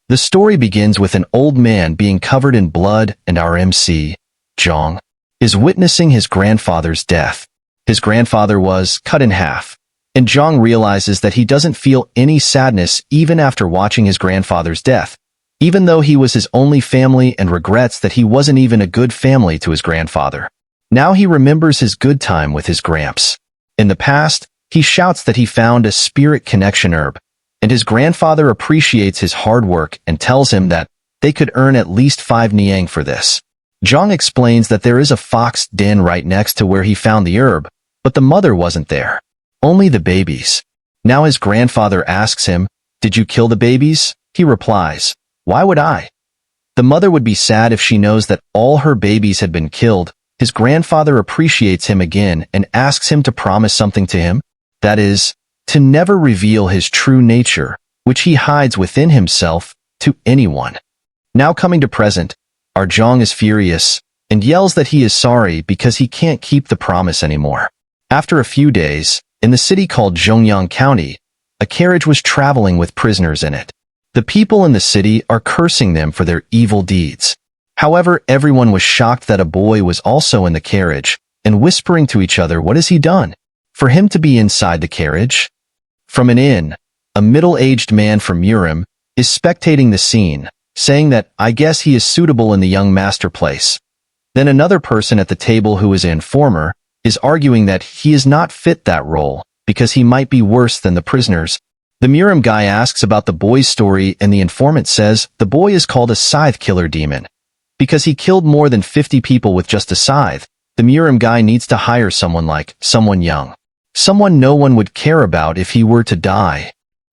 The story begins with an old man being covered in blood, and our MC, Jong, is witnessing his grandfather's death. His grandfather was cut in half, and Jong realizes that he doesn't feel any sadness even after watching his grandfather's death, even though he was his only family, and regrets that he wasn't even a good family to his grandfather. Now he remembers his good time with his gramps. In the past, he shouts that he found a spirit connection herb, and his grandfather appreciates his hard work and tells him that they could earn at least 5 niang for this. Jong explains that there is a fox den right next to where he found the herb, but the mother wasn't there. Only the babies. Now his grandfather asks him, "Did you kill the babies?" He replies, "Why would I?" The mother would be sad if she knows that all her babies had been killed. His grandfather appreciates him again and asks him to promise something to him. That is, to never reveal his true nature, which he hides within himself, to anyone. Now coming to present, our Jong is furious and yells that he is sorry because he can't keep the promise anymore. After a few days, in the city called Zhongyang County, a carriage was traveling with prisoners in it. The people in the city are cursing them for their evil deeds. However, everyone was shocked that a boy was also in the carriage, and whispering to each other, "What has he done for him to be inside the carriage?" From an inn, a middle-aged man from Murim is spectating the scene, saying that, "I guess he is suitable in the young master place." Then another person at the table, who is an informer, is arguing that he is not fit that role because he might be worse than the prisoners. The Murim guy asks about the boy's story, and the informant says the boy is called a scythe killer demon because he killed more than 50 people with just a scythe. The Murim guy needs to hire someone young, someone no one would care about if he were to die.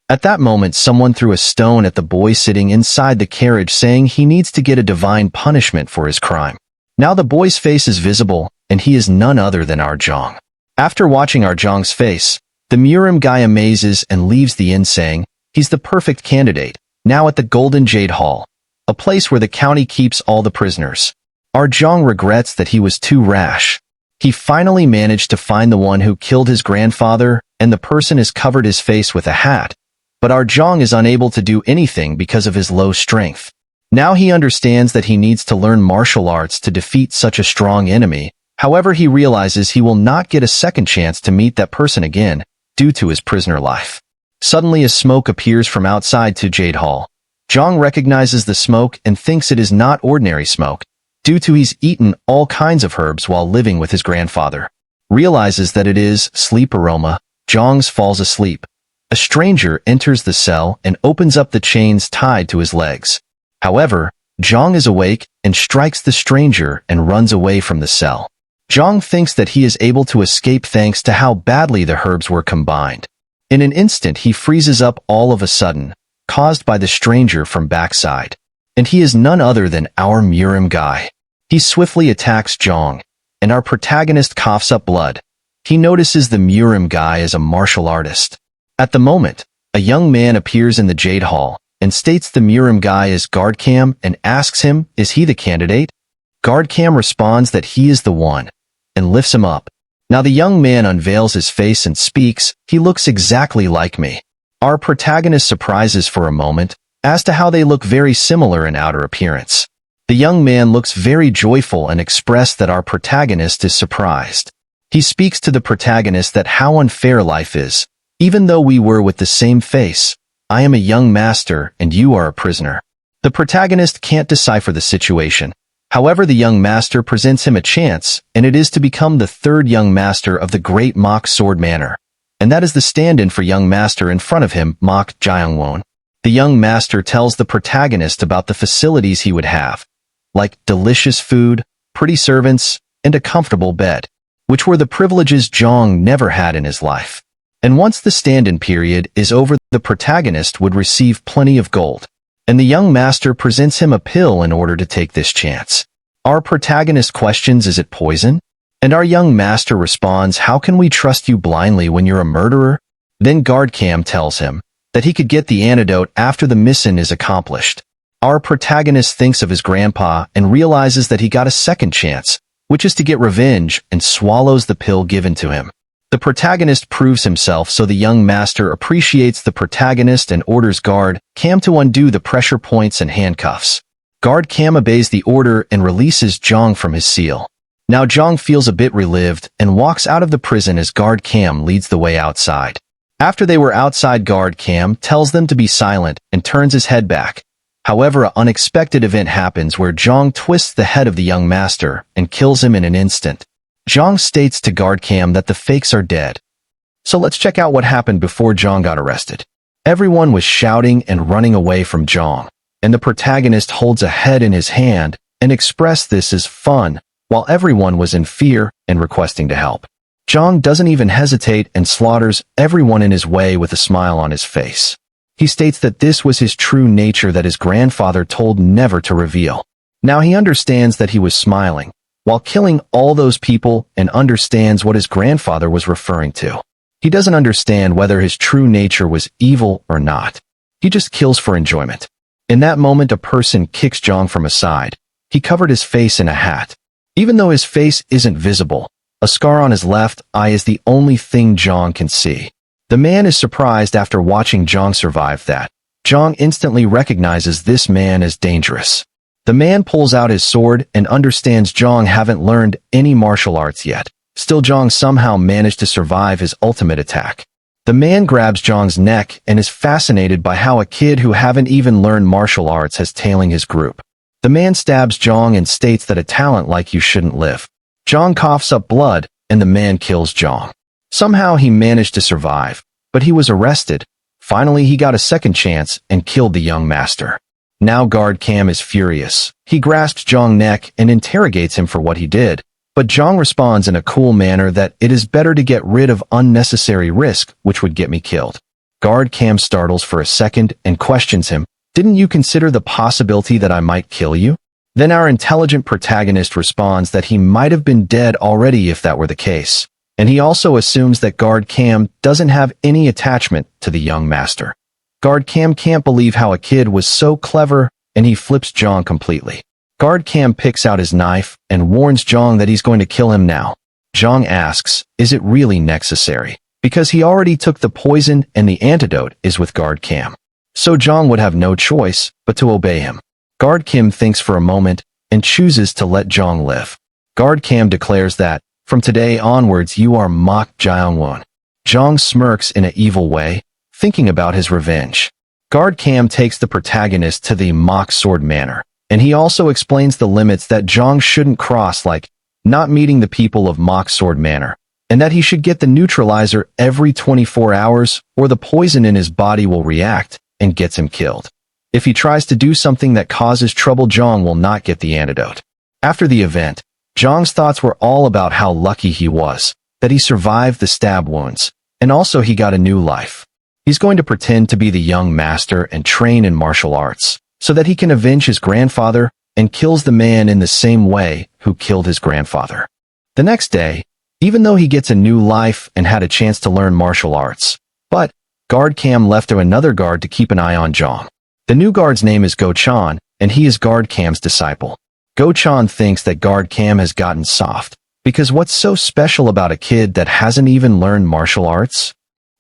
At that moment, someone threw a stone at the boy sitting inside the carriage, saying he needs to get a divine punishment for his crime. Now the boy's face is visible, and he is none other than our Jong. After watching our Jong's face, the Murim guy amazes and leaves the inn, saying he's the perfect candidate. Now at the Golden Jade Hall, a place where the county keeps all the prisoners, our Jong regrets that he was too rash. He finally managed to find the one who killed his grandfather, and the person has covered his face with a hat, but our Jong is unable to do anything because of his low strength. Now he understands that he needs to learn martial arts to defeat such a strong enemy. However, he realizes he will not get a second chance to meet that person again due to his prisoner life. Suddenly a smoke appears from outside to Jade Hall. Jong recognizes the smoke and thinks it is not ordinary smoke, due to he's eaten all kinds of herbs while living with his grandfather. Realizes that it is sleep aroma. Jong falls asleep. A stranger enters the cell and opens up the chains tied to his legs. However, Jong is awake and strikes the stranger and runs away from the cell. Jong thinks that he is able to escape thanks to how badly the herbs were combined. In an instant, he freezes up all of a sudden, caused by the stranger from backside. And he is none other than our Murim guy. He swiftly attacks Jong, and our protagonist coughs up blood. He notices the Murim guy is a martial artist. At the moment, a young man appears in the Jade Hall and states the Murim guy is Guardcam and asks him, is he the candidate? Guardcam responds that he is the one, and lifts him up. Now the young man unveils his face and speaks, "He looks exactly like me." Our protagonist surprises for a moment as to how they look very similar in outer appearance. The young man looks very joyful and expresses that our protagonist is surprised. He speaks to the protagonist that how unfair life is. Even though we were with the same face, I am a young master and you are a prisoner. The protagonist can't decipher the situation. However, the young master presents him a chance, and it is to become the third young master of the Great Mock Sword Manor. And that is the stand-in for young master in front of him, Mock Jiangwon. The young master tells the protagonist about the facilities he would have, like delicious food, pretty servants, and a comfortable bed, which were the privileges Jong never had in his life. And once the stand-in period is over, the protagonist would receive plenty of gold. And the young master presents him a pill in order to take this chance. Our protagonist questions, is it poison? And our young master responds, how can we trust you blindly when you're a murderer? Then Guardcam tells him that he could get the antidote after the mission is accomplished. Our protagonist thinks of his grandpa and realizes that he got a second chance, which is to get revenge, and swallows the pill given to him. The protagonist proves himself, so the young master appreciates the protagonist and orders guard Cam to undo the pressure points and handcuffs. Guard Cam obeys the order and releases Jong from his seal. Now Jong feels a bit relieved and walks out of the prison as Guard Cam leads the way outside. After they were outside, Guard Cam tells them to be silent and turns his head back. However, an unexpected event happens where Jong twists the head of the young master and kills him in an instant. Jong states to Guard Cam that the fakes are dead. So let's check out what happened before Jong got arrested. Everyone was shouting and running away from Jong, and the protagonist holds a head in his hand and expressed this as fun, while everyone was in fear and requesting to help. Jong doesn't even hesitate and slaughters everyone in his way with a smile on his face. He states that this was his true nature that his grandfather told never to reveal. Now he understands that he was smiling while killing all those people and understands what his grandfather was referring to. He doesn't understand whether his true nature was evil or not. He just kills for enjoyment. In that moment, a person kicks Jong from a side. He covered his face in a hat. Even though his face isn't visible, a scar on his left eye is the only thing Jong can see. The man is surprised after watching Jong survive that. Jong instantly recognizes this man as dangerous. The man pulls out his sword and understands Jong haven't learned any martial arts yet. Still, Jong somehow managed to survive his ultimate attack. The man grabs Jong's neck and is fascinated by how a kid who haven't even learned martial arts has tailing his group. The man stabs Jong and states that a talent like you shouldn't live. Jong coughs up blood and the man kills Jong. Somehow he managed to survive, but he was arrested. Finally, he got a second chance and killed the young master. Now Guard Cam is furious. He grasps Jong's neck and interrogates him for what he did, but Jong responds in a cool manner that it is better to get rid of unnecessary risk, which would get me killed. Guard Cam startles for a second and questions him, "Didn't you consider the possibility that I might kill you?" Then our intelligent protagonist responds that he might have been dead already if that were the case, and he also assumes that Guard Cam doesn't have any attachment to the young master. Guard Cam can't believe how a kid was so clever, and he flips Jong completely. Guard Cam picks out his knife and warns Jong that he's going to kill him now. Jong asks, is it really necessary? Because he already took the poison and the antidote is with Guard Cam. So Jong would have no choice but to obey him. Guard Cam thinks for a moment and chooses to let Jong live. Guard Cam declares that, from today onwards you are Mok Jaeongwon. Jong smirks in an evil way, thinking about his revenge. Guard Cam takes the protagonist to the Mok Sword Manor, and he also explains the limits that Jong shouldn't cross, like not meeting the people of Mok Sword Manor, and that he should get the neutralizer every 24 hours or the poison in his body will react and gets him killed. If he tries to do something that causes trouble, Jong will not get the antidote. After the event, Jong's thoughts were all about how lucky he was, that he survived the stab wounds, and also he got a new life. He's going to pretend to be the young master and train in martial arts, so that he can avenge his grandfather and kills the man in the same way who killed his grandfather. The next day, even though he gets a new life and had a chance to learn martial arts, but Guard Cam left another guard to keep an eye on Jong. The new guard's name is Go Chan, and he is Guard Cam's disciple. Go Chan thinks that Guard Cam has gotten soft, because what's so special about a kid that hasn't even learned martial arts?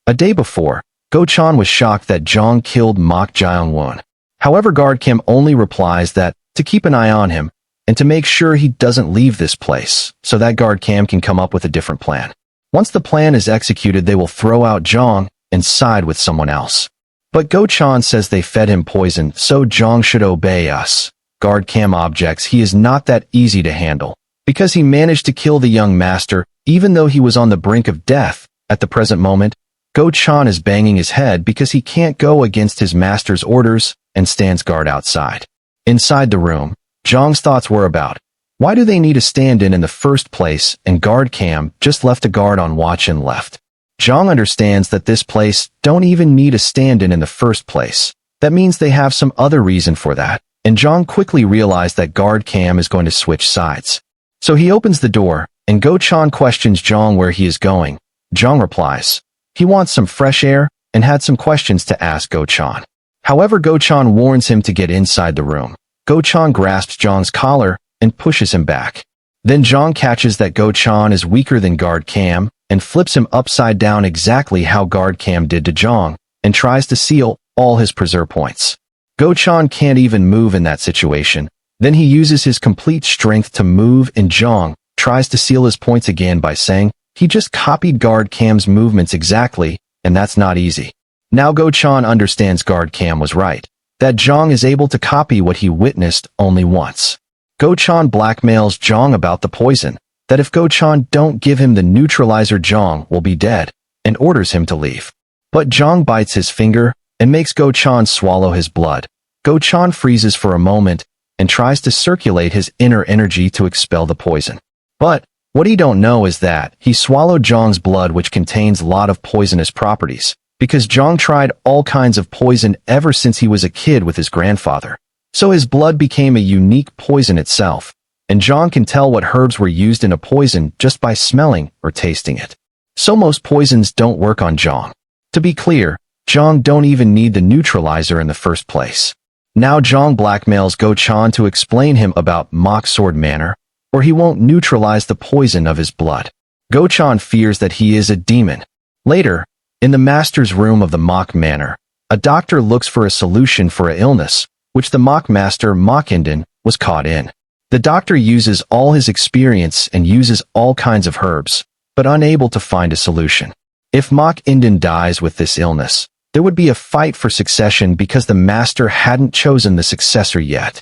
A day before, Go Chan was shocked that Jong killed Mok Jaeongwon. However, Guard Cam only replies that to keep an eye on him and to make sure he doesn't leave this place, so that Guard Cam can come up with a different plan. Once the plan is executed, they will throw out Jong and side with someone else. But Go Chan says they fed him poison, so Jong should obey us. Guard Cam objects he is not that easy to handle, because he managed to kill the young master even though he was on the brink of death. At the present moment, Go Chan is banging his head because he can't go against his master's orders and stands guard outside. Inside the room, Jong's thoughts were about, why do they need a stand-in the first place, and Guard Cam just left a guard on watch and left. Jong understands that this place don't even need a stand-in the first place. That means they have some other reason for that, and Jong quickly realized that Guard Cam is going to switch sides. So he opens the door, and Go Chan questions Jong where he is going. Jong replies, he wants some fresh air, and had some questions to ask Go Chan. However, Go Chan warns him to get inside the room. Go Chan grasps Jong's collar and pushes him back. Then Zhang catches that Go-chan is weaker than Guard Cam and flips him upside down exactly how Guard Cam did to Zhang and tries to seal all his preserve points. Go-chan can't even move in that situation. Then he uses his complete strength to move and Zhang tries to seal his points again by saying he just copied Guard Cam's movements exactly, and that's not easy. Now Go-chan understands Guard Cam was right, that Zhang is able to copy what he witnessed only once. Go-chan blackmails Zhang about the poison, that if Go-chan don't give him the neutralizer Zhang will be dead, and orders him to leave. But Zhang bites his finger and makes Go-chan swallow his blood. Go-chan freezes for a moment and tries to circulate his inner energy to expel the poison. But what he don't know is that he swallowed Zhang's blood, which contains a lot of poisonous properties, because Zhang tried all kinds of poison ever since he was a kid with his grandfather. So his blood became a unique poison itself, and Zhang can tell what herbs were used in a poison just by smelling or tasting it. So most poisons don't work on Zhang. To be clear, Zhang don't even need the neutralizer in the first place. Now Zhang blackmails Go-chan to explain him about Mock Sword Manor, or he won't neutralize the poison of his blood. Go-chan fears that he is a demon. Later, in the master's room of the Mock Manor, a doctor looks for a solution for an illness, which the mock master Mock-inden was caught in. The doctor uses all his experience and uses all kinds of herbs, but unable to find a solution. If Mock-inden dies with this illness, there would be a fight for succession because the master hadn't chosen the successor yet.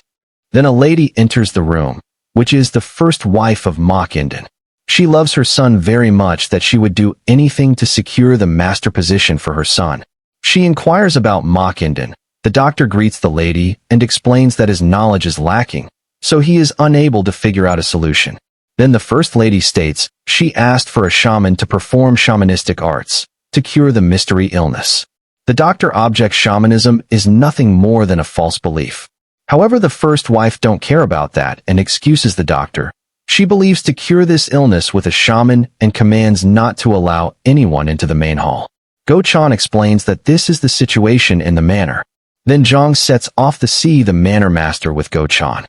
Then a lady enters the room, which is the first wife of Mock-inden. She loves her son very much that she would do anything to secure the master position for her son. She inquires about Mock-inden. The doctor greets the lady and explains that his knowledge is lacking, so he is unable to figure out a solution. Then the first lady states she asked for a shaman to perform shamanistic arts to cure the mystery illness. The doctor objects shamanism is nothing more than a false belief. However, the first wife don't care about that and excuses the doctor. She believes to cure this illness with a shaman and commands not to allow anyone into the main hall. Go-chan explains that this is the situation in the manor. Then Zhang sets off to see the manor master with Go-chan.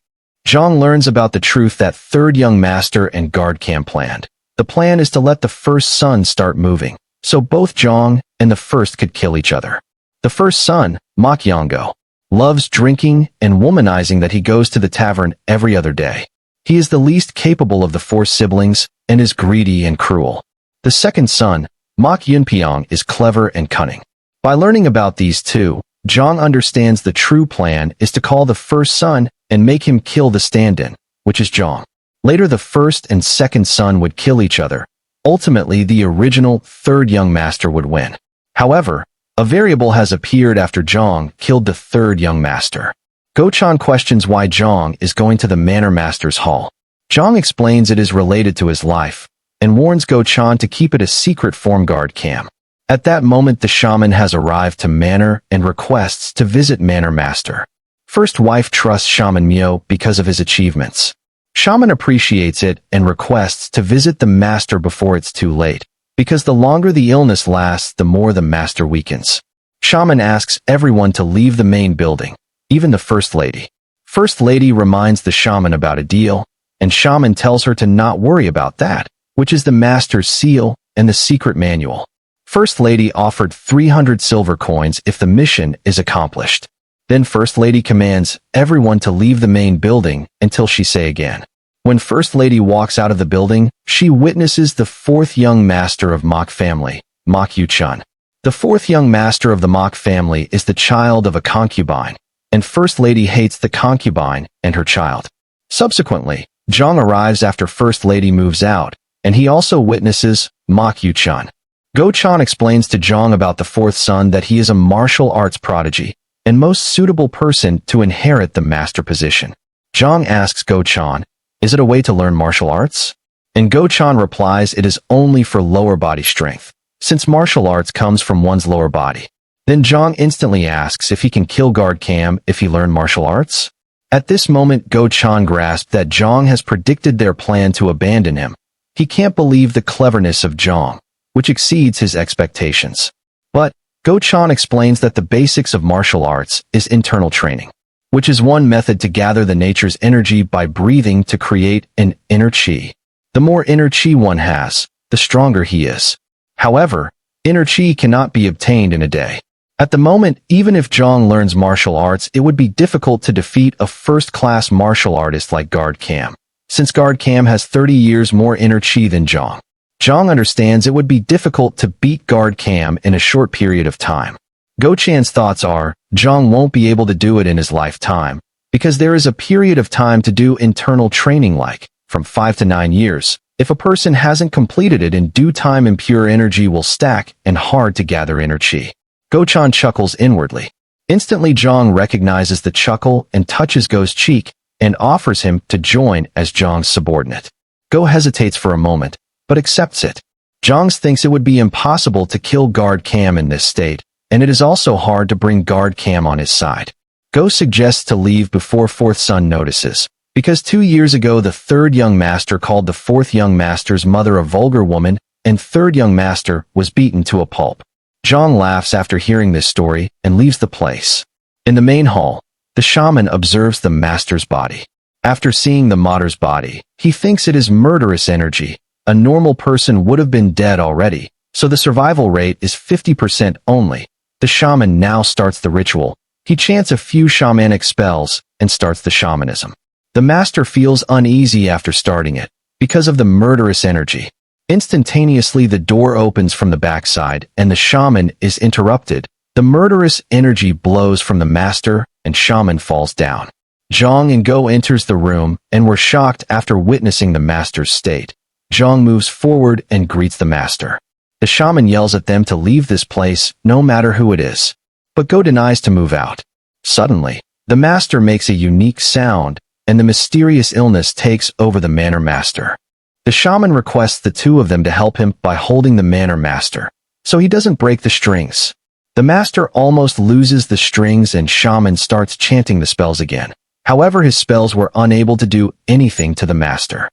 Zhang learns about the truth that third young master and Guard Cam planned. The plan is to let the first son start moving, so both Zhang and the first could kill each other. The first son, Mock Yongo, loves drinking and womanizing that he goes to the tavern every other day. He is the least capable of the four siblings and is greedy and cruel. The second son, Mock Yunpyeong, is clever and cunning. By learning about these two, Zhang understands the true plan is to call the first son and make him kill the stand-in, which is Zhang. Later the first and second son would kill each other. Ultimately, the original third young master would win. However, a variable has appeared after Zhang killed the third young master. Go-chan questions why Zhang is going to the manor master's hall. Zhang explains it is related to his life, and warns Go-chan to keep it a secret from Guard Cam. At that moment, the shaman has arrived to manor and requests to visit manor master. First wife trusts Shaman Myo because of his achievements. Shaman appreciates it and requests to visit the master before it's too late, because the longer the illness lasts, the more the master weakens. Shaman asks everyone to leave the main building, even the first lady. First lady reminds the shaman about a deal, and shaman tells her to not worry about that, which is the master's seal and the secret manual. First lady offered 300 silver coins if the mission is accomplished. Then First Lady commands everyone to leave the main building until she say again. When First Lady walks out of the building, she witnesses the fourth young master of Mock family, Mock Yu-chun. The fourth young master of the Mock family is the child of a concubine, and First Lady hates the concubine and her child. Subsequently, Zhang arrives after First Lady moves out, and he also witnesses Mock Yu-chun. Go-chan explains to Zhang about the fourth son that he is a martial arts prodigy, and most suitable person to inherit the master position. Zhang asks Go-chan, is it a way to learn martial arts? And Go-chan replies it is only for lower body strength, since martial arts comes from one's lower body. Then Zhang instantly asks if he can kill Guard Cam if he learned martial arts. At this moment, Go-chan grasped that Zhang has predicted their plan to abandon him. He can't believe the cleverness of Zhang, which exceeds his expectations. But Go-chan explains that the basics of martial arts is internal training. which is one method to gather the nature's energy by breathing to create an inner chi. The more inner chi one has, the stronger he is. However, inner chi cannot be obtained in a day. At the moment, even if Zhang learns martial arts, it would be difficult to defeat a first-class martial artist like Guard Cam, since Guard Cam has 30 years more inner chi than Zhang. Zhang understands it would be difficult to beat Guard Cam in a short period of time. Go Chan's thoughts are, Zhang won't be able to do it in his lifetime, because there is a period of time to do internal training like, from 5 to 9 years. If a person hasn't completed it in due time, impure energy will stack and hard to gather inner chi. Go Chan chuckles inwardly. Instantly Zhang recognizes the chuckle and touches Go's cheek and offers him to join as Zhang's subordinate. Go hesitates for a moment, but accepts it. Zhang thinks it would be impossible to kill Guard Cam in this state, and it is also hard to bring Guard Cam on his side. Go suggests to leave before fourth son notices, because 2 years ago the third young master called the fourth young master's mother a vulgar woman, and third young master was beaten to a pulp. Zhang laughs after hearing this story and leaves the place. In the main hall, the shaman observes the master's body. After seeing the martyr's body, he thinks it is murderous energy. A normal person would have been dead already, so the survival rate is 50% only. The shaman now starts the ritual. He chants a few shamanic spells and starts the shamanism. The master feels uneasy after starting it, because of the murderous energy. Instantaneously the door opens from the backside and the shaman is interrupted. The murderous energy blows from the master and shaman falls down. Zhang and Go enters the room and were shocked after witnessing the master's state. Zhang moves forward and greets the master. The shaman yells at them to leave this place, no matter who it is. But Go denies to move out. Suddenly, the master makes a unique sound, and the mysterious illness takes over the manor master. The shaman requests the two of them to help him by holding the manor master, so he doesn't break the strings. The master almost loses the strings and shaman starts chanting the spells again. However, his spells were unable to do anything to the master.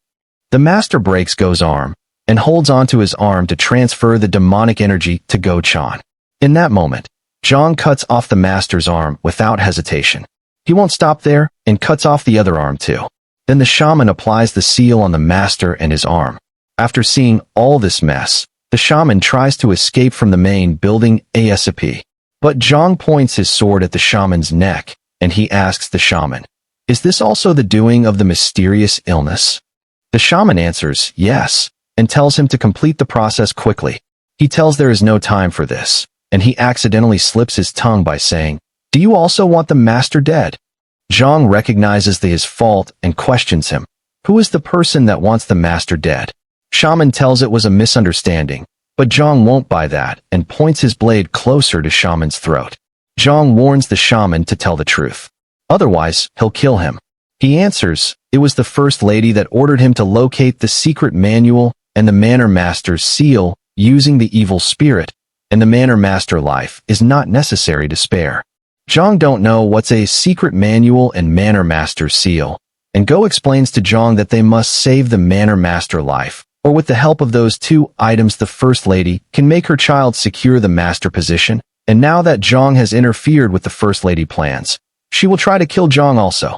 The master breaks Go's arm and holds onto his arm to transfer the demonic energy to Go Chan. In that moment, Zhang cuts off the master's arm without hesitation. He won't stop there and cuts off the other arm too. Then the shaman applies the seal on the master and his arm. After seeing all this mess, the shaman tries to escape from the main building ASAP. But Zhang points his sword at the shaman's neck, and he asks the shaman, "Is this also the doing of the mysterious illness?" The shaman answers yes, and tells him to complete the process quickly. He tells there is no time for this, and he accidentally slips his tongue by saying, "Do you also want the master dead?" Zhang recognizes his fault and questions him. Who is the person that wants the master dead? Shaman tells it was a misunderstanding, but Zhang won't buy that and points his blade closer to shaman's throat. Zhang warns the shaman to tell the truth. Otherwise, he'll kill him. He answers, it was the first lady that ordered him to locate the secret manual and the manor master's seal using the evil spirit, and the manor master life is not necessary to spare. Zhang don't know what's a secret manual and manor master seal, and Go explains to Zhang that they must save the manor master life, or with the help of those two items the first lady can make her child secure the master position, and now that Zhang has interfered with the first lady plans, she will try to kill Zhang also.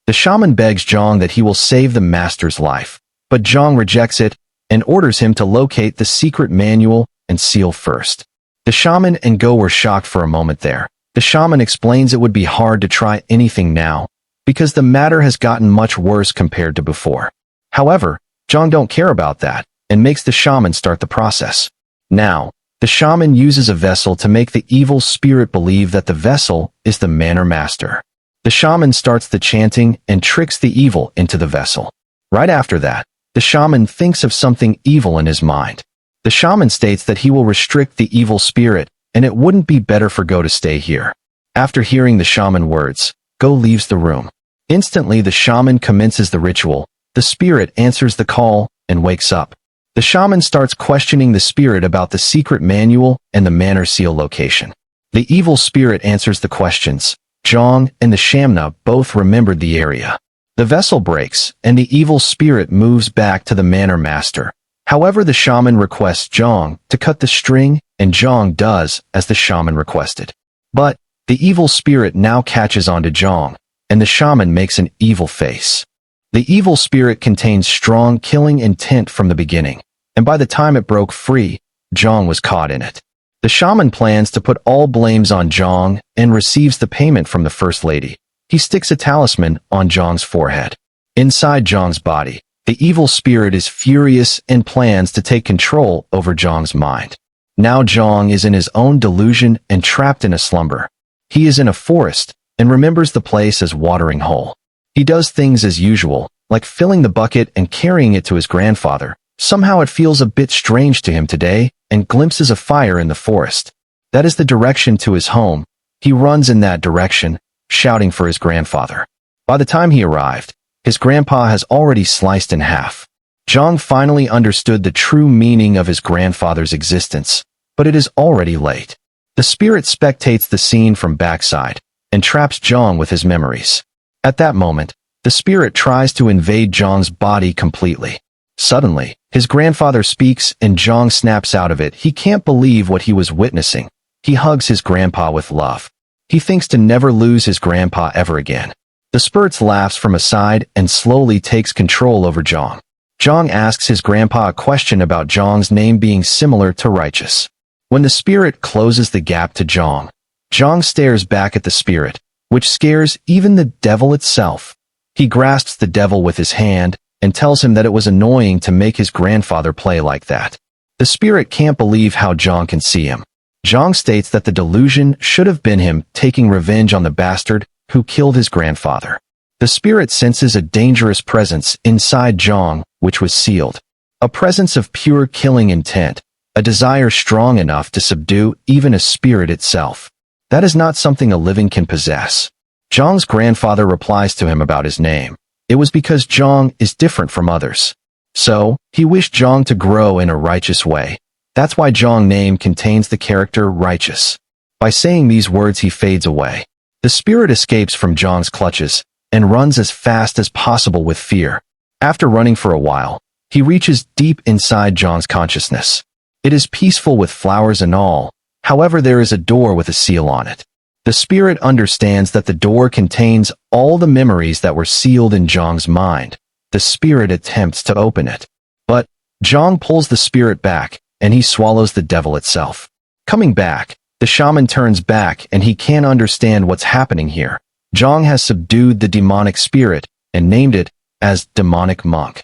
The shaman begs Zhang that he will save the master's life, but Zhang rejects it and orders him to locate the secret manual and seal first. The shaman and Go were shocked for a moment there. The shaman explains it would be hard to try anything now, because the matter has gotten much worse compared to before. However, Zhang don't care about that, and makes the shaman start the process. Now, the shaman uses a vessel to make the evil spirit believe that the vessel is the manor master. The shaman starts the chanting and tricks the evil into the vessel. Right after that, the shaman thinks of something evil in his mind. The shaman states that he will restrict the evil spirit, and it wouldn't be better for Go to stay here. After hearing the shaman words, Go leaves the room. Instantly the shaman commences the ritual. The spirit answers the call and wakes up. The shaman starts questioning the spirit about the secret manual and the manor seal location. The evil spirit answers the questions. Zhang and the shamna both remembered the area. The vessel breaks, and the evil spirit moves back to the manor master. However, the shaman requests Zhang to cut the string, and Zhang does as the shaman requested. But the evil spirit now catches on to Zhang, and the shaman makes an evil face. The evil spirit contains strong killing intent from the beginning, and by the time it broke free, Zhang was caught in it. The shaman plans to put all blames on Zhang and receives the payment from the First Lady. He sticks a talisman on Zhang's forehead. Inside Zhang's body, the evil spirit is furious and plans to take control over Zhang's mind. Now Zhang is in his own delusion and trapped in a slumber. He is in a forest and remembers the place as watering hole. He does things as usual, like filling the bucket and carrying it to his grandfather. Somehow it feels a bit strange to him today, and glimpses of fire in the forest. That is the direction to his home. He runs in that direction, shouting for his grandfather. By the time he arrived, his grandpa has already sliced in half. Zhang finally understood the true meaning of his grandfather's existence, but it is already late. The spirit spectates the scene from backside, and traps Zhang with his memories. At that moment, the spirit tries to invade Zhang's body completely. Suddenly, his grandfather speaks and Zhang snaps out of it. He can't believe what he was witnessing. He hugs his grandpa with love. He thinks to never lose his grandpa ever again. The spirit laughs from a side and slowly takes control over Zhang. Zhang asks his grandpa a question about Zhang's name being similar to righteous. When the spirit closes the gap to Zhang, Zhang stares back at the spirit, which scares even the devil itself. He grasps the devil with his hand and tells him that it was annoying to make his grandfather play like that. The spirit can't believe how Zhang can see him. Zhang states that the delusion should have been him taking revenge on the bastard who killed his grandfather. The spirit senses a dangerous presence inside Zhang, which was sealed. A presence of pure killing intent, a desire strong enough to subdue even a spirit itself. That is not something a living can possess. Zhang's grandfather replies to him about his name. It was because Zhang is different from others. So, he wished Zhang to grow in a righteous way. That's why Zhang's name contains the character righteous. By saying these words he fades away. The spirit escapes from Zhang's clutches and runs as fast as possible with fear. After running for a while, he reaches deep inside Zhang's consciousness. It is peaceful with flowers and all. However, there is a door with a seal on it. The spirit understands that the door contains all the memories that were sealed in Zhang's mind. The spirit attempts to open it. But Zhang pulls the spirit back, and he swallows the devil itself. Coming back, the shaman turns back and he can't understand what's happening here. Zhang has subdued the demonic spirit and named it as demonic monk.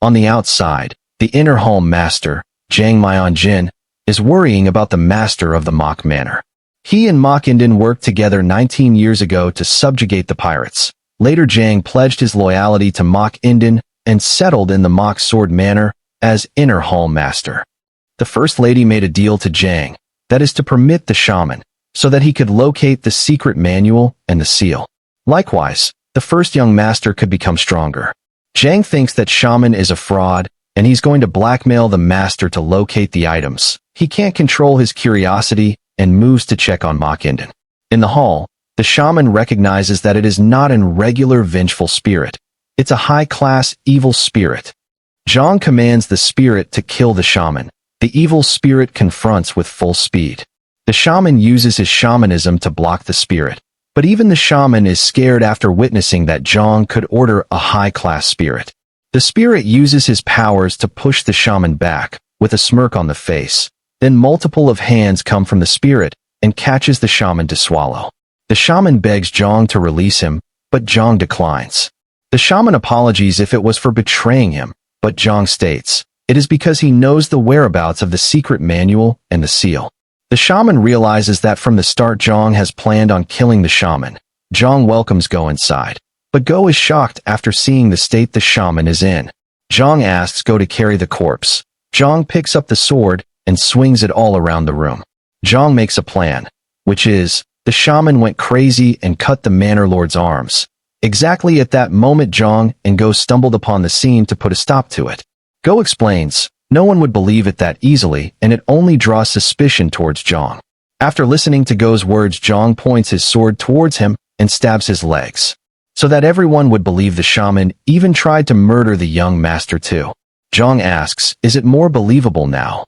On the outside, the inner home master, Zhang Myanjin, is worrying about the master of the Mok Manor. He and Mok Inden worked together 19 years ago to subjugate the pirates. Later Zhang pledged his loyalty to Mok Inden and settled in the Mok Sword Manor as inner hall master. The First Lady made a deal to Zhang, that is to permit the shaman, so that he could locate the secret manual and the seal. Likewise, the first young master could become stronger. Zhang thinks that shaman is a fraud, and he's going to blackmail the master to locate the items. He can't control his curiosity and moves to check on Mok Inden. In the hall, the shaman recognizes that it is not a regular vengeful spirit. It's a high-class evil spirit. Zhang commands the spirit to kill the shaman. The evil spirit confronts with full speed. The shaman uses his shamanism to block the spirit. But even the shaman is scared after witnessing that Zhang could order a high-class spirit. The spirit uses his powers to push the shaman back, with a smirk on the face. Then multiple of hands come from the spirit and catches the shaman to swallow. The shaman begs Zhang to release him, but Zhang declines. The shaman apologizes if it was for betraying him, but Zhang states, it is because he knows the whereabouts of the secret manual and the seal. The shaman realizes that from the start Zhang has planned on killing the shaman. Zhang welcomes Go inside, but Go is shocked after seeing the state the shaman is in. Zhang asks Go to carry the corpse. Zhang picks up the sword and swings it all around the room. Zhang makes a plan, which is, the shaman went crazy and cut the manor lord's arms. Exactly at that moment Zhang and Go stumbled upon the scene to put a stop to it. Go explains, no one would believe it that easily and it only draws suspicion towards Zhang. After listening to Go's words Zhang points his sword towards him and stabs his legs. So that everyone would believe the shaman even tried to murder the young master too. Zhang asks, is it more believable now?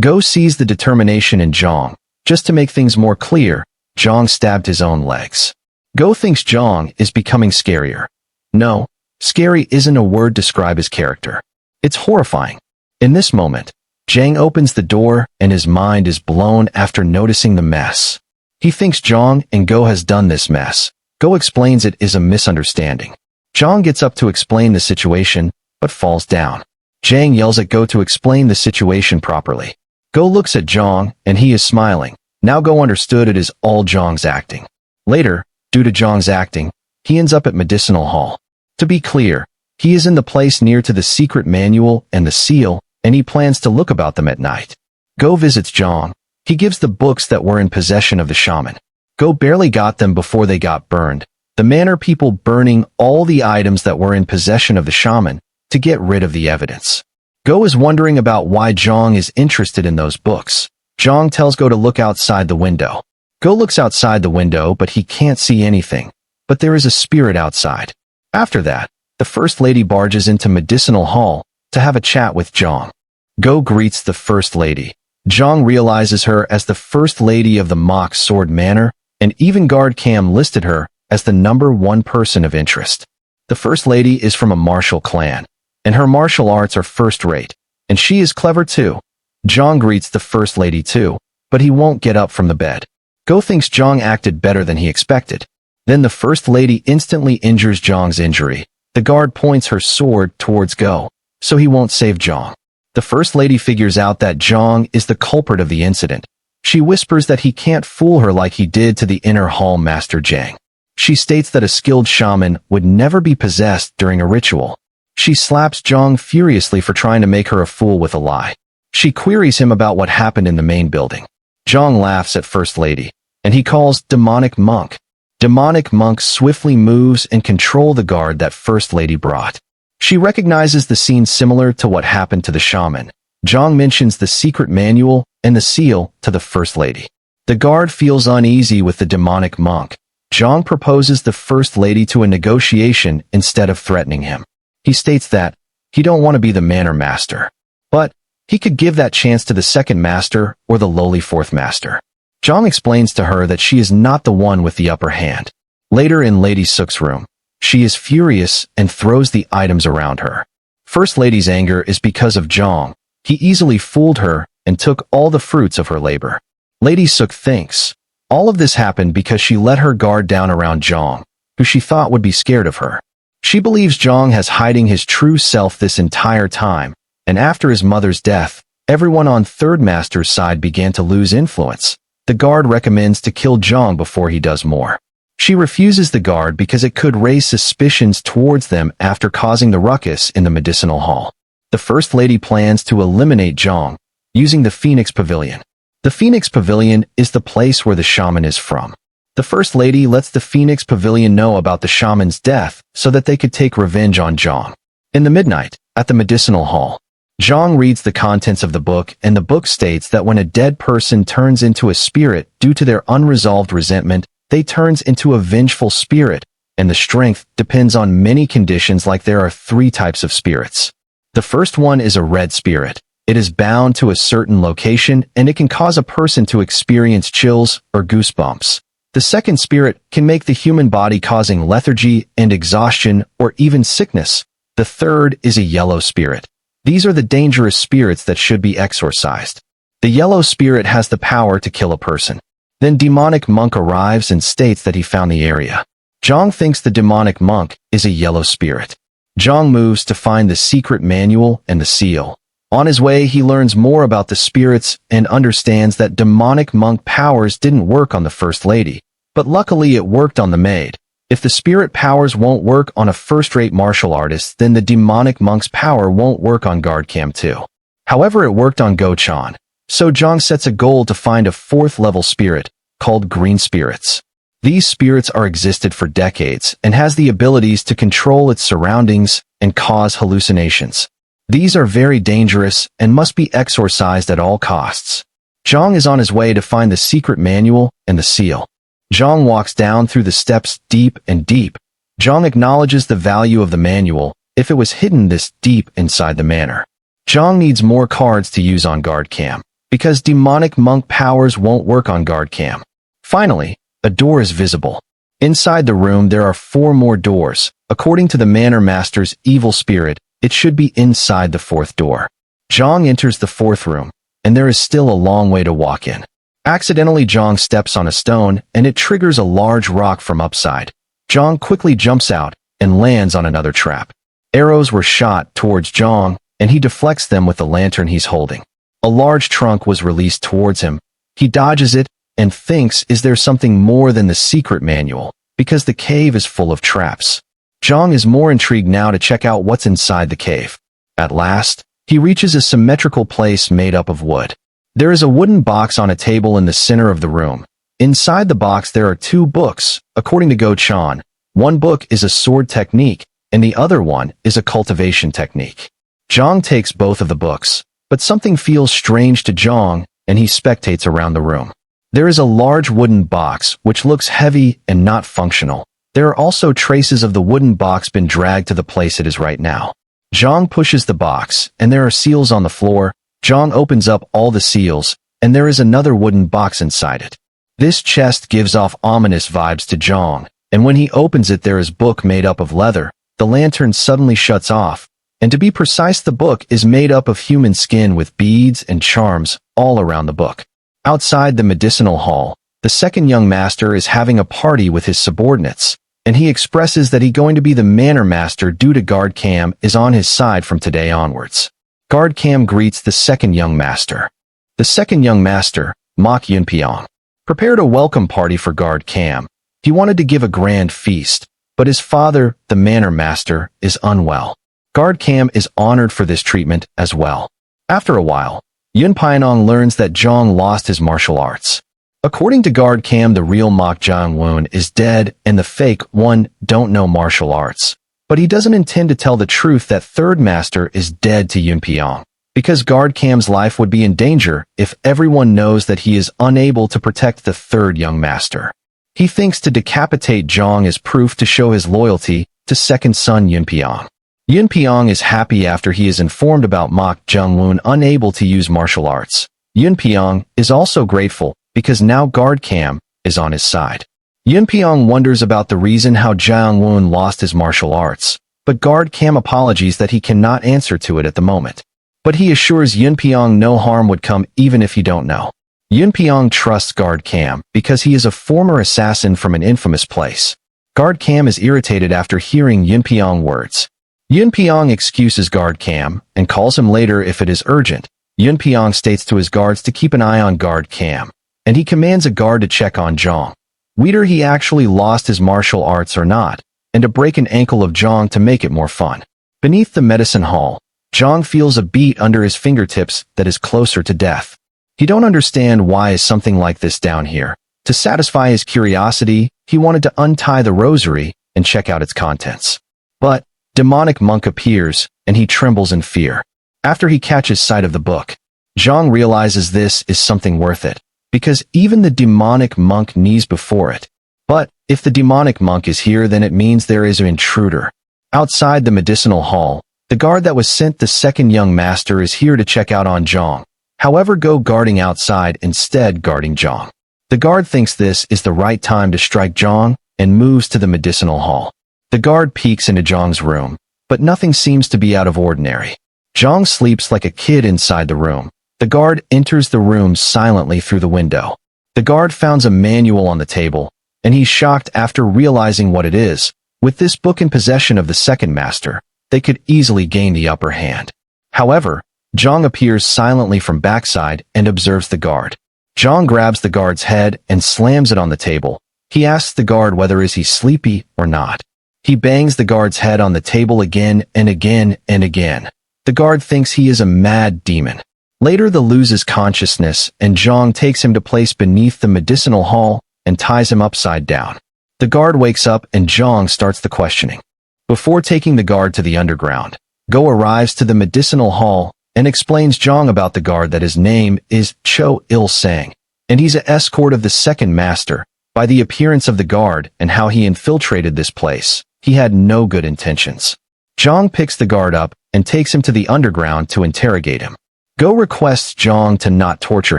Go sees the determination in Zhang. Just to make things more clear, Zhang stabbed his own legs. Go thinks Zhang is becoming scarier. No, scary isn't a word to describe his character. It's horrifying. In this moment, Zhang opens the door and his mind is blown after noticing the mess. He thinks Zhang and Go has done this mess. Go explains it is a misunderstanding. Zhang gets up to explain the situation, but falls down. Zhang yells at Go to explain the situation properly. Go looks at Zhang and he is smiling. Now Go understood it is all Zhang's acting. Later, due to Zhang's acting, he ends up at Medicinal Hall. To be clear, he is in the place near to the secret manual and the seal, and he plans to look about them at night. Go visits Zhang. He gives the books that were in possession of the shaman. Go barely got them before they got burned. The manor people burning all the items that were in possession of the shaman to get rid of the evidence. Go is wondering about why Zhang is interested in those books. Zhang tells Go to look outside the window. Go looks outside the window, but he can't see anything. But there is a spirit outside. After that, the First Lady barges into Medicinal Hall to have a chat with Zhang. Go greets the First Lady. Zhang realizes her as the First Lady of the Mock Sword Manor, and even Guard Cam listed her as the #1 person of interest. The First Lady is from a martial clan, and her martial arts are first-rate, and she is clever too. Zhang greets the First Lady too, but he won't get up from the bed. Go thinks Zhang acted better than he expected. Then the First Lady instantly injures Zhang's injury. The guard points her sword towards Go, so he won't save Zhang. The First Lady figures out that Zhang is the culprit of the incident. She whispers that he can't fool her like he did to the Inner Hall Master Zhang. She states that a skilled shaman would never be possessed during a ritual. She slaps Zhang furiously for trying to make her a fool with a lie. She queries him about what happened in the main building. Zhang laughs at First Lady, and he calls Demonic Monk. Demonic Monk swiftly moves and control the guard that First Lady brought. She recognizes the scene similar to what happened to the shaman. Zhang mentions the secret manual and the seal to the First Lady. The guard feels uneasy with the Demonic Monk. Zhang proposes the First Lady to a negotiation instead of threatening him. He states that he don't want to be the Manor Master, but he could give that chance to the Second Master or the lowly Fourth Master. Zhang explains to her that she is not the one with the upper hand. Later in Lady Suk's room, she is furious and throws the items around her. First Lady's anger is because of Zhang. He easily fooled her and took all the fruits of her labor. Lady Suk thinks all of this happened because she let her guard down around Zhang, who she thought would be scared of her. She believes Zhang has hiding his true self this entire time, and after his mother's death, everyone on Third Master's side began to lose influence. The guard recommends to kill Zhang before he does more. She refuses the guard because it could raise suspicions towards them after causing the ruckus in the Medicinal Hall. The First Lady plans to eliminate Zhang using the Phoenix Pavilion. The Phoenix Pavilion is the place where the shaman is from. The First Lady lets the Phoenix Pavilion know about the shaman's death so that they could take revenge on Zhang. In the midnight, at the Medicinal Hall, Zhang reads the contents of the book, and the book states that when a dead person turns into a spirit due to their unresolved resentment, they turns into a vengeful spirit, and the strength depends on many conditions, like there are 3 types of spirits. The first one is a red spirit. It is bound to a certain location, and it can cause a person to experience chills or goosebumps. The second spirit can make the human body, causing lethargy and exhaustion or even sickness. The third is a yellow spirit. These are the dangerous spirits that should be exorcised. The yellow spirit has the power to kill a person. Then Demonic Monk arrives and states that he found the area. Zhang thinks the Demonic Monk is a yellow spirit. Zhang moves to find the secret manual and the seal. On his way, he learns more about the spirits and understands that Demonic Monk powers didn't work on the First Lady, but luckily it worked on the maid. If the spirit powers won't work on a first-rate martial artist, then the Demonic Monk's power won't work on Guard Cam too. However, it worked on Go-chan. So Zhang sets a goal to find a 4th-level spirit, called Green Spirits. These spirits are existed for decades and has the abilities to control its surroundings and cause hallucinations. These are very dangerous and must be exorcised at all costs. Zhang is on his way to find the secret manual and the seal. Zhang walks down through the steps deep and deep. Zhang acknowledges the value of the manual if it was hidden this deep inside the manor. Zhang needs more cards to use on Guard Cam, because Demonic Monk powers won't work on Guard Cam. Finally, a door is visible. Inside the room, there are 4 more doors. According to the Manor Master's evil spirit, it should be inside the 4th door. Zhang enters the 4th room, and there is still a long way to walk in. Accidentally, Zhang steps on a stone, and it triggers a large rock from upside. Zhang quickly jumps out and lands on another trap. Arrows were shot towards Zhang, and he deflects them with the lantern he's holding. A large trunk was released towards him. He dodges it and thinks, is there something more than the secret manual, because the cave is full of traps. Zhang is more intrigued now to check out what's inside the cave. At last, he reaches a symmetrical place made up of wood. There is a wooden box on a table in the center of the room. Inside the box there are 2 books. According to Go Chan, one book is a sword technique, and the other one is a cultivation technique. Zhang takes both of the books, but something feels strange to Zhang, and he spectates around the room. There is a large wooden box, which looks heavy and not functional. There are also traces of the wooden box been dragged to the place it is right now. Zhang pushes the box, and there are seals on the floor. Zhang opens up all the seals, and there is another wooden box inside it. This chest gives off ominous vibes to Zhang, and when he opens it there is book made up of leather. The lantern suddenly shuts off, and to be precise, the book is made up of human skin with beads and charms all around the book. Outside the medicinal hall, the second young master is having a party with his subordinates, and he expresses that he's going to be the manor master due to Guard Cam is on his side from today onwards. Guard Cam greets the second young master. The second young master, Mok Yunpyeong, prepared a welcome party for Guard Cam. He wanted to give a grand feast, but his father, the manor master, is unwell. Guard Cam is honored for this treatment as well. After a while, Yunpyeong learns that Zhang lost his martial arts. According to Guard Cam, the real Mok Jang-woon is dead and the fake one don't know martial arts. But he doesn't intend to tell the truth that third master is dead to Yunpyeong, because Guard Cam's life would be in danger if everyone knows that he is unable to protect the third young master. He thinks to decapitate Zhang as proof to show his loyalty to second son Yunpyeong. Yunpyeong is happy after he is informed about Mok Jang-woon unable to use martial arts. Yunpyeong is also grateful because now Guard Cam is on his side. Yunpyeong wonders about the reason how Jang-woon lost his martial arts, but Guard Cam apologies that he cannot answer to it at the moment. But he assures Yunpyeong no harm would come even if he don't know. Yunpyeong trusts Guard Cam because he is a former assassin from an infamous place. Guard Cam is irritated after hearing Yunpyeong words. Yunpyeong excuses Guard Cam and calls him later if it is urgent. Yunpyeong states to his guards to keep an eye on Guard Cam, and he commands a guard to check on Zhang. Whether he actually lost his martial arts or not, and to break an ankle of Zhang to make it more fun. Beneath the medicine hall, Zhang feels a beat under his fingertips that is closer to death. He don't understand why is something like this down here. To satisfy his curiosity, he wanted to untie the rosary and check out its contents. But demonic monk appears, and he trembles in fear. After he catches sight of the book, Zhang realizes this is something worth it, because even the demonic monk kneels before it. But if the demonic monk is here, then it means there is an intruder. Outside the medicinal hall, the guard that was sent the second young master is here to check out on Zhang. However, go guarding outside instead guarding Zhang. The guard thinks this is the right time to strike Zhang and moves to the medicinal hall. The guard peeks into Zhang's room, but nothing seems to be out of ordinary. Zhang sleeps like a kid inside the room. The guard enters the room silently through the window. The guard finds a manual on the table, and he's shocked after realizing what it is. With this book in possession of the second master, they could easily gain the upper hand. However, Zhang appears silently from backside and observes the guard. Zhang grabs the guard's head and slams it on the table. He asks the guard whether is he sleepy or not. He bangs the guard's head on the table again and again and again. The guard thinks he is a mad demon. Later, the loses consciousness, and Zhang takes him to place beneath the medicinal hall and ties him upside down. The guard wakes up and Zhang starts the questioning. Before taking the guard to the underground, Go arrives to the medicinal hall and explains Zhang about the guard that his name is Cho Il-sang, and he's an escort of the second master. By the appearance of the guard and how he infiltrated this place, he had no good intentions. Zhang picks the guard up and takes him to the underground to interrogate him. Go requests Zhang to not torture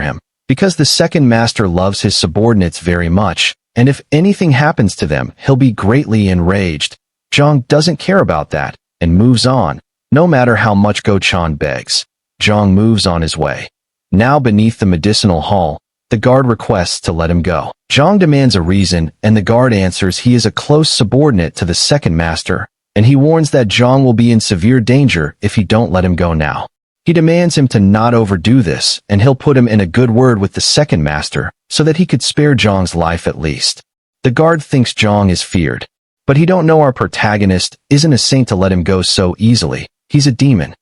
him, because the second master loves his subordinates very much, and if anything happens to them, he'll be greatly enraged. Zhang doesn't care about that and moves on, no matter how much Go-chan begs. Zhang moves on his way. Now beneath the medicinal hall, the guard requests to let him go. Zhang demands a reason, and the guard answers he is a close subordinate to the second master, and he warns that Zhang will be in severe danger if he don't let him go now. He demands him to not overdo this, and he'll put him in a good word with the second master, so that he could spare Zhang's life at least. The guard thinks Zhang is feared, but he don't know our protagonist isn't a saint to let him go so easily. He's a demon.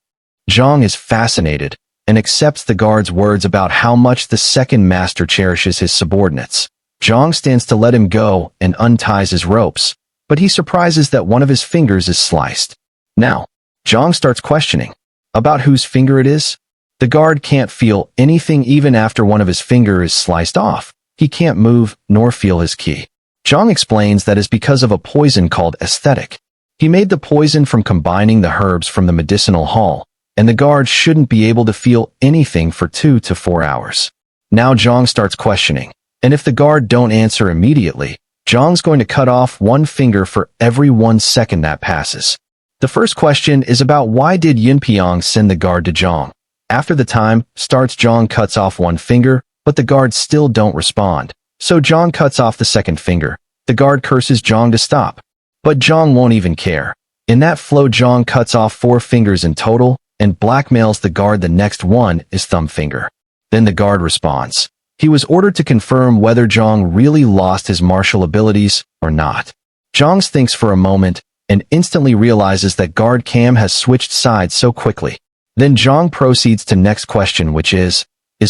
Zhang is fascinated, and accepts the guard's words about how much the second master cherishes his subordinates. Zhang stands to let him go and unties his ropes, but he surprises that one of his fingers is sliced. Now, Zhang starts questioning about whose finger it is. The guard can't feel anything even after one of his fingers is sliced off. He can't move nor feel his ki. Zhang explains that is because of a poison called aesthetic. He made the poison from combining the herbs from the medicinal hall, and the guard shouldn't be able to feel anything for 2 to 4 hours. Now Zhang starts questioning, and if the guard don't answer immediately, Zhang's going to cut off one finger for every 1 second that passes. The first question is about why did Yunpyong send the guard to Zhang? After the time starts, Zhang cuts off one finger, but the guards still don't respond. So Zhang cuts off the second finger. The guard curses Zhang to stop, but Zhang won't even care. In that flow, Zhang cuts off 4 fingers in total, and blackmails the guard. The next one is thumb finger. Then the guard responds. He was ordered to confirm whether Zhang really lost his martial abilities or not. Zhang thinks for a moment and instantly realizes that guard Cam has switched sides so quickly. Then Zhang proceeds to next question, which is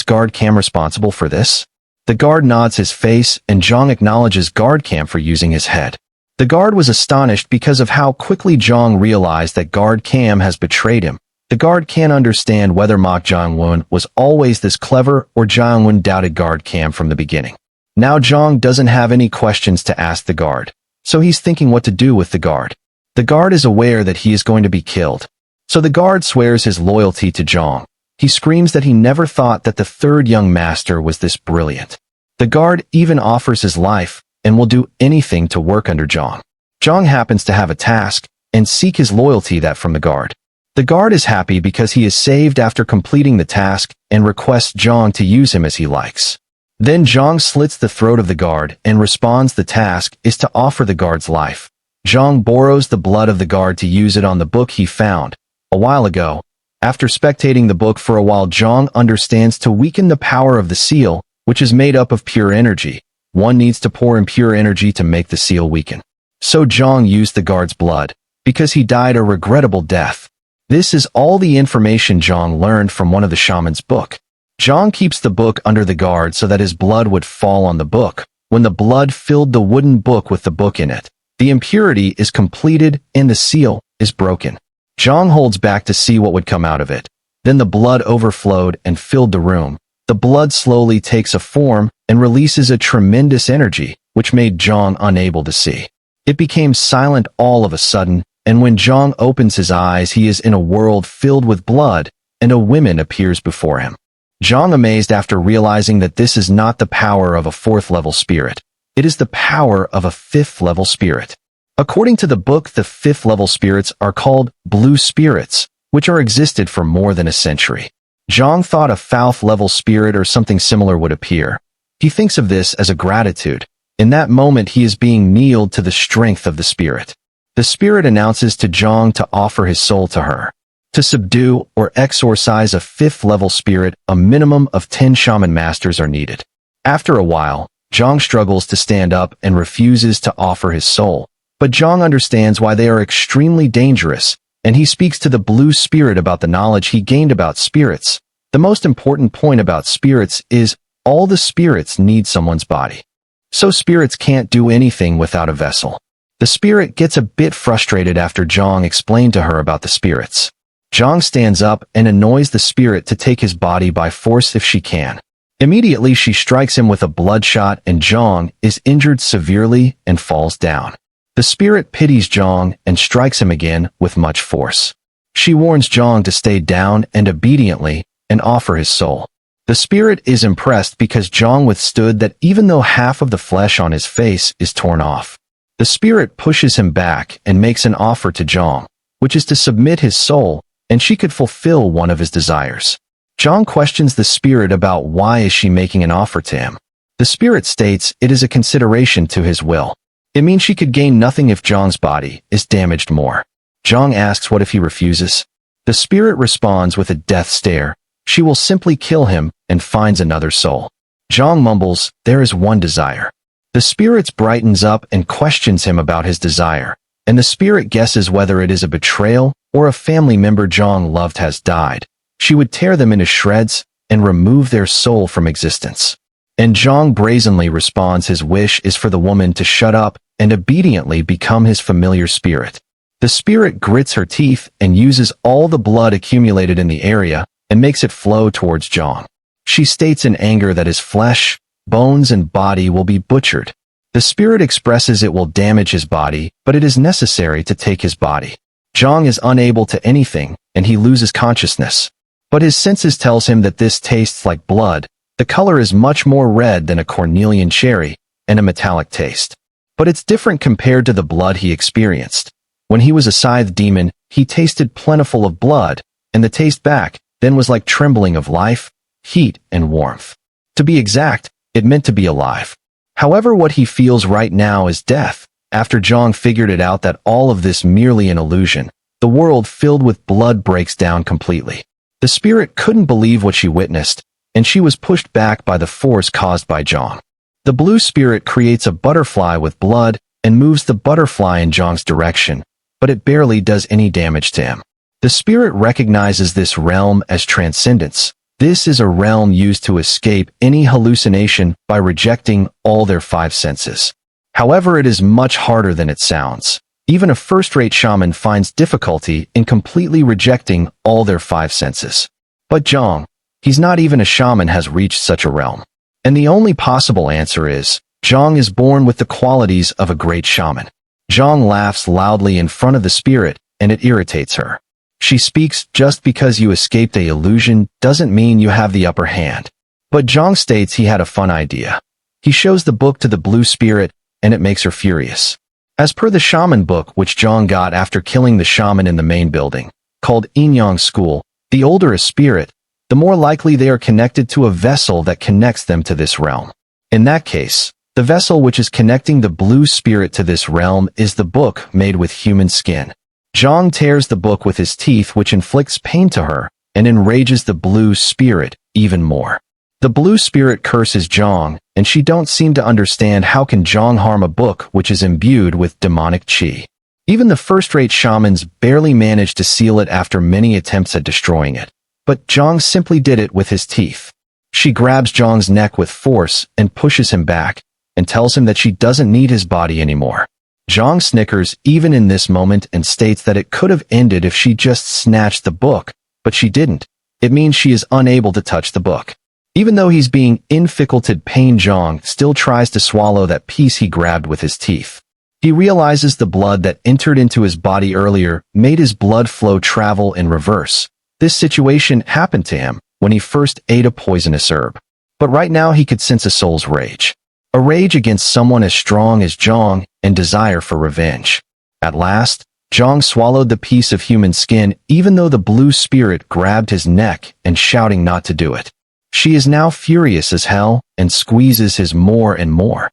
guard Cam responsible for this? The guard nods his face, and Zhang acknowledges guard Cam for using his head. The guard was astonished because of how quickly Zhang realized that guard Cam has betrayed him. The guard can't understand whether Mok Jiangwen was always this clever or Jiangwen doubted guard Cam from the beginning. Now Zhang doesn't have any questions to ask the guard, so he's thinking what to do with the guard. The guard is aware that he is going to be killed, so the guard swears his loyalty to Zhang. He screams that he never thought that the third young master was this brilliant. The guard even offers his life and will do anything to work under Zhang. Zhang happens to have a task and seek his loyalty that from the guard. The guard is happy because he is saved after completing the task and requests Zhang to use him as he likes. Then Zhang slits the throat of the guard and responds the task is to offer the guard's life. Zhang borrows the blood of the guard to use it on the book he found a while ago. After spectating the book for a while, Zhang understands to weaken the power of the seal, which is made up of pure energy. One needs to pour in pure energy to make the seal weaken. So Zhang used the guard's blood, because he died a regrettable death. This is all the information Zhang learned from one of the shaman's book. Zhang keeps the book under the guard so that his blood would fall on the book. When the blood filled the wooden book with the book in it, the impurity is completed and the seal is broken. Zhang holds back to see what would come out of it. Then the blood overflowed and filled the room. The blood slowly takes a form and releases a tremendous energy, which made Zhang unable to see. It became silent all of a sudden, and when Zhang opens his eyes, he is in a world filled with blood, and a woman appears before him. Zhang amazed after realizing that this is not the power of a 4th-level spirit. It is the power of a 5th-level spirit. According to the book, the 5th-level spirits are called blue spirits, which are existed for more than a century. Zhang thought a 5th-level spirit or something similar would appear. He thinks of this as a gratitude. In that moment, he is being kneeled to the strength of the spirit. The spirit announces to Zhang to offer his soul to her. To subdue or exorcise a 5th-level spirit, a minimum of 10 shaman masters are needed. After a while, Zhang struggles to stand up and refuses to offer his soul. But Zhang understands why they are extremely dangerous, and he speaks to the blue spirit about the knowledge he gained about spirits. The most important point about spirits is all the spirits need someone's body. So spirits can't do anything without a vessel. The spirit gets a bit frustrated after Zhang explained to her about the spirits. Zhang stands up and annoys the spirit to take his body by force if she can. Immediately she strikes him with a bloodshot and Zhang is injured severely and falls down. The spirit pities Zhang and strikes him again with much force. She warns Zhang to stay down and obediently and offer his soul. The spirit is impressed because Zhang withstood that even though half of the flesh on his face is torn off. The spirit pushes him back and makes an offer to Zhang, which is to submit his soul, and she could fulfill one of his desires. Zhang questions the spirit about why is she making an offer to him. The spirit states it is a consideration to his will. It means she could gain nothing if Zhang's body is damaged more. Zhang asks what if he refuses. The spirit responds with a death stare. She will simply kill him and finds another soul. Zhang mumbles, there is one desire. The spirit brightens up and questions him about his desire, and the spirit guesses whether it is a betrayal or a family member Zhang loved has died. She would tear them into shreds and remove their soul from existence. And Zhang brazenly responds his wish is for the woman to shut up and obediently become his familiar spirit. The spirit grits her teeth and uses all the blood accumulated in the area and makes it flow towards Zhang. She states in anger that his flesh, bones, and body will be butchered. The spirit expresses it will damage his body, but it is necessary to take his body. Zhang is unable to anything, and he loses consciousness. But his senses tells him that this tastes like blood. The color is much more red than a cornelian cherry, and a metallic taste. But it's different compared to the blood he experienced. When he was a scythe demon, he tasted plentiful of blood, and the taste back then was like trembling of life, heat, and warmth. To be exact, it meant to be alive. However, what he feels right now is death. After Zhang figured it out that all of this merely an illusion, the world filled with blood breaks down completely. The spirit couldn't believe what she witnessed, and she was pushed back by the force caused by Zhang. The blue spirit creates a butterfly with blood and moves the butterfly in Zhang's direction, but it barely does any damage to him. The spirit recognizes this realm as transcendence. This is a realm used to escape any hallucination by rejecting all their five senses. However, it is much harder than it sounds. Even a first-rate shaman finds difficulty in completely rejecting all their five senses. But Zhang, he's not even a shaman, has reached such a realm. And the only possible answer is, Zhang is born with the qualities of a great shaman. Zhang laughs loudly in front of the spirit, and it irritates her. She speaks, just because you escaped a illusion doesn't mean you have the upper hand. But Zhang states he had a fun idea. He shows the book to the blue spirit, and it makes her furious. As per the shaman book which Zhang got after killing the shaman in the main building, called Inyang School, the older a spirit, the more likely they are connected to a vessel that connects them to this realm. In that case, the vessel which is connecting the blue spirit to this realm is the book made with human skin. Zhang tears the book with his teeth, which inflicts pain to her, and enrages the blue spirit even more. The blue spirit curses Zhang, and she don't seem to understand how can Zhang harm a book which is imbued with demonic qi. Even the first-rate shamans barely managed to seal it after many attempts at destroying it. But Zhang simply did it with his teeth. She grabs Zhang's neck with force and pushes him back, and tells him that she doesn't need his body anymore. Zhang snickers even in this moment and states that it could have ended if she just snatched the book, but she didn't. It means she is unable to touch the book. Even though he's being inflicted pain, Zhang still tries to swallow that piece he grabbed with his teeth. He realizes the blood that entered into his body earlier made his blood flow travel in reverse. This situation happened to him when he first ate a poisonous herb. But right now he could sense a soul's rage. A rage against someone as strong as Zhang and desire for revenge. At last, Zhang swallowed the piece of human skin even though the blue spirit grabbed his neck and shouting not to do it. She is now furious as hell and squeezes his more and more.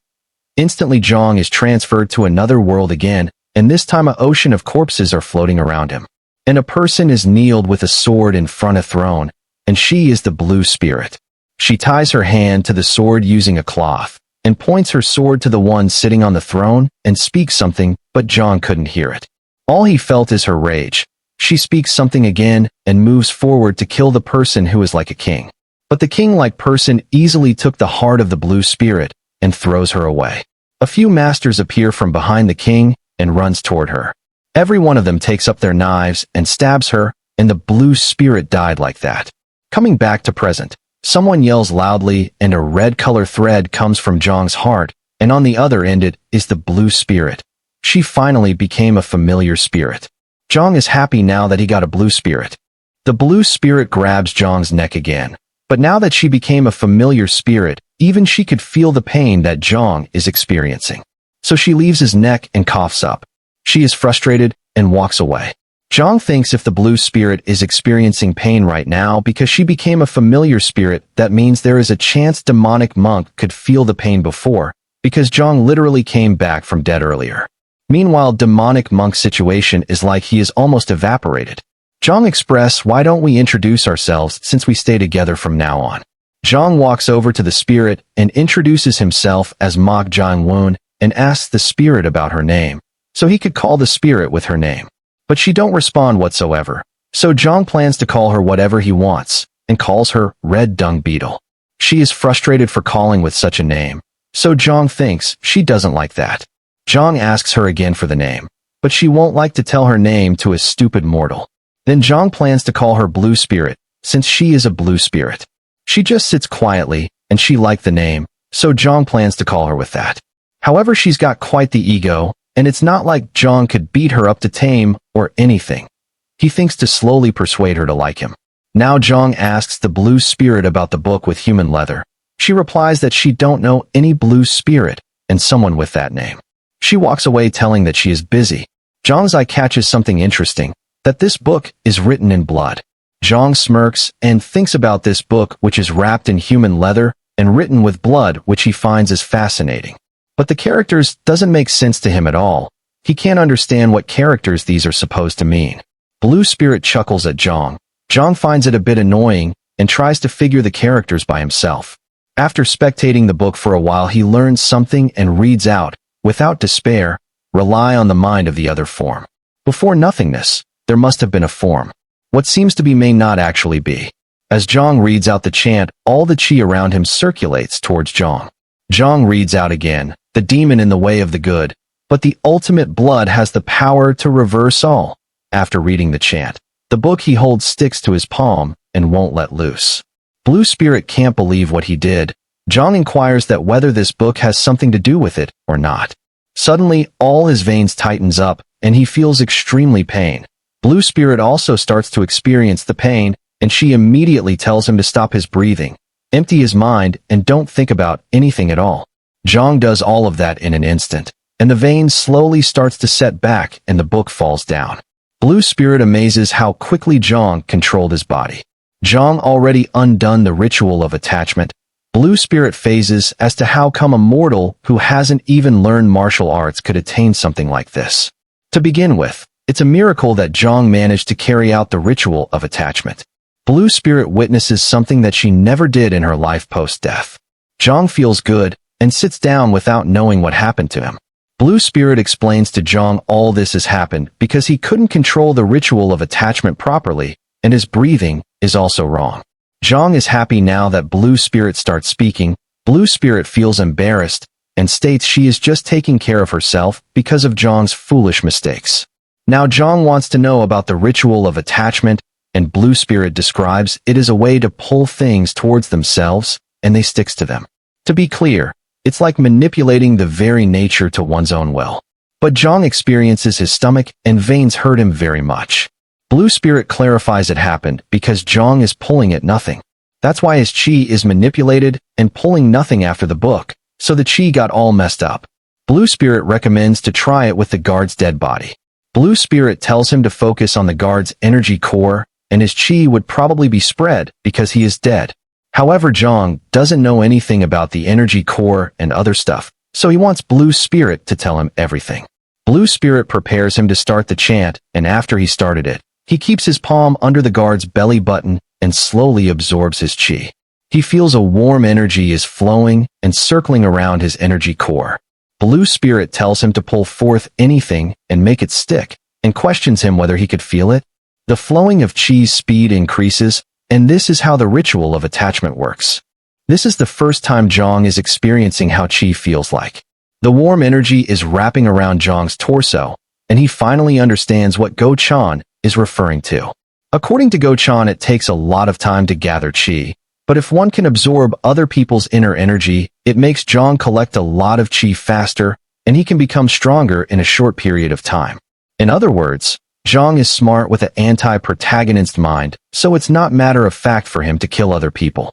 Instantly Zhang is transferred to another world again, and this time an ocean of corpses are floating around him. And a person is kneeled with a sword in front of throne, and she is the blue spirit. She ties her hand to the sword using a cloth, and points her sword to the one sitting on the throne and speaks something, but Zhang couldn't hear it. All he felt is her rage. She speaks something again and moves forward to kill the person who is like a king. But the king-like person easily took the heart of the blue spirit and throws her away. A few masters appear from behind the king and runs toward her. Every one of them takes up their knives and stabs her, and the blue spirit died like that. Coming back to present, someone yells loudly and a red color thread comes from Zhang's heart, and on the other end it is the blue spirit. She finally became a familiar spirit. Zhang is happy now that he got a blue spirit. The blue spirit grabs Zhang's neck again, But now that she became a familiar spirit, even she could feel the pain that Zhang is experiencing. So she leaves his neck and coughs up. She is frustrated and walks away. Zhang thinks if the blue spirit is experiencing pain right now because she became a familiar spirit, that means there is a chance demonic monk could feel the pain before, because Zhang literally came back from dead earlier. Meanwhile, demonic monk's situation is like he is almost evaporated. Zhang express, why don't we introduce ourselves since we stay together from now on? Zhang walks over to the spirit and introduces himself as Mok Jianwen and asks the spirit about her name, so he could call the spirit with her name. But she don't respond whatsoever, so Zhang plans to call her whatever he wants, and calls her Red Dung Beetle. She is frustrated for calling with such a name, so Zhang thinks she doesn't like that. Zhang asks her again for the name, but she won't like to tell her name to a stupid mortal. Then Zhang plans to call her Blue Spirit, since she is a blue spirit. She just sits quietly, and she liked the name, so Zhang plans to call her with that. However, she's got quite the ego, and it's not like Zhang could beat her up to tame or anything. He thinks to slowly persuade her to like him. Now Zhang asks the blue spirit about the book with human leather. She replies that she don't know any blue spirit and someone with that name. She walks away telling that she is busy. Zhang's eye catches something interesting, that this book is written in blood. Zhang smirks and thinks about this book, which is wrapped in human leather and written with blood, which he finds is fascinating. But the characters doesn't make sense to him at all. He can't understand what characters these are supposed to mean. Blue Spirit chuckles at Zhang. Zhang finds it a bit annoying and tries to figure the characters by himself. After spectating the book for a while, he learns something and reads out, without despair, rely on the mind of the other form. Before nothingness, there must have been a form. What seems to be may not actually be. As Zhang reads out the chant, all the chi around him circulates towards Zhang. Zhang reads out again, the demon in the way of the good, but the ultimate blood has the power to reverse all. After reading the chant, the book he holds sticks to his palm and won't let loose. Blue Spirit can't believe what he did. Zhang inquires that whether this book has something to do with it or not. Suddenly, all his veins tightens up, and he feels extremely pain. Blue Spirit also starts to experience the pain, and she immediately tells him to stop his breathing, empty his mind, and don't think about anything at all. Zhang does all of that in an instant, and the vein slowly starts to set back and the book falls down. Blue Spirit amazes how quickly Zhang controlled his body. Zhang already undone the ritual of attachment. Blue Spirit phases as to how come a mortal who hasn't even learned martial arts could attain something like this. To begin with, it's a miracle that Zhang managed to carry out the ritual of attachment. Blue Spirit witnesses something that she never did in her life post-death. Zhang feels good and sits down without knowing what happened to him. Blue Spirit explains to Zhang all this has happened because he couldn't control the ritual of attachment properly, and his breathing is also wrong. Zhang is happy now that Blue Spirit starts speaking. Blue Spirit feels embarrassed and states she is just taking care of herself because of Zhang's foolish mistakes. Now Zhang wants to know about the ritual of attachment, and Blue Spirit describes it as a way to pull things towards themselves, and they sticks to them. To be clear, it's like manipulating the very nature to one's own will. But Zhang experiences his stomach and veins hurt him very much. Blue Spirit clarifies it happened because Zhang is pulling at nothing. That's why his chi is manipulated and pulling nothing after the book, so the chi got all messed up. Blue Spirit recommends to try it with the guard's dead body. Blue Spirit tells him to focus on the guard's energy core, and his chi would probably be spread because he is dead. However, Zhang doesn't know anything about the energy core and other stuff, so he wants Blue Spirit to tell him everything. Blue Spirit prepares him to start the chant, and after he started it, he keeps his palm under the guard's belly button and slowly absorbs his chi. He feels a warm energy is flowing and circling around his energy core. Blue Spirit tells him to pull forth anything and make it stick, and questions him whether he could feel it. The flowing of chi's speed increases, and this is how the ritual of attachment works. This is the first time Zhang is experiencing how chi feels like. The warm energy is wrapping around Zhang's torso, and he finally understands what Go Chan is referring to. According to Go Chan, it takes a lot of time to gather chi, but if one can absorb other people's inner energy, it makes Zhang collect a lot of chi faster, and he can become stronger in a short period of time. In other words, Zhang is smart with an anti-protagonist mind, so it's not matter of fact for him to kill other people.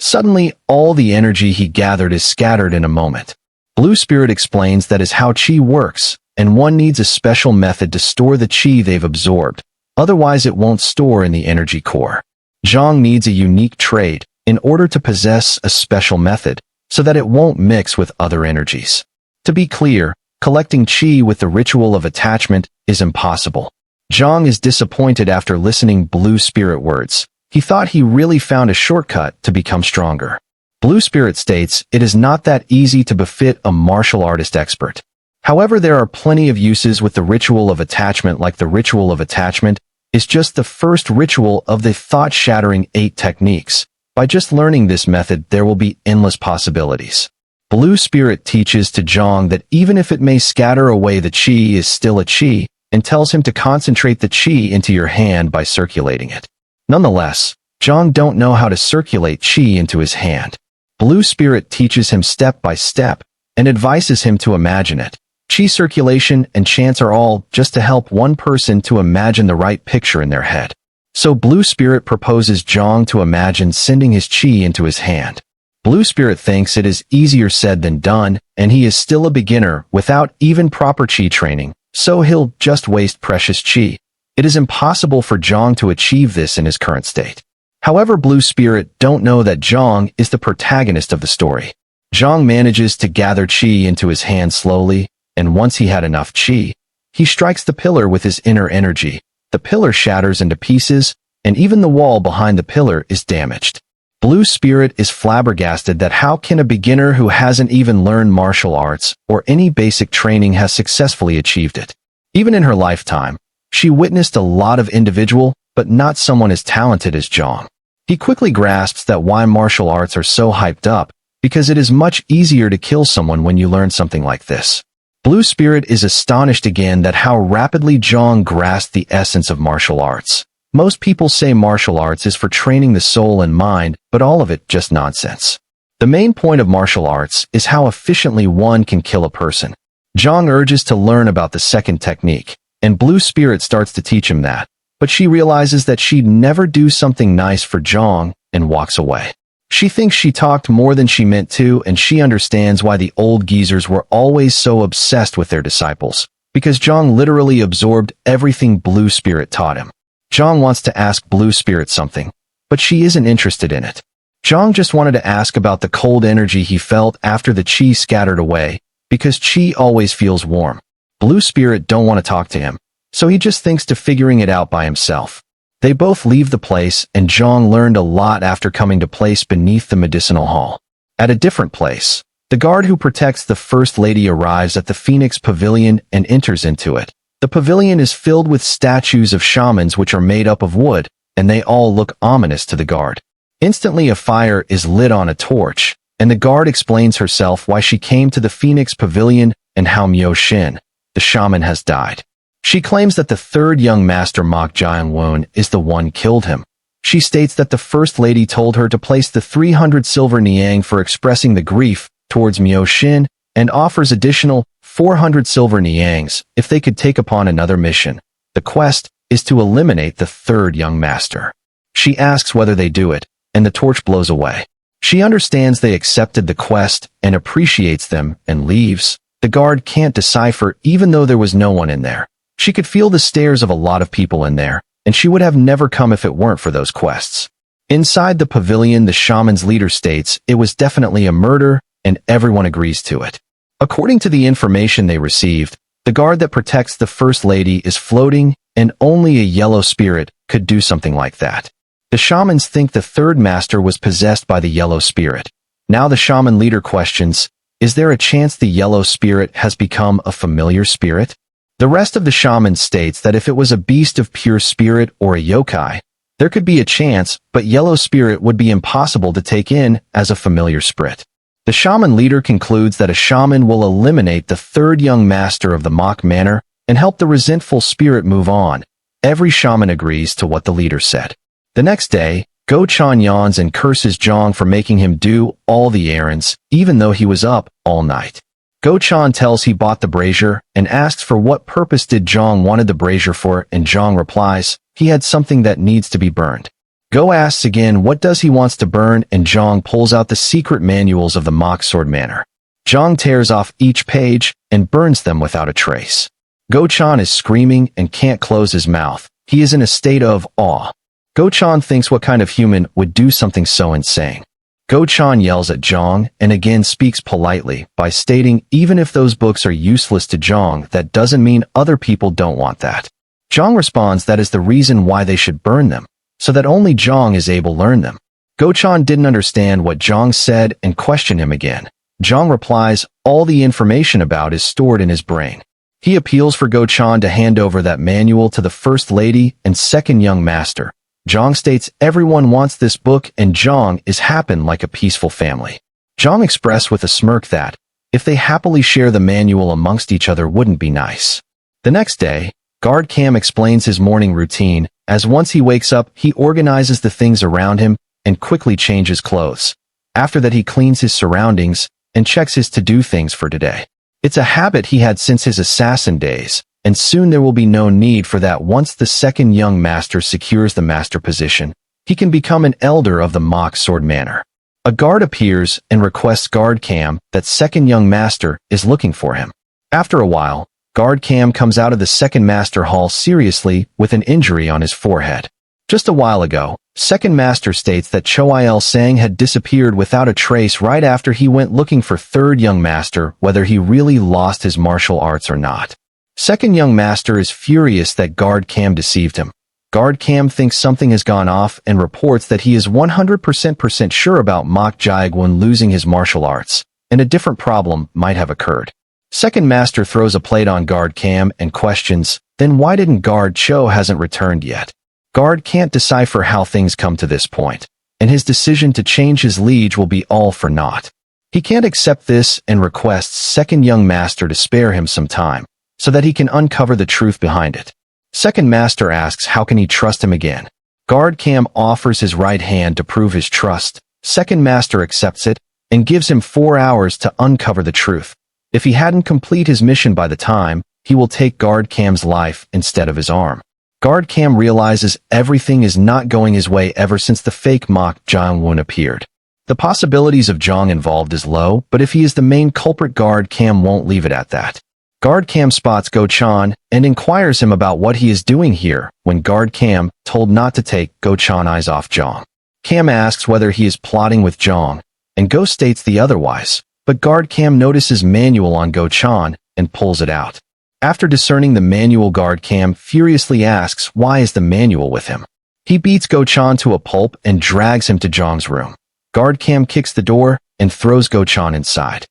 Suddenly, all the energy he gathered is scattered in a moment. Blue Spirit explains that is how chi works, and one needs a special method to store the chi they've absorbed. Otherwise, it won't store in the energy core. Zhang needs a unique trait in order to possess a special method, so that it won't mix with other energies. To be clear, collecting chi with the ritual of attachment is impossible. Zhang is disappointed after listening Blue Spirit words. He thought he really found a shortcut to become stronger. Blue Spirit states it is not that easy to befit a martial artist expert. However, there are plenty of uses with the ritual of attachment, like the ritual of attachment is just the first ritual of the thought-shattering 8 techniques. By just learning this method, there will be endless possibilities. Blue Spirit teaches to Zhang that even if it may scatter away, the chi is still a chi, and tells him to concentrate the chi into your hand by circulating it. Nonetheless, Zhang don't know how to circulate chi into his hand. Blue Spirit teaches him step by step, and advises him to imagine it. Chi circulation and chants are all just to help one person to imagine the right picture in their head. So Blue Spirit proposes Zhang to imagine sending his chi into his hand. Blue Spirit thinks it is easier said than done, and he is still a beginner without even proper chi training, so he'll just waste precious chi. It is impossible for Zhang to achieve this in his current state. However, Blue Spirit don't know that Zhang is the protagonist of the story. Zhang manages to gather chi into his hand slowly, and once he had enough chi, he strikes the pillar with his inner energy. The pillar shatters into pieces, and even the wall behind the pillar is damaged. Blue Spirit is flabbergasted that how can a beginner who hasn't even learned martial arts or any basic training has successfully achieved it. Even in her lifetime, she witnessed a lot of individual, but not someone as talented as Zhang. He quickly grasps that why martial arts are so hyped up, because it is much easier to kill someone when you learn something like this. Blue Spirit is astonished again that how rapidly Zhang grasped the essence of martial arts. Most people say martial arts is for training the soul and mind, but all of it just nonsense. The main point of martial arts is how efficiently one can kill a person. Zhang urges to learn about the second technique, and Blue Spirit starts to teach him that, but she realizes that she'd never do something nice for Zhang and walks away. She thinks she talked more than she meant to, and she understands why the old geezers were always so obsessed with their disciples, because Zhang literally absorbed everything Blue Spirit taught him. Zhang wants to ask Blue Spirit something, but she isn't interested in it. Zhang just wanted to ask about the cold energy he felt after the chi scattered away, because chi always feels warm. Blue Spirit don't want to talk to him, so he just thinks to figuring it out by himself. They both leave the place, and Zhang learned a lot after coming to place beneath the medicinal hall. At a different place, the guard who protects the First Lady arrives at the Phoenix Pavilion and enters into it. The pavilion is filled with statues of shamans which are made up of wood, and they all look ominous to the guard. Instantly a fire is lit on a torch, and the guard explains herself why she came to the Phoenix Pavilion and how Myo Shin, the shaman, has died. She claims that the third young master Mok Jiang-won is the one killed him. She states that the First Lady told her to place the 300 silver niang for expressing the grief towards Myo Shin, and offers additional 400 silver niangs if they could take upon another mission. The quest is to eliminate the third young master. She asks whether they do it, and the torch blows away. She understands they accepted the quest and appreciates them and leaves. The guard can't decipher even though there was no one in there. She could feel the stares of a lot of people in there, and she would have never come if it weren't for those quests. Inside the pavilion, the shaman's leader states it was definitely a murder, and everyone agrees to it. According to the information they received, the guard that protects the First Lady is floating, and only a yellow spirit could do something like that. The shamans think the third master was possessed by the yellow spirit. Now the shaman leader questions, is there a chance the yellow spirit has become a familiar spirit? The rest of the shaman states that if it was a beast of pure spirit or a yokai, there could be a chance, but yellow spirit would be impossible to take in as a familiar spirit. The shaman leader concludes that a shaman will eliminate the third young master of the Mok Manor and help the resentful spirit move on. Every shaman agrees to what the leader said. The next day, Go Chan yawns and curses Zhang for making him do all the errands, even though he was up all night. Go Chan tells he bought the brazier and asks for what purpose did Zhang wanted the brazier for, and Zhang replies, he had something that needs to be burned. Go asks again what does he wants to burn, and Zhang pulls out the secret manuals of the mock sword manor. Zhang tears off each page and burns them without a trace. Go-chan is screaming and can't close his mouth. He is in a state of awe. Go-chan thinks what kind of human would do something so insane. Go-chan yells at Zhang and again speaks politely by stating even if those books are useless to Zhang, that doesn't mean other people don't want that. Zhang responds that is the reason why they should burn them, so that only Zhang is able to learn them. Go-chan didn't understand what Zhang said and questioned him again. Zhang replies all the information about is stored in his brain. He appeals for Go-chan to hand over that manual to the first lady and second young master. Zhang states everyone wants this book and Zhang is happen like a peaceful family. Zhang expressed with a smirk that, if they happily share the manual amongst each other wouldn't be nice. The next day, Guard Cam explains his morning routine, as once he wakes up, he organizes the things around him and quickly changes clothes. After that he cleans his surroundings and checks his to-do things for today. It's a habit he had since his assassin days, and soon there will be no need for that once the second young master secures the master position. He can become an elder of the mock sword manor. A guard appears and requests Guard Cam that second young master is looking for him. After a while, Guard Cam comes out of the second master hall seriously with an injury on his forehead. Just a while ago, second master states that Cho Il-sang had disappeared without a trace right after he went looking for third young master, whether he really lost his martial arts or not. Second young master is furious that Guard Cam deceived him. Guard Cam thinks something has gone off and reports that he is 100% sure about Mok Jaegwon losing his martial arts, and a different problem might have occurred. Second master throws a plate on Guard Cam and questions, then why didn't Guard Cho hasn't returned yet? Guard can't decipher how things come to this point, and his decision to change his liege will be all for naught. He can't accept this and requests second young master to spare him some time, so that he can uncover the truth behind it. Second master asks how can he trust him again. Guard Cam offers his right hand to prove his trust. Second master accepts it and gives him 4 hours to uncover the truth. If he hadn't complete his mission by the time, he will take Guard Cam's life instead of his arm. Guard Cam realizes everything is not going his way ever since the fake Mok Jaegwon appeared. The possibilities of Zhang involved is low, but if he is the main culprit, Guard Cam won't leave it at that. Guard Cam spots Go-chan and inquires him about what he is doing here, when Guard Cam told not to take Go-chan eyes off Zhang. Cam asks whether he is plotting with Zhang, and Go states the otherwise, but Guard Cam notices manual on Go-chan and pulls it out. After discerning the manual, Guard Cam furiously asks why is the manual with him. He beats Go-chan to a pulp and drags him to Zhang's room. Guard Cam kicks the door and throws Go-chan inside.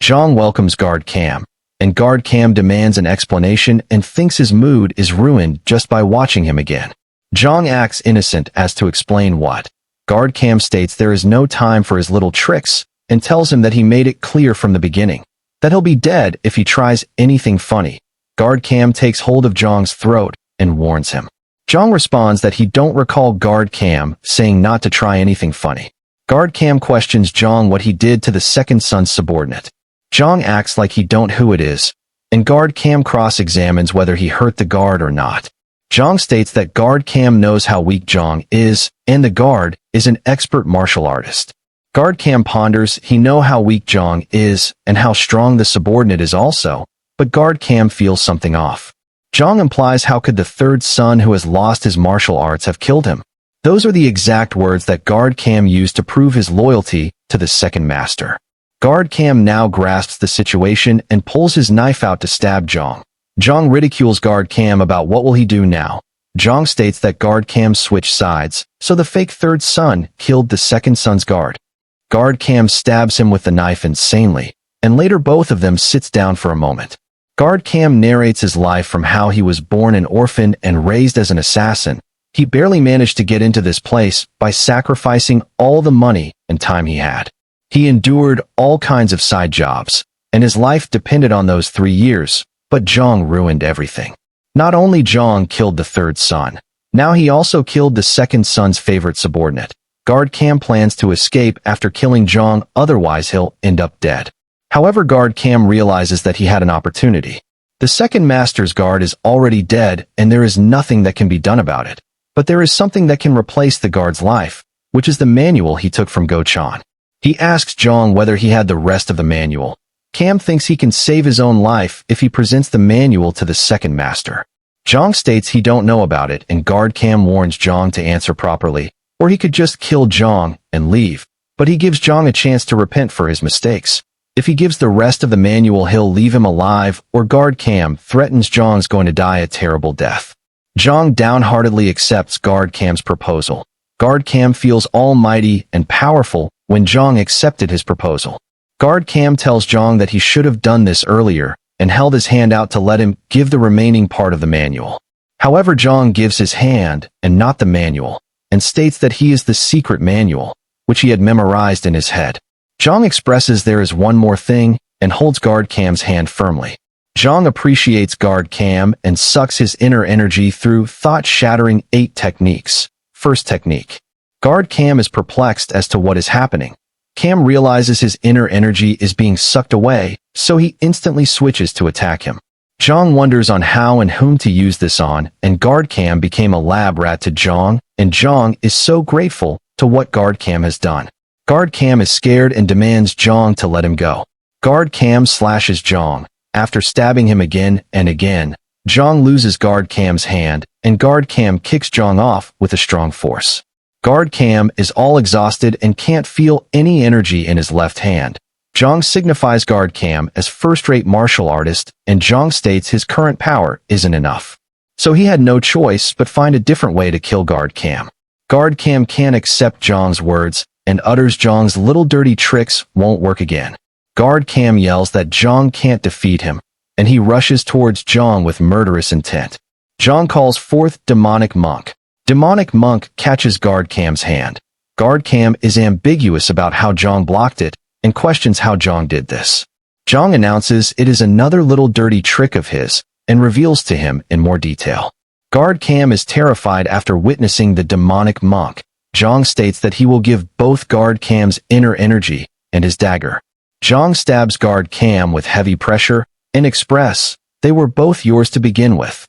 Zhang welcomes Guard Cam, and Guard Cam demands an explanation and thinks his mood is ruined just by watching him again. Zhang acts innocent as to explain what. Guard Cam states there is no time for his little tricks and tells him that he made it clear from the beginning that he'll be dead if he tries anything funny. Guard Cam takes hold of Zhang's throat and warns him. Zhang responds that he don't recall Guard Cam saying not to try anything funny. Guard Cam questions Zhang what he did to the second son's subordinate. Zhang acts like he don't who it is, and Guard Cam cross-examines whether he hurt the guard or not. Zhang states that Guard Cam knows how weak Zhang is, and the guard is an expert martial artist. Guard Cam ponders he know how weak Zhang is and how strong the subordinate is also, but Guard Cam feels something off. Zhang implies how could the third son who has lost his martial arts have killed him? Those are the exact words that Guard Cam used to prove his loyalty to the second master. Guard Cam now grasps the situation and pulls his knife out to stab Zhang. Zhang ridicules Guard Cam about what will he do now. Zhang states that Guard Cam switched sides, so the fake third son killed the second son's guard. Guard Cam stabs him with the knife insanely, and later both of them sits down for a moment. Guard Cam narrates his life from how he was born an orphan and raised as an assassin. He barely managed to get into this place by sacrificing all the money and time he had. He endured all kinds of side jobs, and his life depended on those 3 years, but Zhang ruined everything. Not only Zhang killed the third son, now he also killed the second son's favorite subordinate. Guard Cam plans to escape after killing Zhang, otherwise he'll end up dead. However, Guard Cam realizes that he had an opportunity. The second master's guard is already dead, and there is nothing that can be done about it. But there is something that can replace the guard's life, which is the manual he took from Go-chan. He asks Jong whether he had the rest of the manual. Cam thinks he can save his own life if he presents the manual to the second master. Jong states he don't know about it, and guard Cam warns Jong to answer properly, or he could just kill Jong and leave. But he gives Jong a chance to repent for his mistakes. If he gives the rest of the manual, he'll leave him alive, or guard Cam threatens Jong's going to die a terrible death. Jong downheartedly accepts guard Cam's proposal. Guard Cam feels almighty and powerful when Jong accepted his proposal. Guard Cam tells Jong that he should have done this earlier and held his hand out to let him give the remaining part of the manual. However, Jong gives his hand and not the manual, and states that he is the secret manual, which he had memorized in his head. Jong expresses there is one more thing and holds guard Cam's hand firmly. Jong appreciates guard Cam and sucks his inner energy through thought-shattering 8 techniques. First technique. Guard Cam is perplexed as to what is happening. Cam realizes his inner energy is being sucked away, so he instantly switches to attack him. Jong wonders on how and whom to use this on, and guard Cam became a lab rat to Jong, and Jong is so grateful to what guard Cam has done. Guard Cam is scared and demands Jong to let him go. Guard Cam slashes Jong. After stabbing him again and again, Jong loses guard Cam's hand, and guard Cam kicks Jong off with a strong force. Guard Cam is all exhausted and can't feel any energy in his left hand. Jong signifies guard Cam as first-rate martial artist, and Jong states his current power isn't enough. So he had no choice but find a different way to kill guard Cam. Guard Cam can't accept Jong's words and utters Jong's little dirty tricks won't work again. Guard Cam yells that Jong can't defeat him, and he rushes towards Jong with murderous intent. Jong calls forth Demonic Monk. Demonic Monk catches guard Cam's hand. Guard Cam is ambiguous about how Jong blocked it and questions how Jong did this. Jong announces it is another little dirty trick of his and reveals to him in more detail. Guard Cam is terrified after witnessing the Demonic Monk. Jong states that he will give both guard Cam's inner energy and his dagger. Jong stabs guard Cam with heavy pressure and express, "They were both yours to begin with."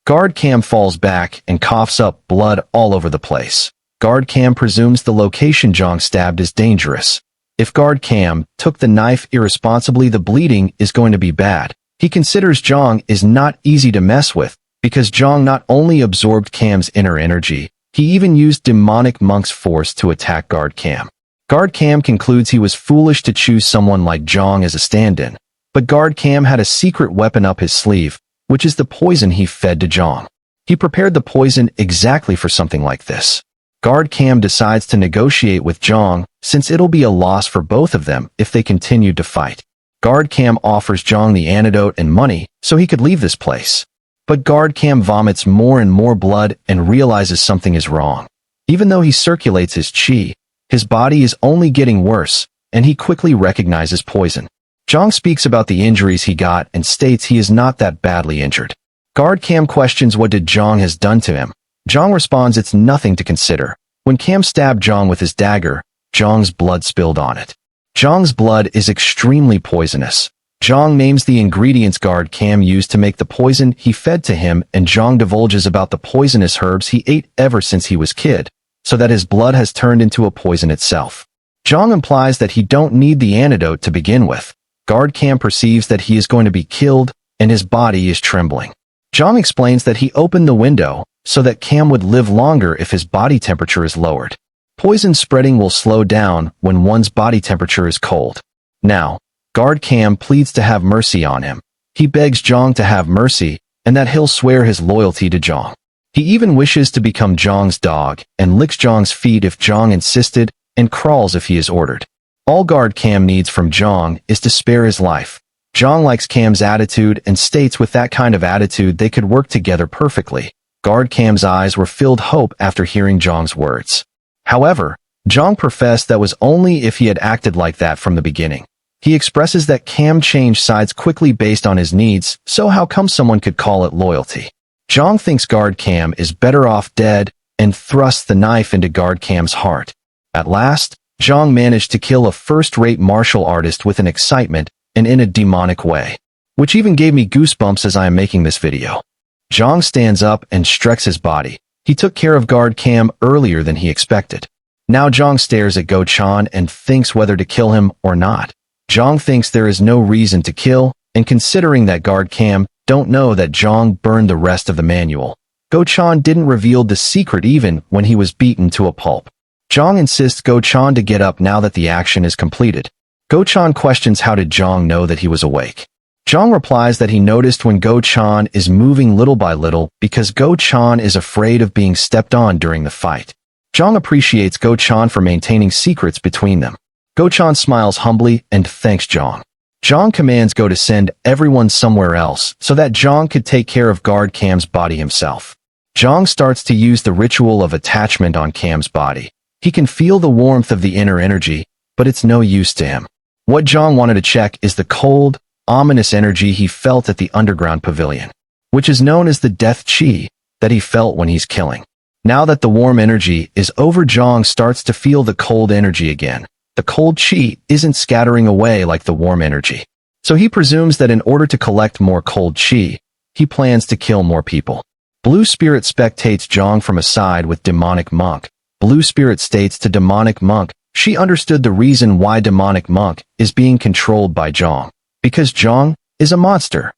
Guard Cam falls back and coughs up blood all over the place. Guard Cam presumes the location Jong stabbed is dangerous. If guard Cam took the knife irresponsibly, the bleeding is going to be bad. He considers Jong is not easy to mess with because Jong not only absorbed Cam's inner energy, he even used Demonic Monk's force to attack guard Cam. Guard Cam concludes he was foolish to choose someone like Jong as a stand-in, but guard Cam had a secret weapon up his sleeve, which is the poison he fed to Jong. He prepared the poison exactly for something like this. Guard Cam decides to negotiate with Jong, since it'll be a loss for both of them if they continue to fight. Guard Cam offers Jong the antidote and money so he could leave this place. But guard Cam vomits more and more blood and realizes something is wrong. Even though he circulates his chi, his body is only getting worse, and he quickly recognizes poison. Jong speaks about the injuries he got and states he is not that badly injured. Guard Cam questions what did Jong has done to him. Jong responds it's nothing to consider. When Cam stabbed Jong with his dagger, Jong's blood spilled on it. Jong's blood is extremely poisonous. Jong names the ingredients guard Cam used to make the poison he fed to him, and Jong divulges about the poisonous herbs he ate ever since he was kid, so that his blood has turned into a poison itself. Jong implies that he don't need the antidote to begin with. Guard Cam perceives that he is going to be killed, and his body is trembling. Jong explains that he opened the window so that Cam would live longer if his body temperature is lowered. Poison spreading will slow down when one's body temperature is cold. Now, guard Cam pleads to have mercy on him. He begs Jong to have mercy, and that he'll swear his loyalty to Jong. He even wishes to become Jong's dog, and licks Jong's feet if Jong insisted, and crawls if he is ordered. All guard Cam needs from Jong is to spare his life. Jong likes Cam's attitude and states with that kind of attitude they could work together perfectly. Guard Cam's eyes were filled hope after hearing Jong's words. However, Jong professed that was only if he had acted like that from the beginning. He expresses that Cam changed sides quickly based on his needs, so how come someone could call it loyalty? Jong thinks guard Cam is better off dead and thrusts the knife into guard Cam's heart. At last, Jong managed to kill a first-rate martial artist with an excitement and in a demonic way, which even gave me goosebumps as I am making this video. Jong stands up and stretches his body. He took care of guard Cam earlier than he expected. Now Zhang stares at Go-chan and thinks whether to kill him or not. Zhang thinks there is no reason to kill, and considering that guard Cam don't know that Zhang burned the rest of the manual. Go-chan didn't reveal the secret even when he was beaten to a pulp. Zhang insists Go-chan to get up now that the action is completed. Go-chan questions how did Zhang know that he was awake. Zhang replies that he noticed when Go-chan is moving little by little because Go-chan is afraid of being stepped on during the fight. Zhang appreciates Go-chan for maintaining secrets between them. Go-chan smiles humbly and thanks Zhang. Zhang commands Go to send everyone somewhere else so that Zhang could take care of guard Cam's body himself. Zhang starts to use the ritual of attachment on Cam's body. He can feel the warmth of the inner energy, but it's no use to him. What Zhang wanted to check is the cold, ominous energy he felt at the underground pavilion, which is known as the death chi that he felt when he's killing. Now that the warm energy is over, Zhang starts to feel the cold energy again. The cold chi isn't scattering away like the warm energy. So he presumes that in order to collect more cold chi, he plans to kill more people. Blue Spirit spectates Zhang from a side with Demonic Monk. Blue Spirit states to Demonic Monk she understood the reason why Demonic Monk is being controlled by Zhang. Because Zhang is a monster.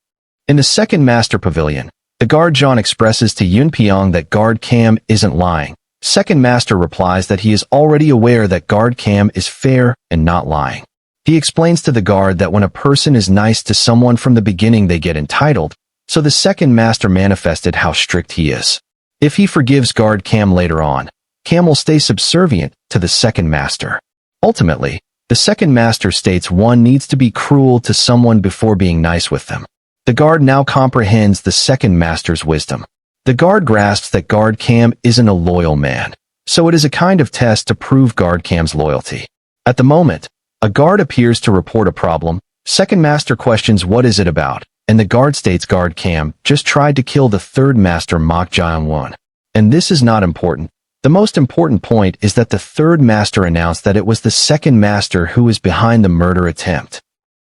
In the second Master Pavilion, the guard Zhang expresses to Yun Pyong that guard Cam isn't lying. Second Master replies that he is already aware that guard Cam is fair and not lying. He explains to the guard that when a person is nice to someone from the beginning they get entitled, so the second Master manifested how strict he is. If he forgives guard Cam later on, Cam will stay subservient to the second Master. Ultimately, the second Master states one needs to be cruel to someone before being nice with them. The guard now comprehends the second Master's wisdom. The guard grasps that guard Cam isn't a loyal man, so it is a kind of test to prove guard Cam's loyalty. At the moment, a guard appears to report a problem. Second Master questions what is it about, and the guard states guard Cam just tried to kill the third Master Mok Jae-won. And this is not important. The most important point is that the third Master announced that it was the second Master who was behind the murder attempt.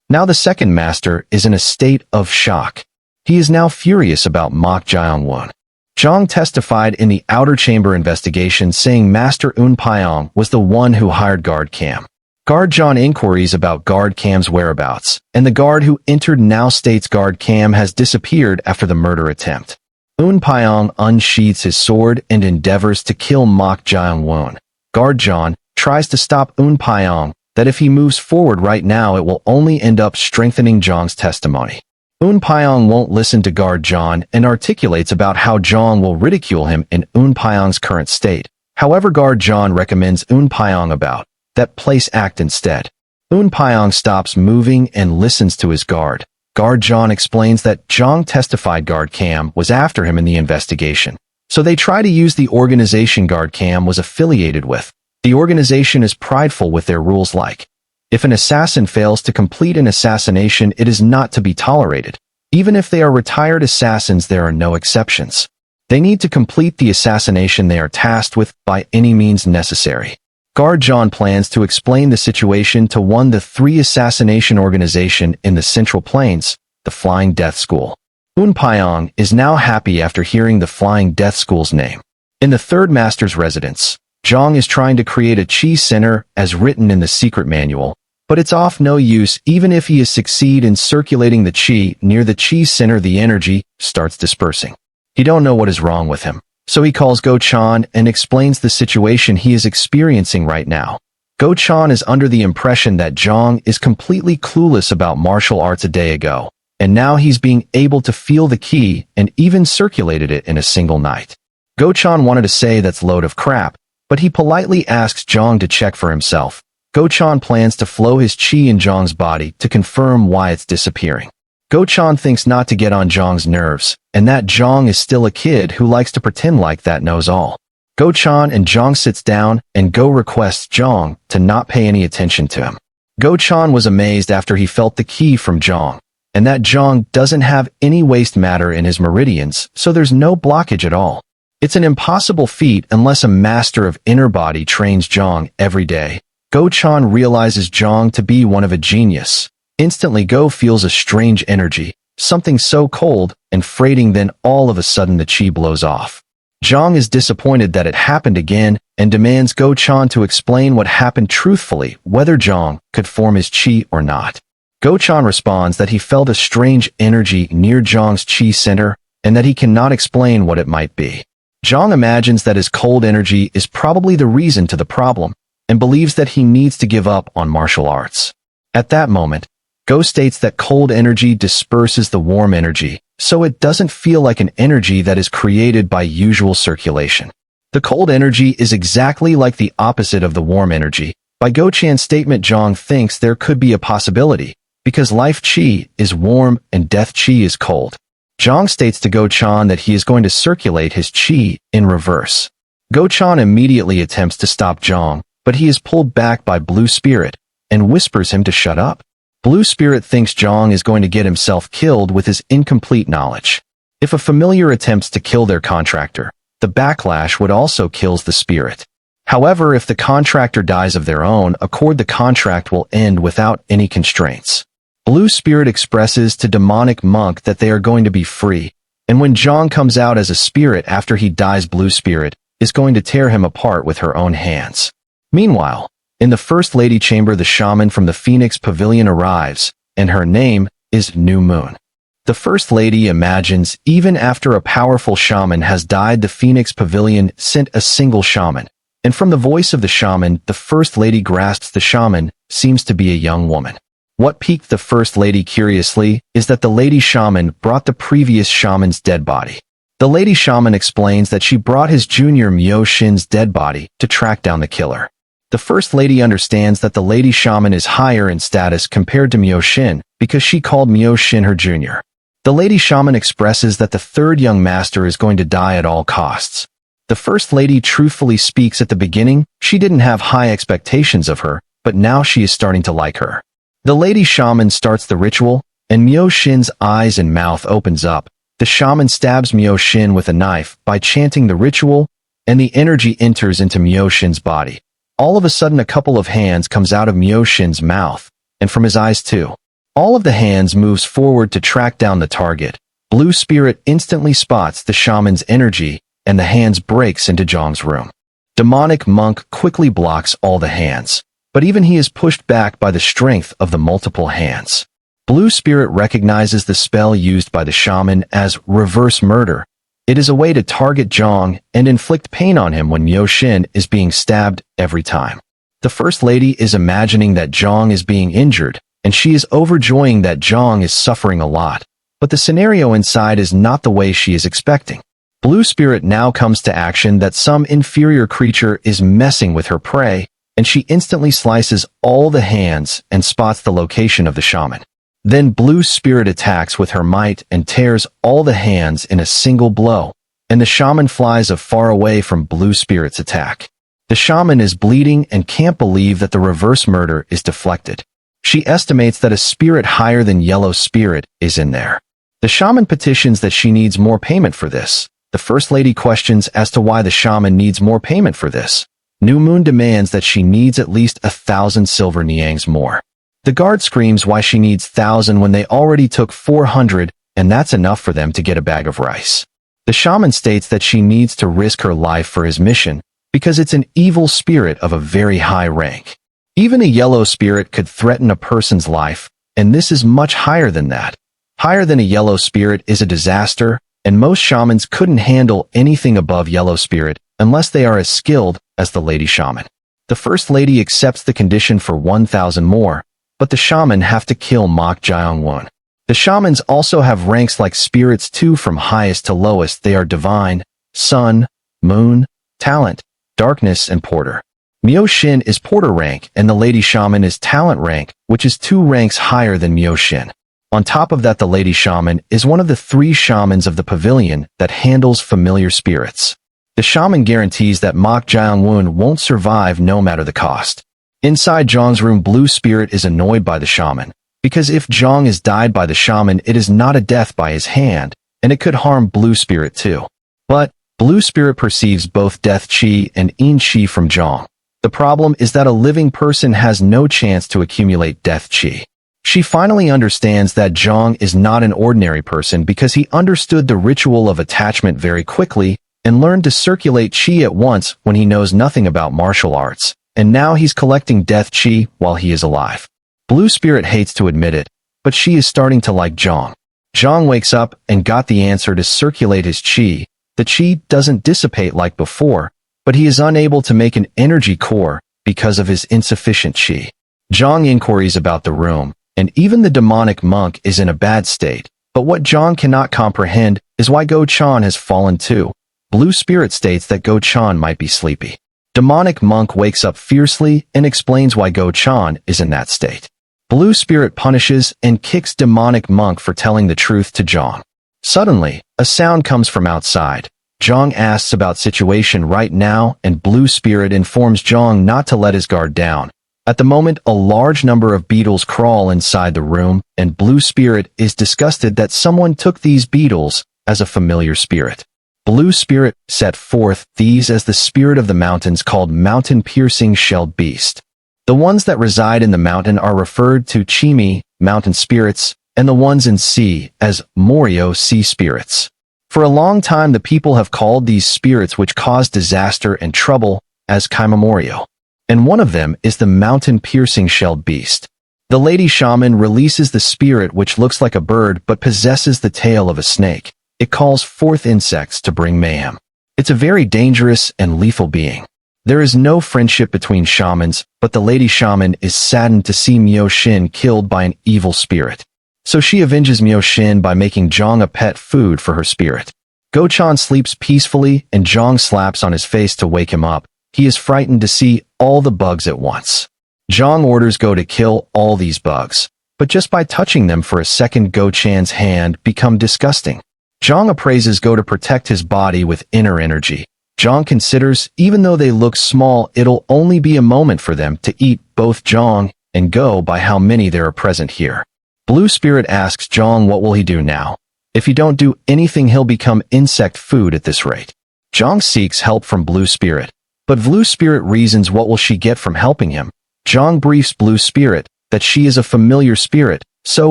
Now the second Master is in a state of shock. He is now furious about Mok Jae-won. Zhang testified in the outer chamber investigation saying Master Un Pyong was the one who hired guard Cam. Guard Zhang inquiries about guard Cam's whereabouts, and the guard who entered now states guard Cam has disappeared after the murder attempt. Un Pyong unsheathes his sword and endeavors to kill Mok Jae-won. Guard Zhang tries to stop Un Pyong, that if he moves forward right now it will only end up strengthening Zhang's testimony. Un Pyong won't listen to guard Zhang and articulates about how Zhang will ridicule him in Un Pyong's current state. However, guard Zhang recommends Un Pyong about that place act instead. Un Pyong stops moving and listens to his guard. Guard Zhang explains that Zhang testified guard Cam was after him in the investigation. So they try to use the organization guard Cam was affiliated with. The organization is prideful with their rules like, if an assassin fails to complete an assassination, it is not to be tolerated. Even if they are retired assassins, there are no exceptions. They need to complete the assassination they are tasked with by any means necessary. Guard Zhang plans to explain the situation to the 3 assassination organization in the Central Plains, the Flying Death School. Un Pyong is now happy after hearing the Flying Death School's name. In the third Master's residence, Zhang is trying to create a chi center as written in the secret manual, but it's off no use. Even if he succeed in circulating the chi near the chi center, the energy starts dispersing. He don't know what is wrong with him. So he calls Go-chan and explains the situation he is experiencing right now. Go-chan is under the impression that Zhang is completely clueless about martial arts a day ago, and now he's being able to feel the ki and even circulated it in a single night. Go-chan wanted to say that's load of crap, but he politely asks Zhang to check for himself. Go-chan plans to flow his chi in Zhang's body to confirm why it's disappearing. Go-chan thinks not to get on Zhang's nerves, and that Zhang is still a kid who likes to pretend like that knows all. Go-chan and Zhang sits down, and Go requests Zhang to not pay any attention to him. Go-chan was amazed after he felt the ki from Zhang, and that Zhang doesn't have any waste matter in his meridians, so there's no blockage at all. It's an impossible feat unless a master of inner body trains Zhang every day. Go-chan realizes Zhang to be one of a genius. Instantly Go feels a strange energy, something so cold and freighting, then all of a sudden the chi blows off. Zhang is disappointed that it happened again and demands Go-chan to explain what happened truthfully, whether Zhang could form his chi or not. Go-chan responds that he felt a strange energy near Zhang's chi center and that he cannot explain what it might be. Zhang imagines that his cold energy is probably the reason to the problem and believes that he needs to give up on martial arts. At that moment, Go states that cold energy disperses the warm energy, so it doesn't feel like an energy that is created by usual circulation. The cold energy is exactly like the opposite of the warm energy. By Go-chan's statement, Zhang thinks there could be a possibility, because life chi is warm and death chi is cold. Zhang states to Go-chan that he is going to circulate his chi in reverse. Go-chan immediately attempts to stop Zhang, but he is pulled back by Blue Spirit and whispers him to shut up. Blue Spirit thinks Zhang is going to get himself killed with his incomplete knowledge. If a familiar attempts to kill their contractor, the backlash would also kill the spirit. However, if the contractor dies of their own accord, the contract will end without any constraints. Blue Spirit expresses to Demonic Monk that they are going to be free, and when Zhang comes out as a spirit after he dies, Blue Spirit is going to tear him apart with her own hands. Meanwhile, in the First Lady chamber, the shaman from the Phoenix Pavilion arrives, and her name is New Moon. The First Lady imagines even after a powerful shaman has died, the Phoenix Pavilion sent a single shaman, and from the voice of the shaman, the First Lady grasps the shaman seems to be a young woman. What piqued the First Lady curiously is that the Lady Shaman brought the previous shaman's dead body. The Lady Shaman explains that she brought his junior Myo Shin's dead body to track down the killer. The First Lady understands that the Lady Shaman is higher in status compared to Myo Shin because she called Myo Shin her junior. The Lady Shaman expresses that the third young master is going to die at all costs. The First Lady truthfully speaks at the beginning. She didn't have high expectations of her, but now she is starting to like her. The Lady Shaman starts the ritual, and Myo Shin's eyes and mouth opens up. The shaman stabs Myo Shin with a knife by chanting the ritual, and the energy enters into Myo Shin's body. All of a sudden, a couple of hands comes out of Myo Shin's mouth, and from his eyes too. All of the hands moves forward to track down the target. Blue Spirit instantly spots the shaman's energy, and the hands breaks into Zhang's room. Demonic Monk quickly blocks all the hands, but even he is pushed back by the strength of the multiple hands. Blue Spirit recognizes the spell used by the shaman as reverse murder. It is a way to target Zhang and inflict pain on him when Myo Shin is being stabbed every time. The First Lady is imagining that Zhang is being injured, and she is overjoying that Zhang is suffering a lot. But the scenario inside is not the way she is expecting. Blue Spirit now comes to action that some inferior creature is messing with her prey, and she instantly slices all the hands and spots the location of the shaman. Then Blue Spirit attacks with her might and tears all the hands in a single blow, and the shaman flies far away from Blue Spirit's attack. The shaman is bleeding and can't believe that the reverse murder is deflected. She estimates that a spirit higher than Yellow Spirit is in there. The shaman petitions that she needs more payment for this. The First Lady questions as to why the shaman needs more payment for this. New Moon demands that she needs at least 1,000 silver niangs more. The guard screams why she needs 1,000 when they already took 400, and that's enough for them to get a bag of rice. The shaman states that she needs to risk her life for his mission, because it's an evil spirit of a very high rank. Even a yellow spirit could threaten a person's life, and this is much higher than that. Higher than a yellow spirit is a disaster, and most shamans couldn't handle anything above yellow spirit unless they are as skilled as the Lady Shaman. The First Lady accepts the condition for 1,000 more, but the shaman have to kill Mok Jiang-won. The shamans also have ranks like spirits too, from highest to lowest. They are divine, sun, moon, talent, darkness, and porter. Myo Shin is porter rank, and the Lady Shaman is talent rank, which is 2 ranks higher than Myo Shin. On top of that, the Lady Shaman is one of the 3 shamans of the pavilion that handles familiar spirits. The shaman guarantees that Mok Jiang-won won't survive no matter the cost. Inside Zhang's room, Blue Spirit is annoyed by the shaman, because if Zhang is died by the shaman, it is not a death by his hand, and it could harm Blue Spirit too. But Blue Spirit perceives both death chi and yin chi from Zhang. The problem is that a living person has no chance to accumulate death chi. She finally understands that Zhang is not an ordinary person because he understood the ritual of attachment very quickly, and learned to circulate chi at once when he knows nothing about martial arts, and now he's collecting death chi while he is alive. Blue Spirit hates to admit it, but she is starting to like Zhang. Zhang wakes up and got the answer to circulate his chi. The chi doesn't dissipate like before, but he is unable to make an energy core because of his insufficient chi. Zhang inquiries about the room, and even the demonic monk is in a bad state, but what Zhang cannot comprehend is why Go Chan has fallen too. Blue Spirit states that Go Chan might be sleepy. Demonic monk wakes up fiercely and explains why Go Chan is in that state. Blue Spirit punishes and kicks demonic monk for telling the truth to Zhang. Suddenly, a sound comes from outside. Zhang asks about situation right now, and Blue Spirit informs Zhang not to let his guard down. At the moment, a large number of beetles crawl inside the room, and Blue Spirit is disgusted that someone took these beetles as a familiar spirit. Blue Spirit set forth these as the spirit of the mountains called mountain-piercing shelled beast. The ones that reside in the mountain are referred to Chimi, mountain spirits, and the ones in sea as Morio, sea spirits. For a long time the people have called these spirits which cause disaster and trouble as Kaimamorio. And one of them is the mountain-piercing shelled beast. The lady shaman releases the spirit which looks like a bird but possesses the tail of a snake. It calls forth insects to bring mayhem. It's a very dangerous and lethal being. There is no friendship between shamans, but the lady shaman is saddened to see Myo Shin killed by an evil spirit. So she avenges Myo Shin by making Zhang a pet food for her spirit. Go Chan sleeps peacefully and Zhang slaps on his face to wake him up. He is frightened to see all the bugs at once. Zhang orders Go to kill all these bugs, but just by touching them for a second Go Chan's hand become disgusting. Zhang appraises Go to protect his body with inner energy. Zhang considers even though they look small, it'll only be a moment for them to eat both Zhang and Go by how many there are present here. Blue Spirit asks Zhang what will he do now. If he don't do anything he'll become insect food at this rate. Zhang seeks help from Blue Spirit, but Blue Spirit reasons what will she get from helping him. Zhang briefs Blue Spirit that she is a familiar spirit, so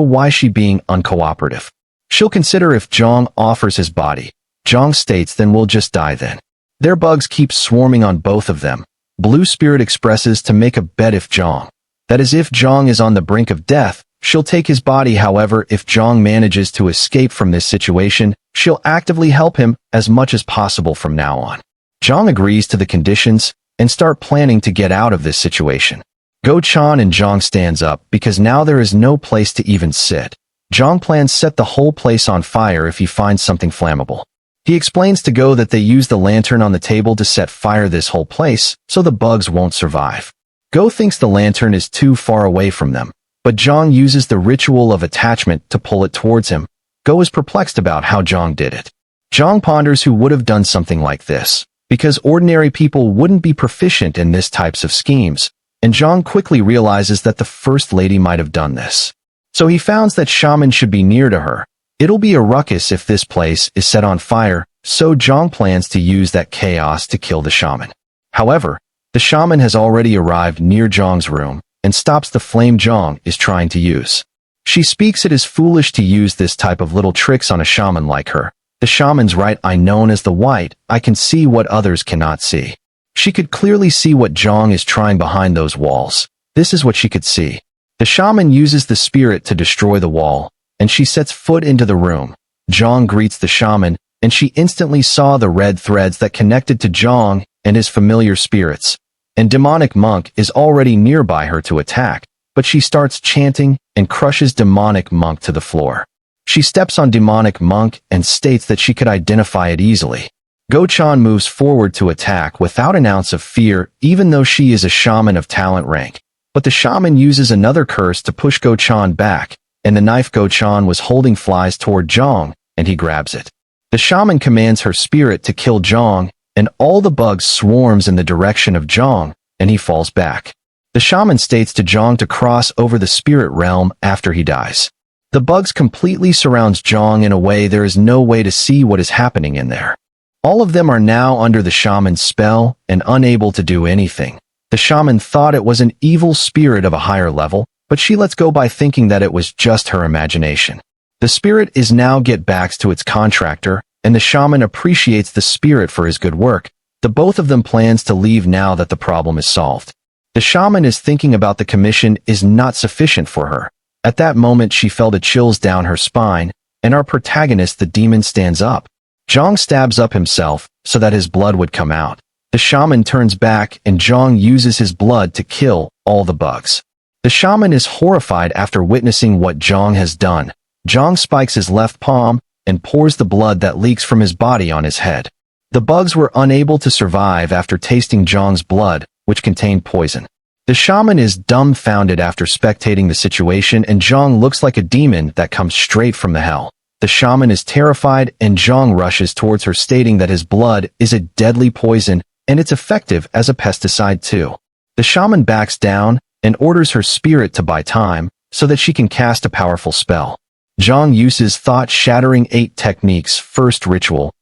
why she being uncooperative? She'll consider if Zhang offers his body. Zhang states then we'll just die then. Their bugs keep swarming on both of them. Blue Spirit expresses to make a bet if Zhang. That is if Zhang is on the brink of death, she'll take his body. However, if Zhang manages to escape from this situation, she'll actively help him as much as possible from now on. Zhang agrees to the conditions and start planning to get out of this situation. Go Chan and Zhang stands up because now there is no place to even sit. Zhang plans set the whole place on fire if he finds something flammable. He explains to Go that they use the lantern on the table to set fire this whole place so the bugs won't survive. Go thinks the lantern is too far away from them, but Zhang uses the ritual of attachment to pull it towards him. Go is perplexed about how Zhang did it. Zhang ponders who would have done something like this, because ordinary people wouldn't be proficient in this types of schemes, and Zhang quickly realizes that the First Lady might have done this. So he founds that shaman should be near to her. It'll be a ruckus if this place is set on fire, so Zhang plans to use that chaos to kill the shaman. However, the shaman has already arrived near Zhang's room and stops the flame Zhang is trying to use. She speaks it is foolish to use this type of little tricks on a shaman like her. The shaman's right eye known as the white, I can see what others cannot see. She could clearly see what Zhang is trying behind those walls. This is what she could see. The shaman uses the spirit to destroy the wall, and she sets foot into the room. Zhang greets the shaman, and she instantly saw the red threads that connected to Zhang and his familiar spirits. And demonic monk is already nearby her to attack, but she starts chanting and crushes demonic monk to the floor. She steps on demonic monk and states that she could identify it easily. Go Chan moves forward to attack without an ounce of fear, even though she is a shaman of talent rank. But the shaman uses another curse to push Go Chan back, and the knife Go Chan was holding flies toward Zhang, and he grabs it. The shaman commands her spirit to kill Zhang, and all the bugs swarms in the direction of Zhang, and he falls back. The shaman states to Zhang to cross over the spirit realm after he dies. The bugs completely surrounds Zhang in a way there is no way to see what is happening in there. All of them are now under the shaman's spell and unable to do anything. The shaman thought it was an evil spirit of a higher level, but she lets go by thinking that it was just her imagination. The spirit is now get back to its contractor, and the shaman appreciates the spirit for his good work. The both of them plans to leave now that the problem is solved. The shaman is thinking about the commission is not sufficient for her. At that moment she felt a chills down her spine, and our protagonist, the demon, stands up. Zhang stabs up himself so that his blood would come out. The shaman turns back and Zhang uses his blood to kill all the bugs. The shaman is horrified after witnessing what Zhang has done. Zhang spikes his left palm and pours the blood that leaks from his body on his head. The bugs were unable to survive after tasting Zhang's blood, which contained poison. The shaman is dumbfounded after spectating the situation, and Zhang looks like a demon that comes straight from the hell. The shaman is terrified and Zhang rushes towards her, stating that his blood is a deadly poison and it's effective as a pesticide too. The shaman backs down and orders her spirit to buy time so that she can cast a powerful spell. Zhang uses thought-shattering 8 techniques. First, ritual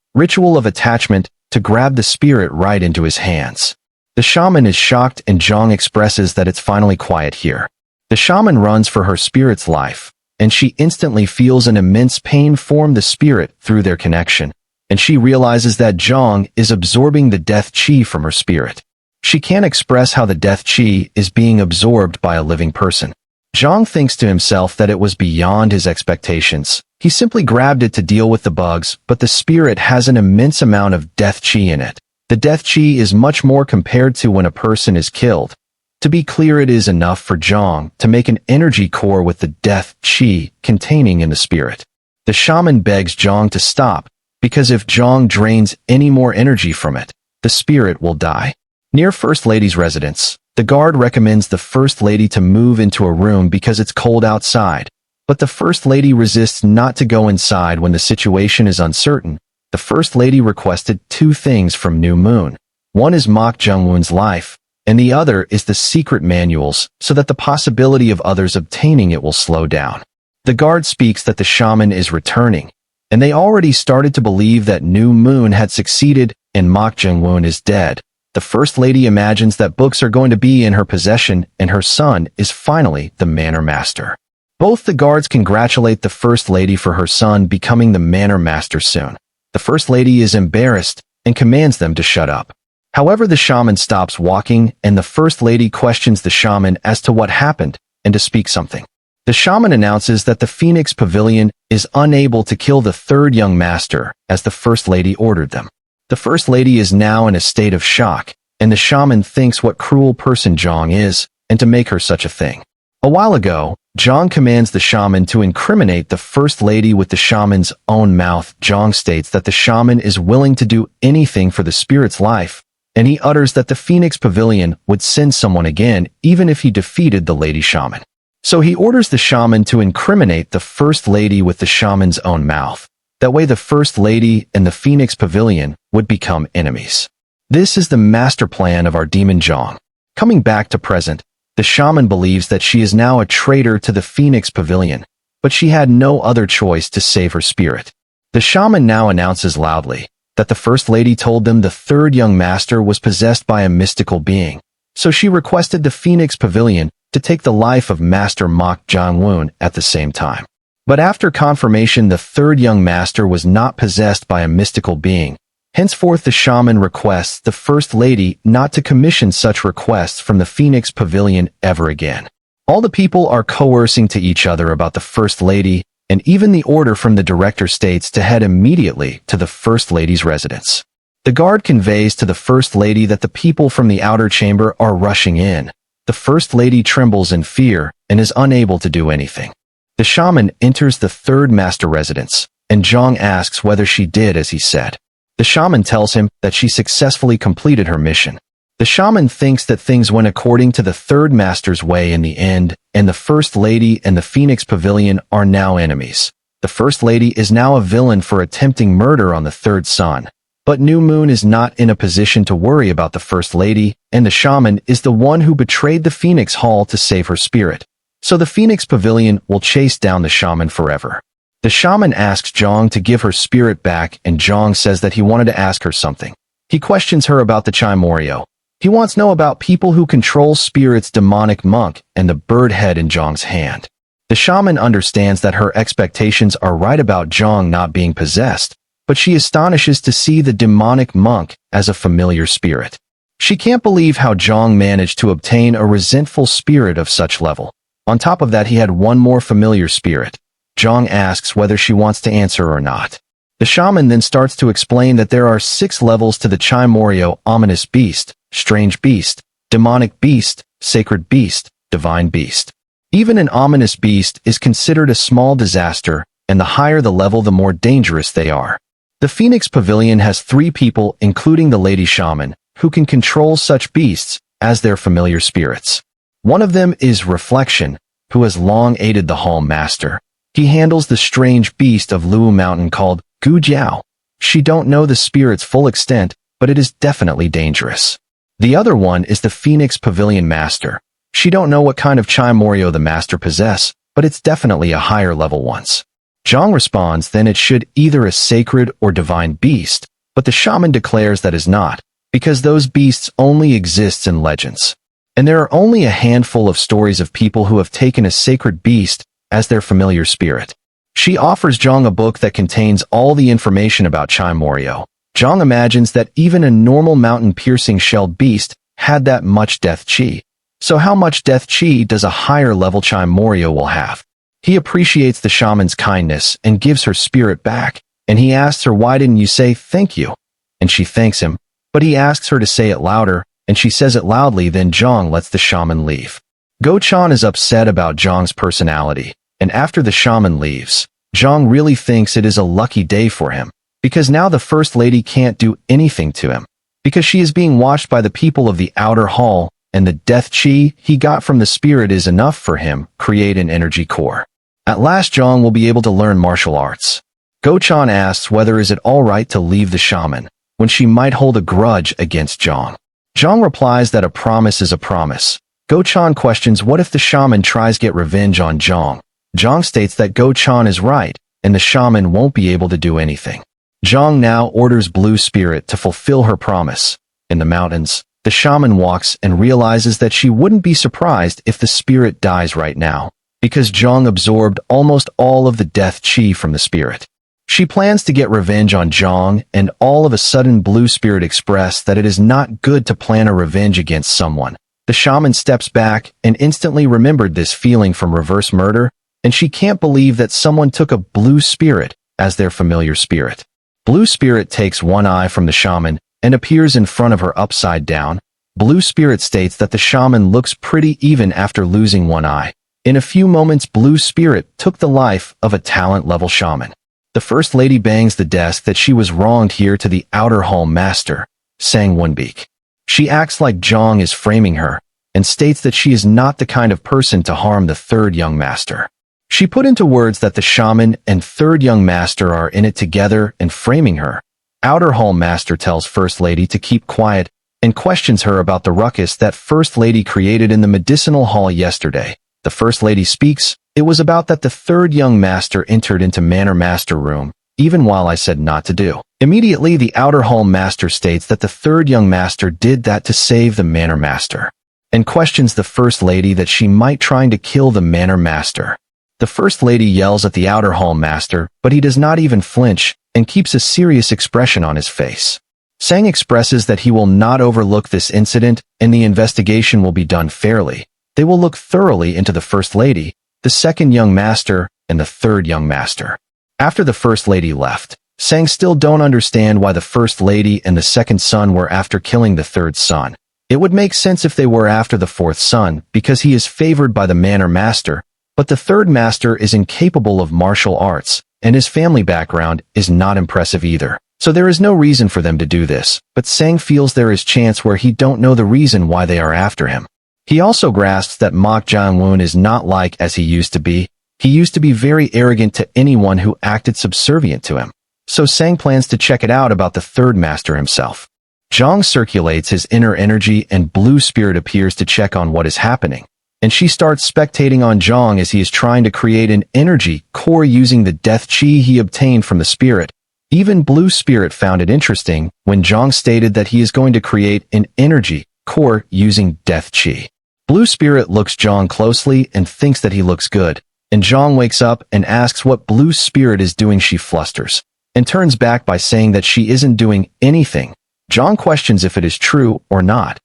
of attachment, to grab the spirit right into his hands. The shaman is shocked and Zhang expresses that it's finally quiet here. The shaman runs for her spirit's life, and she instantly feels an immense pain form the spirit through their connection, and she realizes that Zhang is absorbing the death chi from her spirit. She can't express how the death chi is being absorbed by a living person. Zhang thinks to himself that it was beyond his expectations. He simply grabbed it to deal with the bugs, but the spirit has an immense amount of death chi in it. The death chi is much more compared to when a person is killed. To be clear, it is enough for Zhang to make an energy core with the death chi containing in the spirit. The shaman begs Zhang to stop, because if Zhang drains any more energy from it, the spirit will die. Near First Lady's residence, the guard recommends the First Lady to move into a room because it's cold outside, but the First Lady resists not to go inside when the situation is uncertain. The First Lady requested 2 things from New Moon. One is Mok Jungwoon's life, and the other is the secret manuals, so that the possibility of others obtaining it will slow down. The guard speaks that the shaman is returning, and they already started to believe that New Moon had succeeded and Mok Jungwoon is dead. The First Lady imagines that books are going to be in her possession and her son is finally the Manor Master. Both the guards congratulate the First Lady for her son becoming the Manor Master soon. The First Lady is embarrassed and commands them to shut up. However, the shaman stops walking and the First Lady questions the shaman as to what happened and to speak something. The shaman announces that the Phoenix Pavilion is unable to kill the 3rd young master as the First Lady ordered them. The First Lady is now in a state of shock, and the shaman thinks what cruel person Zhang is, and to make her such a thing. A while ago, Zhang commands the shaman to incriminate the First Lady with the shaman's own mouth. Zhang states that the shaman is willing to do anything for the spirit's life, and he utters that the Phoenix Pavilion would send someone again even if he defeated the Lady Shaman. So he orders the shaman to incriminate the First Lady with the shaman's own mouth. That way the First Lady and the Phoenix Pavilion would become enemies. This is the master plan of our demon Zhang. Coming back to present, the shaman believes that she is now a traitor to the Phoenix Pavilion, but she had no other choice to save her spirit. The shaman now announces loudly that the First Lady told them the 3rd young master was possessed by a mystical being, so she requested the Phoenix Pavilion to take the life of Master Mok Jungwoon at the same time. But after confirmation the 3rd young master was not possessed by a mystical being, henceforth the shaman requests the First Lady not to commission such requests from the Phoenix Pavilion ever again. All the people are coercing to each other about the First Lady, and even the order from the director states to head immediately to the First Lady's residence. The guard conveys to the First Lady that the people from the outer chamber are rushing in. The First Lady trembles in fear and is unable to do anything. The shaman enters the 3rd master residence, and Zhang asks whether she did as he said. The shaman tells him that she successfully completed her mission. The shaman thinks that things went according to the 3rd master's way in the end, and the First Lady and the Phoenix Pavilion are now enemies. The First Lady is now a villain for attempting murder on the 3rd son. But New Moon is not in a position to worry about the First Lady, and the shaman is the one who betrayed the Phoenix Hall to save her spirit. So the Phoenix Pavilion will chase down the shaman forever. The shaman asks Zhang to give her spirit back, and Zhang says that he wanted to ask her something. He questions her about the Chai Morio. He wants to know about people who control spirits, demonic monk, and the bird head in Zhang's hand. The shaman understands that her expectations are right about Zhang not being possessed, but but she astonishes to see the demonic monk as a familiar spirit. She can't believe how Zhang managed to obtain a resentful spirit of such level. On top of that, he had one more familiar spirit. Zhang asks whether she wants to answer or not. The shaman then starts to explain that there are 6 levels to the Chimoryo: ominous beast, strange beast, demonic beast, sacred beast, divine beast. Even an ominous beast is considered a small disaster, and the higher the level, the more dangerous they are. The Phoenix Pavilion has 3 people, including the Lady Shaman, who can control such beasts as their familiar spirits. One of them is Reflection, who has long aided the Hall Master. He handles the strange beast of Luo Mountain called Gu Jiao. She don't know the spirit's full extent, but it is definitely dangerous. The other one is the Phoenix Pavilion Master. She don't know what kind of Chimoryo the Master possess, but it's definitely a higher level once. Zhang responds then it should either a sacred or divine beast, but the shaman declares that is not, because those beasts only exist in legends. And there are only a handful of stories of people who have taken a sacred beast as their familiar spirit. She offers Zhang a book that contains all the information about Chimoryo. Zhang imagines that even a normal mountain-piercing shelled beast had that much death chi. So how much death chi does a higher level Chimoryo will have? He appreciates the shaman's kindness and gives her spirit back, and he asks her, why didn't you say thank you? And she thanks him, but he asks her to say it louder, and she says it loudly. Then Zhang lets the shaman leave. Go-chan is upset about Zhang's personality, and after the shaman leaves, Zhang really thinks it is a lucky day for him, because now the First Lady can't do anything to him, because she is being watched by the people of the outer hall, and the death chi he got from the spirit is enough for him create an energy core. At last Zhang will be able to learn martial arts. Go-chan asks whether is it alright to leave the shaman, when she might hold a grudge against Zhang. Zhang replies that a promise is a promise. Go-chan questions what if the shaman tries get revenge on Zhang. Zhang states that Go-chan is right, and the shaman won't be able to do anything. Zhang now orders Blue Spirit to fulfill her promise. In the mountains, the shaman walks and realizes that she wouldn't be surprised if the spirit dies right now, because Zhang absorbed almost all of the death chi from the spirit. She plans to get revenge on Zhang, and all of a sudden Blue Spirit expressed that it is not good to plan a revenge against someone. The shaman steps back and instantly remembered this feeling from reverse murder, and she can't believe that someone took a Blue Spirit as their familiar spirit. Blue Spirit takes one eye from the shaman and appears in front of her upside down. Blue Spirit states that the shaman looks pretty even after losing one eye. In a few moments, Blue Spirit took the life of a talent-level shaman. The First Lady bangs the desk that she was wronged here to the outer hall master, Sang Wonbeek. She acts like Zhang is framing her, and states that she is not the kind of person to harm the third young master. She put into words that the shaman and third young master are in it together and framing her. Outer hall master tells First Lady to keep quiet and questions her about the ruckus that First Lady created in the medicinal hall yesterday. The First Lady speaks. It was about that the third young master entered into Manor Master room, even while I said not to do. Immediately the outer hall master states that the third young master did that to save the Manor Master, and questions the First Lady that she might trying to kill the Manor Master. The First Lady yells at the outer hall master, but he does not even flinch, and keeps a serious expression on his face. Sang expresses that he will not overlook this incident, and the investigation will be done fairly. They will look thoroughly into the First Lady, the second young master, and the third young master. After the First Lady left, Sang still don't understand why the First Lady and the second son were after killing the third son. It would make sense if they were after the fourth son, because he is favored by the Manor Master, but the third master is incapable of martial arts, and his family background is not impressive either. So there is no reason for them to do this, but Sang feels there is chance where he don't know the reason why they are after him. He also grasps that Mok Jang-woon is not like as he used to be. He used to be very arrogant to anyone who acted subservient to him. So Sang plans to check it out about the third master himself. Zhang circulates his inner energy and Blue Spirit appears to check on what is happening. And she starts spectating on Zhang as he is trying to create an energy core using the death chi he obtained from the spirit. Even Blue Spirit found it interesting when Zhang stated that he is going to create an energy core using death chi. Blue Spirit looks Zhang closely and thinks that he looks good, and Zhang wakes up and asks what Blue Spirit is doing. She flusters. and turns back by saying that she isn't doing anything. Jong questions if it is true or not.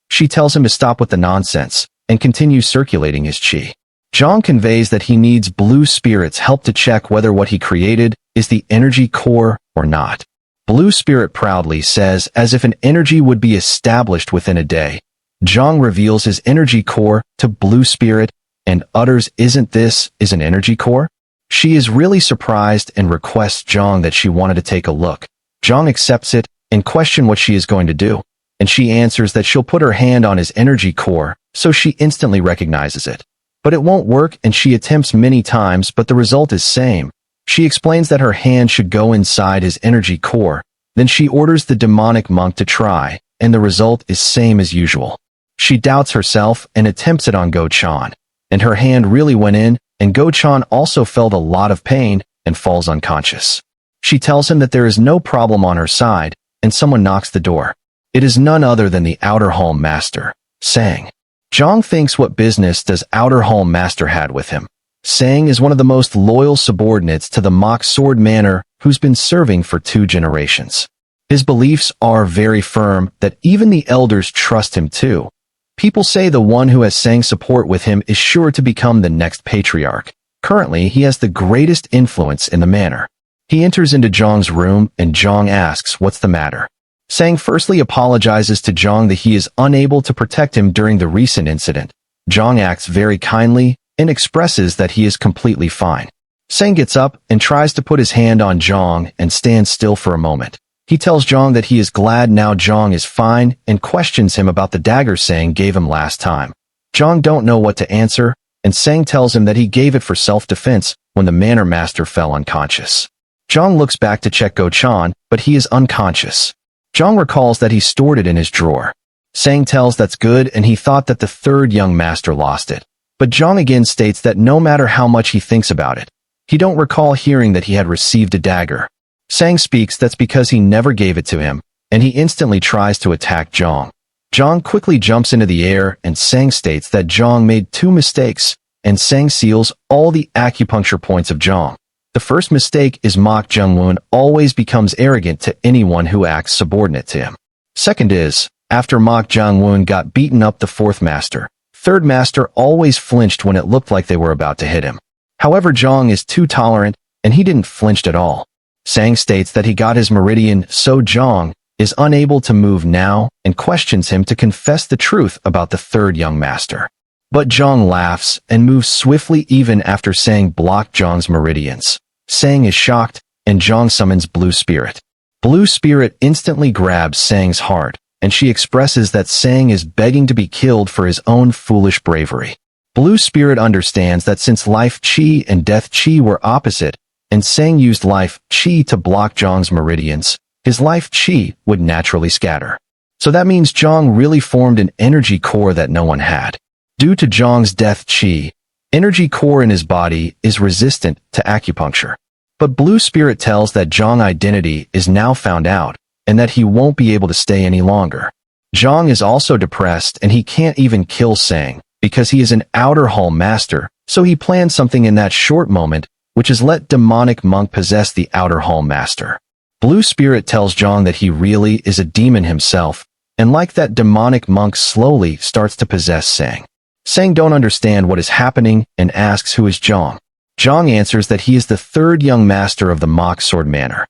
She tells him to stop with the nonsense and continues circulating his chi. Jong conveys that he needs Blue Spirit's help to check whether what he created is the energy core or not. Blue Spirit proudly says as if an energy would be established within a day. Jong reveals his energy core to Blue Spirit and utters, "Isn't this is an energy core?" She is really surprised and requests Jong that she wanted to take a look. Jong accepts it and questions what she is going to do, and she answers that she'll put her hand on his energy core, so she instantly recognizes it. But it won't work, and she attempts many times, but the result is same. She explains that her hand should go inside his energy core. Then she orders the demonic monk to try, and the result is same as usual. She doubts herself and attempts it on Go-chan, and her hand really went in, and Go-chan also felt a lot of pain and falls unconscious. She tells him that there is no problem on her side, and someone knocks the door. It is none other than the Outer Home Master, Sang. Jong thinks what business does Outer Home Master had with him. Sang is one of the most loyal subordinates to the Mock Sword Manor who's been serving for 2 generations. His beliefs are very firm that even the elders trust him too. People say the one who has Sang's support with him is sure to become the next patriarch. Currently, he has the greatest influence in the manor. He enters into Jong's room and Jong asks what's the matter. Sang firstly apologizes to Jong that he is unable to protect him during the recent incident. Jong acts very kindly and expresses that he is completely fine. Sang gets up and tries to put his hand on Jong and stands still for a moment. He tells Jong that he is glad now Jong is fine and questions him about the dagger Sang gave him last time. Jong don't know what to answer, and Sang tells him that he gave it for self-defense when the manor master fell unconscious. Jong looks back to check Go-chan, but he is unconscious. Jong recalls that he stored it in his drawer. Sang tells that's good and he thought that the 3rd young master lost it. But Jong again states that no matter how much he thinks about it, he don't recall hearing that he had received a dagger. Sang speaks that's because he never gave it to him, and he instantly tries to attack Jong. Jong quickly jumps into the air and Sang states that Jong made 2 mistakes, and Sang seals all the acupuncture points of Jong. The first mistake is Mok Jungwoon always becomes arrogant to anyone who acts subordinate to him. Second is, after Mok Jungwoon got beaten up the 4th master, 3rd master always flinched when it looked like they were about to hit him. However, Jong is too tolerant, and he didn't flinch at all. Sang states that he got his meridian, so Jong is unable to move now and questions him to confess the truth about the 3rd young master. But Jong laughs and moves swiftly even after Sang blocked Jong's meridians. Sang is shocked, and Jong summons Blue Spirit. Blue Spirit instantly grabs Sang's heart, and she expresses that Sang is begging to be killed for his own foolish bravery. Blue Spirit understands that since life chi and death chi were opposite, and Sang used life chi to block Jong's meridians, his life chi would naturally scatter. So that means Jong really formed an energy core that no one had. Due to Jong's death chi, energy core in his body is resistant to acupuncture. But Blue Spirit tells that Jong identity is now found out, and that he won't be able to stay any longer. Jong is also depressed and he can't even kill Sang, because he is an Outer Home Master, so he plans something in that short moment, which is let demonic monk possess the Outer Home Master. Blue Spirit tells Jong that he really is a demon himself, and like that demonic monk slowly starts to possess Sang. Sang don't understand what is happening and asks who is Jong. Jong answers that he is the 3rd young master of the Mock Sword Manor.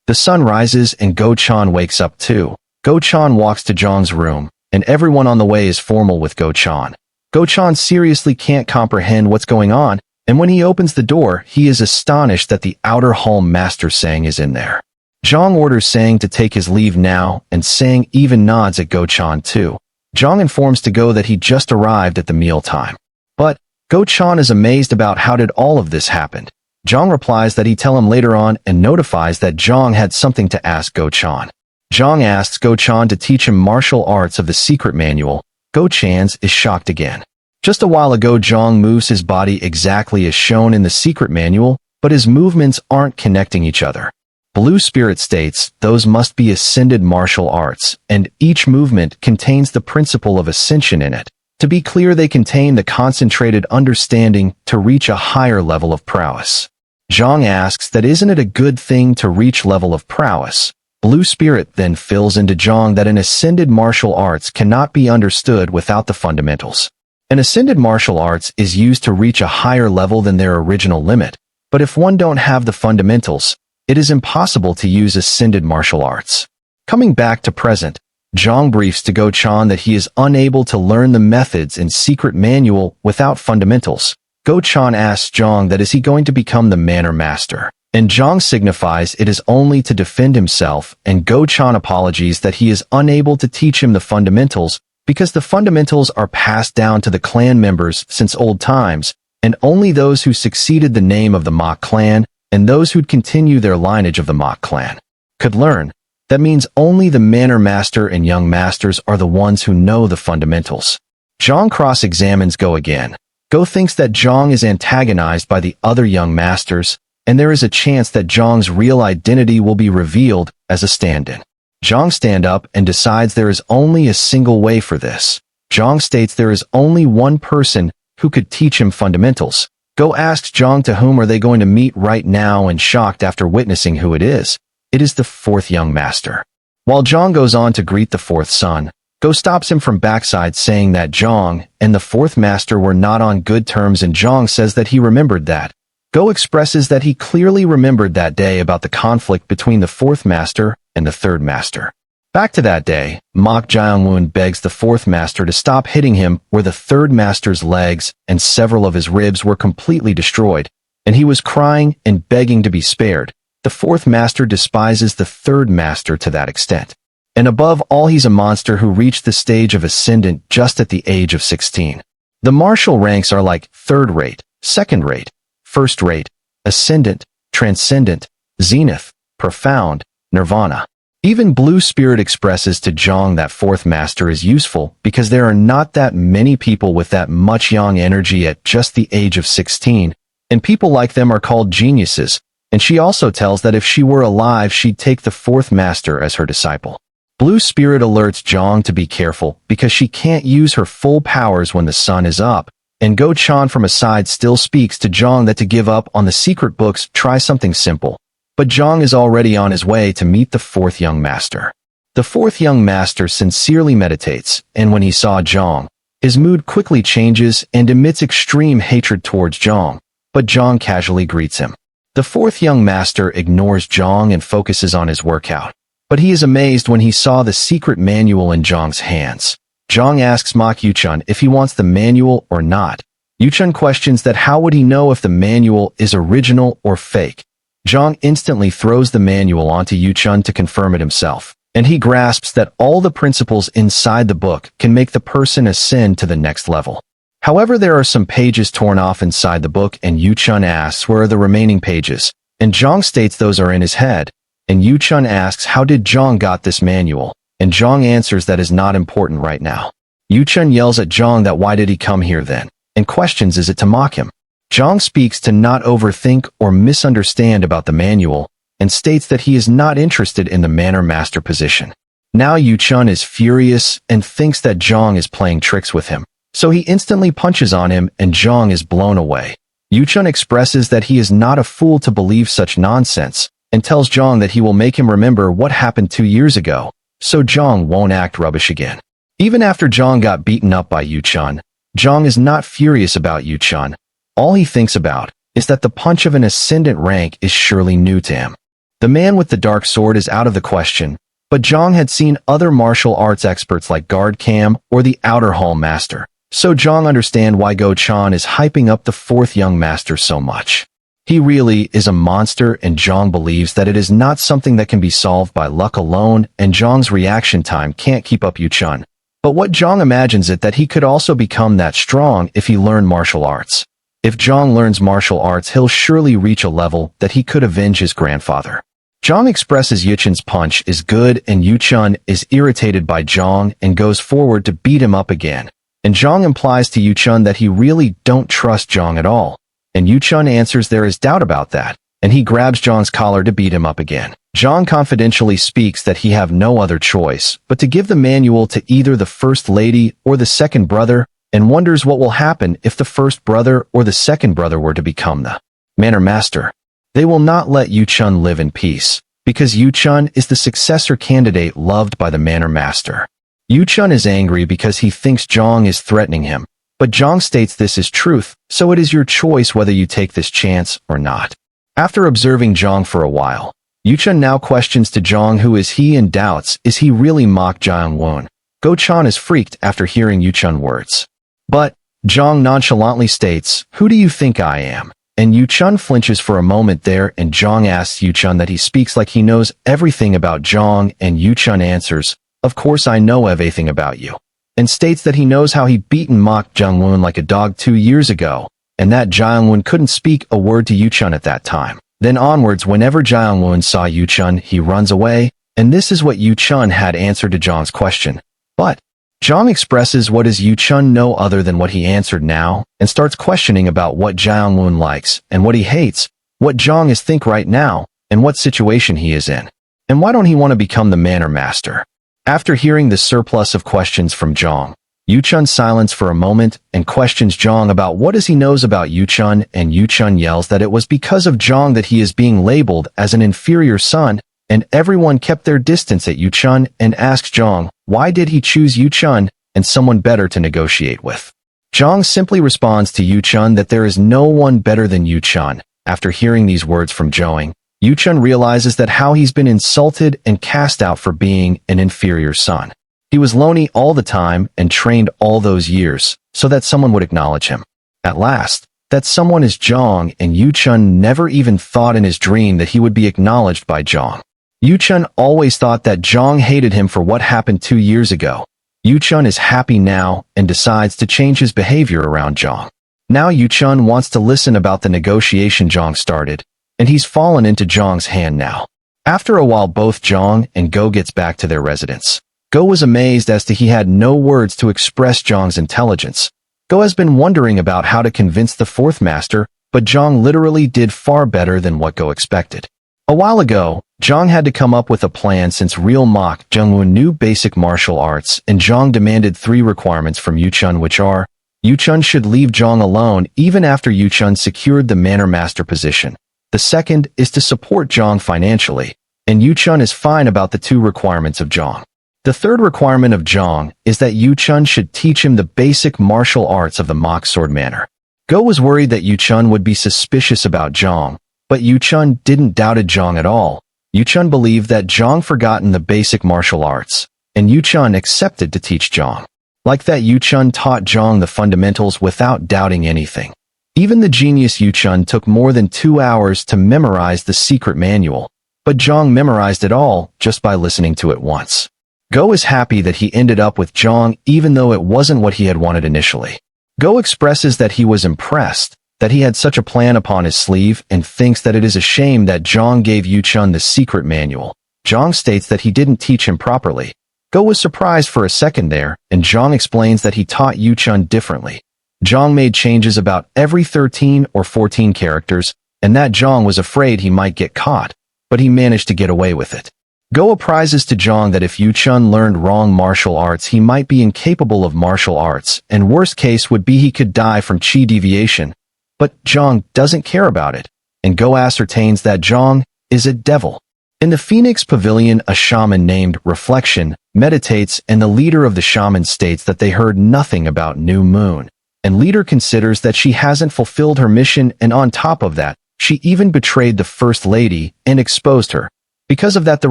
The sun rises and Go-chan wakes up too. Go-chan walks to Jong's room, and everyone on the way is formal with Go-chan. Go-chan seriously can't comprehend what's going on, and when he opens the door, he is astonished that the Outer Home Master Sang is in there. Jong orders Sang to take his leave now, and Sang even nods at Go-chan too. Jong informs to Go that he just arrived at the mealtime. But Go-chan is amazed about how did all of this happen. Jong replies that he tell him later on and notifies that Jong had something to ask Go-chan. Jong asks Go-chan to teach him martial arts of the secret manual. Go-chan is shocked again. Just a while ago Jong moves his body exactly as shown in the secret manual, but his movements aren't connecting each other. Blue Spirit states those must be ascended martial arts, and each movement contains the principle of ascension in it. To be clear, they contain the concentrated understanding to reach a higher level of prowess. Zhang asks that isn't it a good thing to reach level of prowess. Blue Spirit then fills into Zhang that an ascended martial arts cannot be understood without the fundamentals. An ascended martial arts is used to reach a higher level than their original limit, but if one don't have the fundamentals, it is impossible to use ascended martial arts. Coming back to present, Zhang briefs to Go Chan that he is unable to learn the methods in secret manual without fundamentals. Go Chan asks Zhang that is he going to become the manner master, and Zhang signifies it is only to defend himself, and Go Chan apologies that he is unable to teach him the fundamentals because the fundamentals are passed down to the clan members since old times, and only those who succeeded the name of the Mach clan and those who'd continue their lineage of the Mach clan could learn. That means only the manner master and young masters are the ones who know the fundamentals. Zhang cross-examines Go again. Go thinks that Zhang is antagonized by the other young masters, and there is a chance that Zhang's real identity will be revealed as a stand-in. Zhang stands up and decides there is only a single way for this. Zhang states there is only one person who could teach him fundamentals. Go asks Zhang to whom are they going to meet right now, and shocked after witnessing who it is. It is the fourth young master. While Zhang goes on to greet the fourth son, Go stops him from backside saying that Zhang and the fourth master were not on good terms, and Zhang says that he remembered that. Go expresses that he clearly remembered that day about the conflict between the fourth master and the third master. Back to that day, Mach Jiangwen begs the fourth master to stop hitting him where the third master's legs and several of his ribs were completely destroyed, and he was crying and begging to be spared. The fourth master despises the third master to that extent. And above all, he's a monster who reached the stage of ascendant just at the age of 16. The martial ranks are like third-rate, second-rate, first-rate, ascendant, transcendent, zenith, profound, nirvana. Even Blue Spirit expresses to Zhang that fourth master is useful because there are not that many people with that much young energy at just the age of 16, and people like them are called geniuses, and she also tells that if she were alive she'd take the fourth master as her disciple. Blue Spirit alerts Zhang to be careful because she can't use her full powers when the sun is up, and Go Chan from aside still speaks to Zhang that to give up on the secret books, try something simple. But Zhang is already on his way to meet the fourth young master. The fourth young master sincerely meditates, and when he saw Zhang, his mood quickly changes and emits extreme hatred towards Zhang, but Zhang casually greets him. The fourth young master ignores Zhang and focuses on his workout, but he is amazed when he saw the secret manual in Zhang's hands. Zhang asks Mach Yuchun if he wants the manual or not. Yuchun questions that how would he know if the manual is original or fake. Zhang instantly throws the manual onto Yuchun to confirm it himself, and he grasps that all the principles inside the book can make the person ascend to the next level. However, there are some pages torn off inside the book, and Yuchun asks where are the remaining pages, and Zhang states those are in his head, and Yuchun asks how did Zhang got this manual, and Zhang answers that is not important right now. Yuchun yells at Zhang that why did he come here then, and questions is it to mock him. Zhang speaks to not overthink or misunderstand about the manual, and states that he is not interested in the manner master position. Now Yuchun is furious and thinks that Zhang is playing tricks with him, so he instantly punches on him and Zhang is blown away. Yuchun expresses that he is not a fool to believe such nonsense, and tells Zhang that he will make him remember what happened 2 years ago, so Zhang won't act rubbish again. Even after Zhang got beaten up by Yuchun, Zhang is not furious about Yuchun. All he thinks about is that the punch of an ascendant rank is surely new to him. The man with the dark sword is out of the question, but Zhang had seen other martial arts experts like Guard Cam or the Outer Hall Master, so Zhang understands why Go Chan is hyping up the fourth young master so much. He really is a monster, and Zhang believes that it is not something that can be solved by luck alone, and Zhang's reaction time can't keep up Yuchun. But what Zhang imagines it that he could also become that strong if he learned martial arts. If Zhang learns martial arts, he'll surely reach a level that he could avenge his grandfather. Zhang expresses Yuchun's punch is good, and Yuchun is irritated by Zhang and goes forward to beat him up again. And Zhang implies to Yuchun that he really don't trust Zhang at all. And Yuchun answers there is doubt about that, and he grabs Zhang's collar to beat him up again. Zhang confidentially speaks that he have no other choice but to give the manual to either the first lady or the second brother, and wonders what will happen if the first brother or the second brother were to become the manner master. They will not let Yu-chun live in peace, because Yu-chun is the successor candidate loved by the Manor Master. Yu-chun is angry because he thinks Zhang is threatening him, but Zhang states this is truth, so it is your choice whether you take this chance or not. After observing Zhang for a while, Yu-chun now questions to Zhang who is he and doubts, is he really mock Jiang-won? Go-chan is freaked after hearing Yu-chun words. But Zhang nonchalantly states, who do you think I am? And Yu-chun flinches for a moment there, and Zhang asks Yu-chun that he speaks like he knows everything about Zhang, and Yu-chun answers, of course I know everything about you, and states that he knows how he beat and mocked Jiang-won like a dog 2 years ago, and that Jiang-won couldn't speak a word to Yu-chun at that time. Then onwards, whenever Jiang-won saw Yu-chun, he runs away, and this is what Yu-chun had answered to Zhang's question. But Zhang expresses what does Yu-chun know other than what he answered now, and starts questioning about what Jiang-won likes and what he hates, what Zhang is think right now, and what situation he is in. And why don't he want to become the Manor Master? After hearing the surplus of questions from Zhang, Yu-chun silence for a moment and questions Zhang about what he knows about Yu-chun, and Yu-chun yells that it was because of Zhang that he is being labeled as an inferior son, and everyone kept their distance at Yu-chun and asks Zhang, why did he choose Yu-chun and someone better to negotiate with? Zhang simply responds to Yu-chun that there is no one better than Yu-chun. After hearing these words from Zhang, Yu-chun realizes that how he's been insulted and cast out for being an inferior son. He was lonely all the time and trained all those years so that someone would acknowledge him. At last, that someone is Zhang, and Yu-chun never even thought in his dream that he would be acknowledged by Zhang. Yu-chun always thought that Zhang hated him for what happened 2 years ago. Yu-chun is happy now and decides to change his behavior around Zhang. Now Yu-chun wants to listen about the negotiation Zhang started, and he's fallen into Zhang's hand now. After a while, both Zhang and Go gets back to their residence. Go was amazed as to he had no words to express Zhang's intelligence. Go has been wondering about how to convince the fourth master, but Zhang literally did far better than what Go expected. A while ago, Zhang had to come up with a plan since real mock Jiang-won knew basic martial arts, and Zhang demanded 3 requirements from Yu-chun, which are, Yu-chun should leave Zhang alone even after Yu-chun secured the Manor Master position. The second is to support Zhang financially, and Yu-chun is fine about the 2 requirements of Zhang. The third requirement of Zhang is that Yu-chun should teach him the basic martial arts of the mock sword manner. Go was worried that Yu-chun would be suspicious about Zhang, but Yu-chun didn't doubt Zhang at all. Yu-chun believed that Zhang forgotten the basic martial arts, and Yu-chun accepted to teach Zhang. Like that, Yu-chun taught Zhang the fundamentals without doubting anything. Even the genius Yu-chun took more than 2 hours to memorize the secret manual, but Zhang memorized it all just by listening to it once. Go is happy that he ended up with Zhang even though it wasn't what he had wanted initially. Go expresses that he was impressed, that he had such a plan upon his sleeve, and thinks that it is a shame that Zhang gave Yu-chun the secret manual. Zhang states that he didn't teach him properly. Go was surprised for a second there, and Zhang explains that he taught Yu-chun differently. Zhang made changes about every 13 or 14 characters, and that Zhang was afraid he might get caught, but he managed to get away with it. Go apprises to Zhang that if Yu-chun learned wrong martial arts, he might be incapable of martial arts, and worst case would be he could die from chi deviation. But Zhang doesn't care about it, and Go ascertains that Zhang is a devil. In the Phoenix Pavilion, a shaman named Reflection meditates, and the leader of the shaman states that they heard nothing about New Moon, and leader considers that she hasn't fulfilled her mission, and on top of that, she even betrayed the First Lady and exposed her. Because of that, the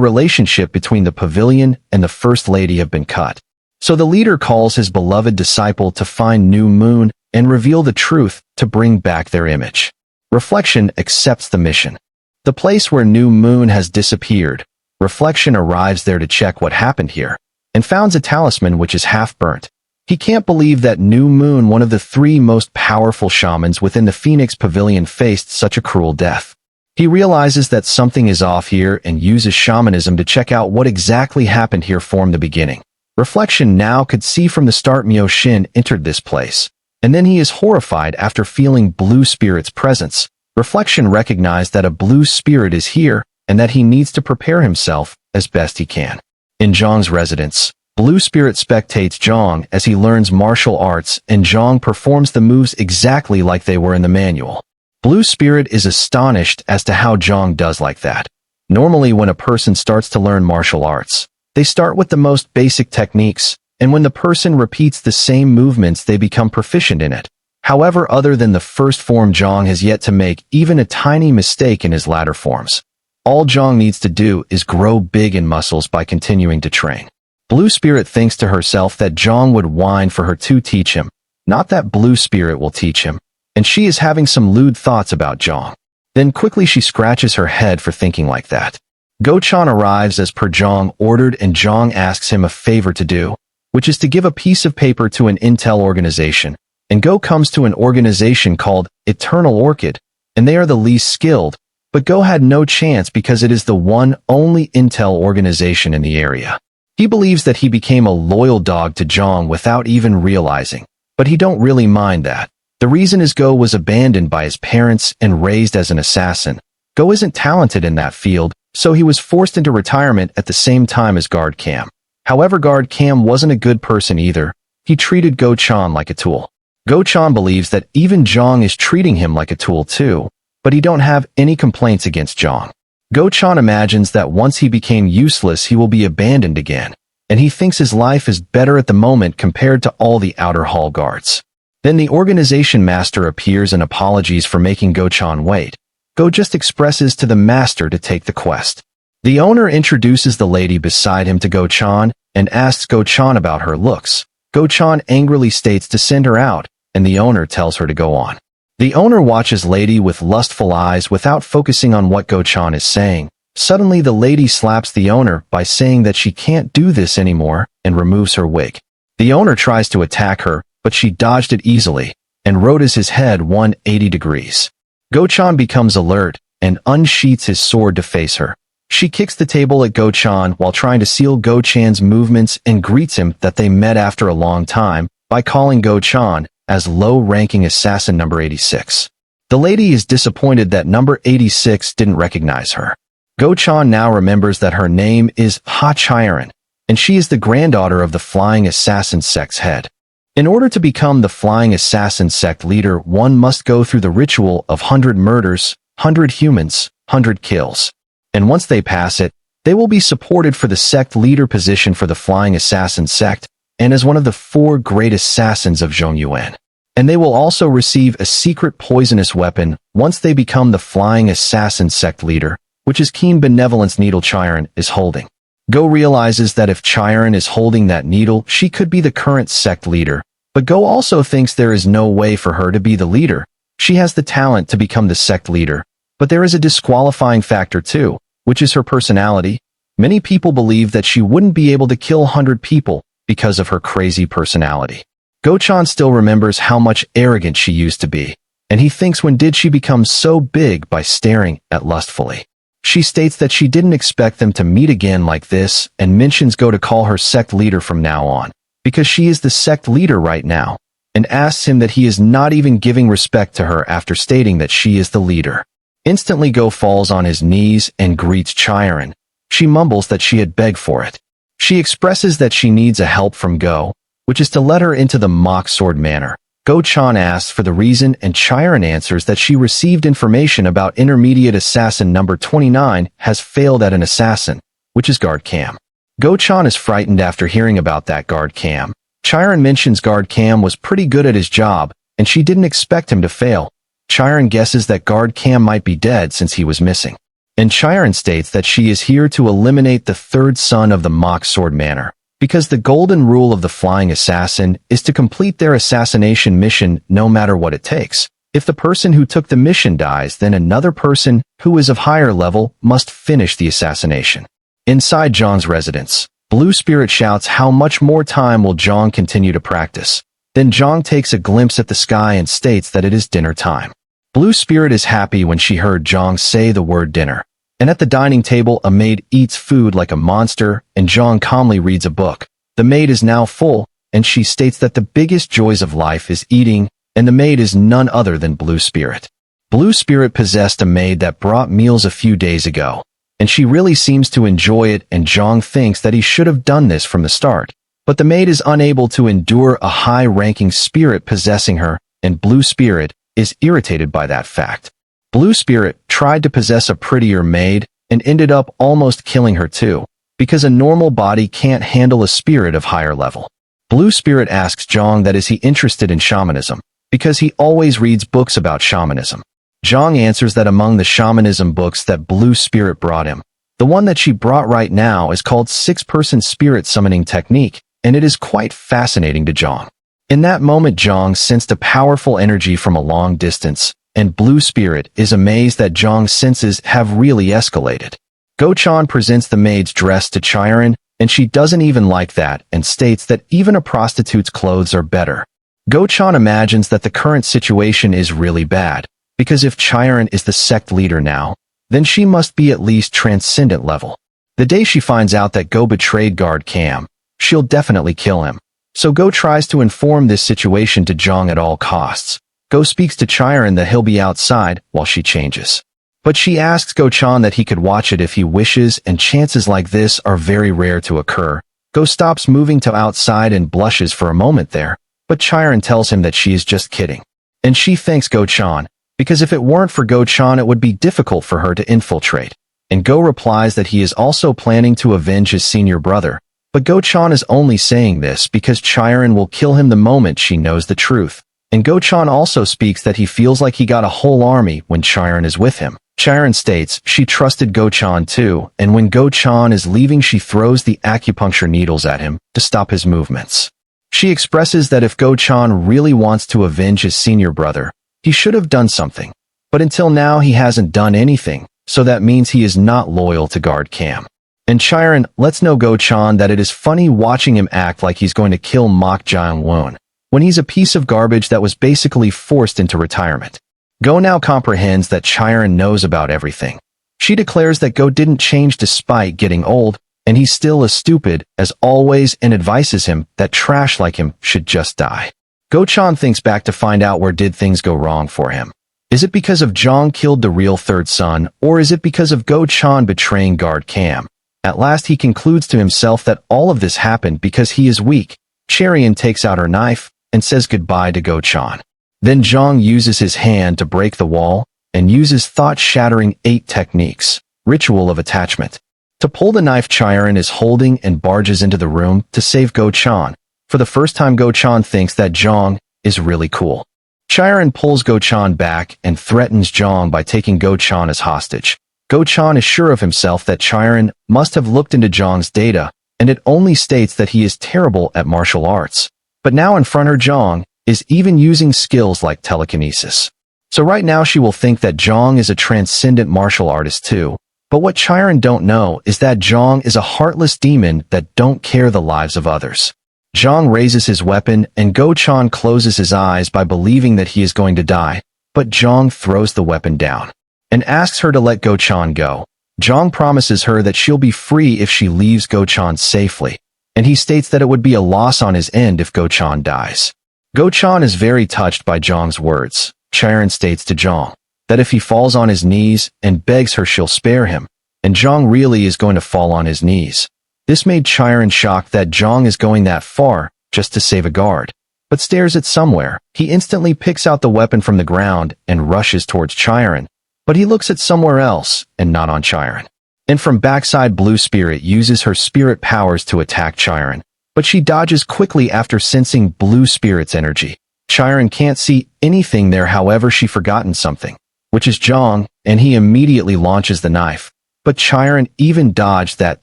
relationship between the pavilion and the First Lady have been cut. So the leader calls his beloved disciple to find New Moon and reveal the truth to bring back their image. Reflection accepts the mission. The place where New Moon has disappeared, Reflection arrives there to check what happened here, and finds a talisman which is half burnt. He can't believe that New Moon, one of the 3 most powerful shamans within the Phoenix Pavilion, faced such a cruel death. He realizes that something is off here and uses shamanism to check out what exactly happened here from the beginning. Reflection now could see from the start Myo Shin entered this place, and then he is horrified after feeling Blue Spirit's presence. Reflection recognized that a blue spirit is here and that he needs to prepare himself as best he can. In Zhang's residence, Blue Spirit spectates Zhang as he learns martial arts, and Zhang performs the moves exactly like they were in the manual. Blue Spirit is astonished as to how Zhang does like that. Normally, when a person starts to learn martial arts, they start with the most basic techniques, and when the person repeats the same movements, they become proficient in it. However, other than the first form, Zhang has yet to make even a tiny mistake in his latter forms. All Zhang needs to do is grow big in muscles by continuing to train. Blue Spirit thinks to herself that Zhang would whine for her to teach him, not that Blue Spirit will teach him, and she is having some lewd thoughts about Zhang. Then quickly she scratches her head for thinking like that. Go-chan arrives as per Zhang ordered, and Zhang asks him a favor to do, which is to give a piece of paper to an intel organization, and Go comes to an organization called Eternal Orchid, and they are the least skilled, but Go had no chance because it is the one only intel organization in the area. He believes that he became a loyal dog to Zhang without even realizing, but he don't really mind that. The reason is Go was abandoned by his parents and raised as an assassin. Go isn't talented in that field, so he was forced into retirement at the same time as Guard Cam. However, Guard Cam wasn't a good person either. He treated Go-chan like a tool. Go-chan believes that even Zhang is treating him like a tool too, but he don't have any complaints against Zhang. Go-chan imagines that once he became useless, he will be abandoned again, and he thinks his life is better at the moment compared to all the outer hall guards. Then the organization master appears and apologies for making Go-chan wait. Go just expresses to the master to take the quest. The owner introduces the lady beside him to Go-chan and asks Go-chan about her looks. Go-chan angrily states to send her out, and the owner tells her to go on. The owner watches lady with lustful eyes without focusing on what Go-chan is saying. Suddenly the lady slaps the owner by saying that she can't do this anymore and removes her wig. The owner tries to attack her, but she dodged it easily and rotates his head 180 degrees. Go-chan becomes alert and unsheaths his sword to face her. She kicks the table at Go-chan while trying to seal Go-chan's movements and greets him that they met after a long time by calling Go-chan as low-ranking assassin number 86. The lady is disappointed that number 86 didn't recognize her. Go-chan now remembers that her name is Ha Chiron, and she is the granddaughter of the Flying Assassin sect's head. In order to become the Flying Assassin sect leader, one must go through the ritual of 100 murders, 100 humans, 100 kills. And once they pass it, they will be supported for the sect leader position for the Flying Assassin sect, and as one of the 4 great assassins of Zhongyuan. And they will also receive a secret poisonous weapon once they become the Flying Assassin sect leader, which is Keen Benevolence Needle Chiron is holding. Go realizes that if Chiron is holding that needle, she could be the current sect leader, but Go also thinks there is no way for her to be the leader. She has the talent to become the sect leader, but there is a disqualifying factor too, which is her personality. Many people believe that she wouldn't be able to kill 100 people because of her crazy personality. Go-chan still remembers how much arrogant she used to be, and he thinks when did she become so big by staring at lustfully. She states that she didn't expect them to meet again like this and mentions Go to call her sect leader from now on, because she is the sect leader right now, and asks him that he is not even giving respect to her after stating that she is the leader. Instantly Go falls on his knees and greets Chiron. She mumbles that she had begged for it. She expresses that she needs a help from Go, which is to let her into the mock sword manor. Go-chan asks for the reason and Chiron answers that she received information about intermediate assassin number 29 has failed at an assassin, which is Guard Cam. Go-chan is frightened after hearing about that Guard Cam. Chiron mentions Guard Cam was pretty good at his job, and she didn't expect him to fail. Chiron guesses that Guard Cam might be dead since he was missing. And Chiron states that she is here to eliminate the 3rd son of the mock sword manor, because the golden rule of the Flying Assassin is to complete their assassination mission no matter what it takes. If the person who took the mission dies, then another person who is of higher level must finish the assassination. Inside Zhang's residence, Blue Spirit shouts how much more time will Zhang continue to practice. Then Zhang takes a glimpse at the sky and states that it is dinner time. Blue Spirit is happy when she heard Zhang say the word dinner. And at the dining table, a maid eats food like a monster, and Zhang calmly reads a book. The maid is now full, and she states that the biggest joys of life is eating, and the maid is none other than Blue Spirit. Blue Spirit possessed a maid that brought meals a few days ago, and she really seems to enjoy it, and Zhang thinks that he should have done this from the start. But the maid is unable to endure a high-ranking spirit possessing her, and Blue Spirit is irritated by that fact. Blue Spirit tried to possess a prettier maid and ended up almost killing her too, because a normal body can't handle a spirit of higher level. Blue Spirit asks Zhang that is he interested in shamanism, because he always reads books about shamanism. Zhang answers that among the shamanism books that Blue Spirit brought him, the one that she brought right now is called Six-Person Spirit Summoning Technique, and it is quite fascinating to Zhang. In that moment, Zhang sensed a powerful energy from a long distance, and Blue Spirit is amazed that Zhang's senses have really escalated. Go-chan presents the maid's dress to Chiron, and she doesn't even like that and states that even a prostitute's clothes are better. Go-chan imagines that the current situation is really bad, because if Chiron is the sect leader now, then she must be at least transcendent level. The day she finds out that Go betrayed guard Cam, she'll definitely kill him. So Go tries to inform this situation to Zhang at all costs. Go speaks to Chiron that he'll be outside while she changes. But she asks Go-chan that he could watch it if he wishes, and chances like this are very rare to occur. Go stops moving to outside and blushes for a moment there, but Chiron tells him that she is just kidding. And she thanks Go-chan, because if it weren't for Go-chan it would be difficult for her to infiltrate. And Go replies that he is also planning to avenge his senior brother, but Go-chan is only saying this because Chiron will kill him the moment she knows the truth. And Go-chan also speaks that he feels like he got a whole army when Chiron is with him. Chiron states she trusted Go-chan too, and when Go-chan is leaving she throws the acupuncture needles at him to stop his movements. She expresses that if Go-chan really wants to avenge his senior brother, he should have done something. But until now he hasn't done anything, so that means he is not loyal to guard Cam. And Chiron lets know Go-chan that it is funny watching him act like he's going to kill Mok Jang-won, when he's a piece of garbage that was basically forced into retirement. Go now comprehends that Chiron knows about everything. She declares that Go didn't change despite getting old, and he's still as stupid as always, and advises him that trash like him should just die. Go-chan thinks back to find out where did things go wrong for him. Is it because of Zhang killed the real third son, or is it because of Go-chan betraying guard Cam? At last he concludes to himself that all of this happened because he is weak. Cherian takes out her knife and says goodbye to Go-chan. Then Zhang uses his hand to break the wall and uses thought-shattering 8 techniques, ritual of attachment. To pull the knife Chiron is holding and barges into the room to save Go-chan. For the first time Go-chan thinks that Zhang is really cool. Chiron pulls Go-chan back and threatens Zhang by taking Go-chan as hostage. Go-chan is sure of himself that Chiron must have looked into Zhang's data, and it only states that he is terrible at martial arts. But now in front of her Zhang is even using skills like telekinesis. So right now she will think that Zhang is a transcendent martial artist too. But what Chiron don't know is that Zhang is a heartless demon that don't care the lives of others. Zhang raises his weapon and Go-chan closes his eyes by believing that he is going to die, but Zhang throws the weapon down and asks her to let Go-chan go. Zhang promises her that she'll be free if she leaves Go-chan safely, and he states that it would be a loss on his end if Go-chan dies. Go-chan is very touched by Zhang's words. Chiron states to Zhang that if he falls on his knees and begs her she'll spare him, and Zhang really is going to fall on his knees. This made Chiron shocked that Zhang is going that far just to save a guard, but stares at somewhere. He instantly picks out the weapon from the ground and rushes towards Chiron, but he looks at somewhere else and not on Chiron. And from backside Blue Spirit uses her spirit powers to attack Chiron, but she dodges quickly after sensing Blue Spirit's energy. Chiron can't see anything there, however she forgotten something, which is Zhang, and he immediately launches the knife. But Chiron even dodged that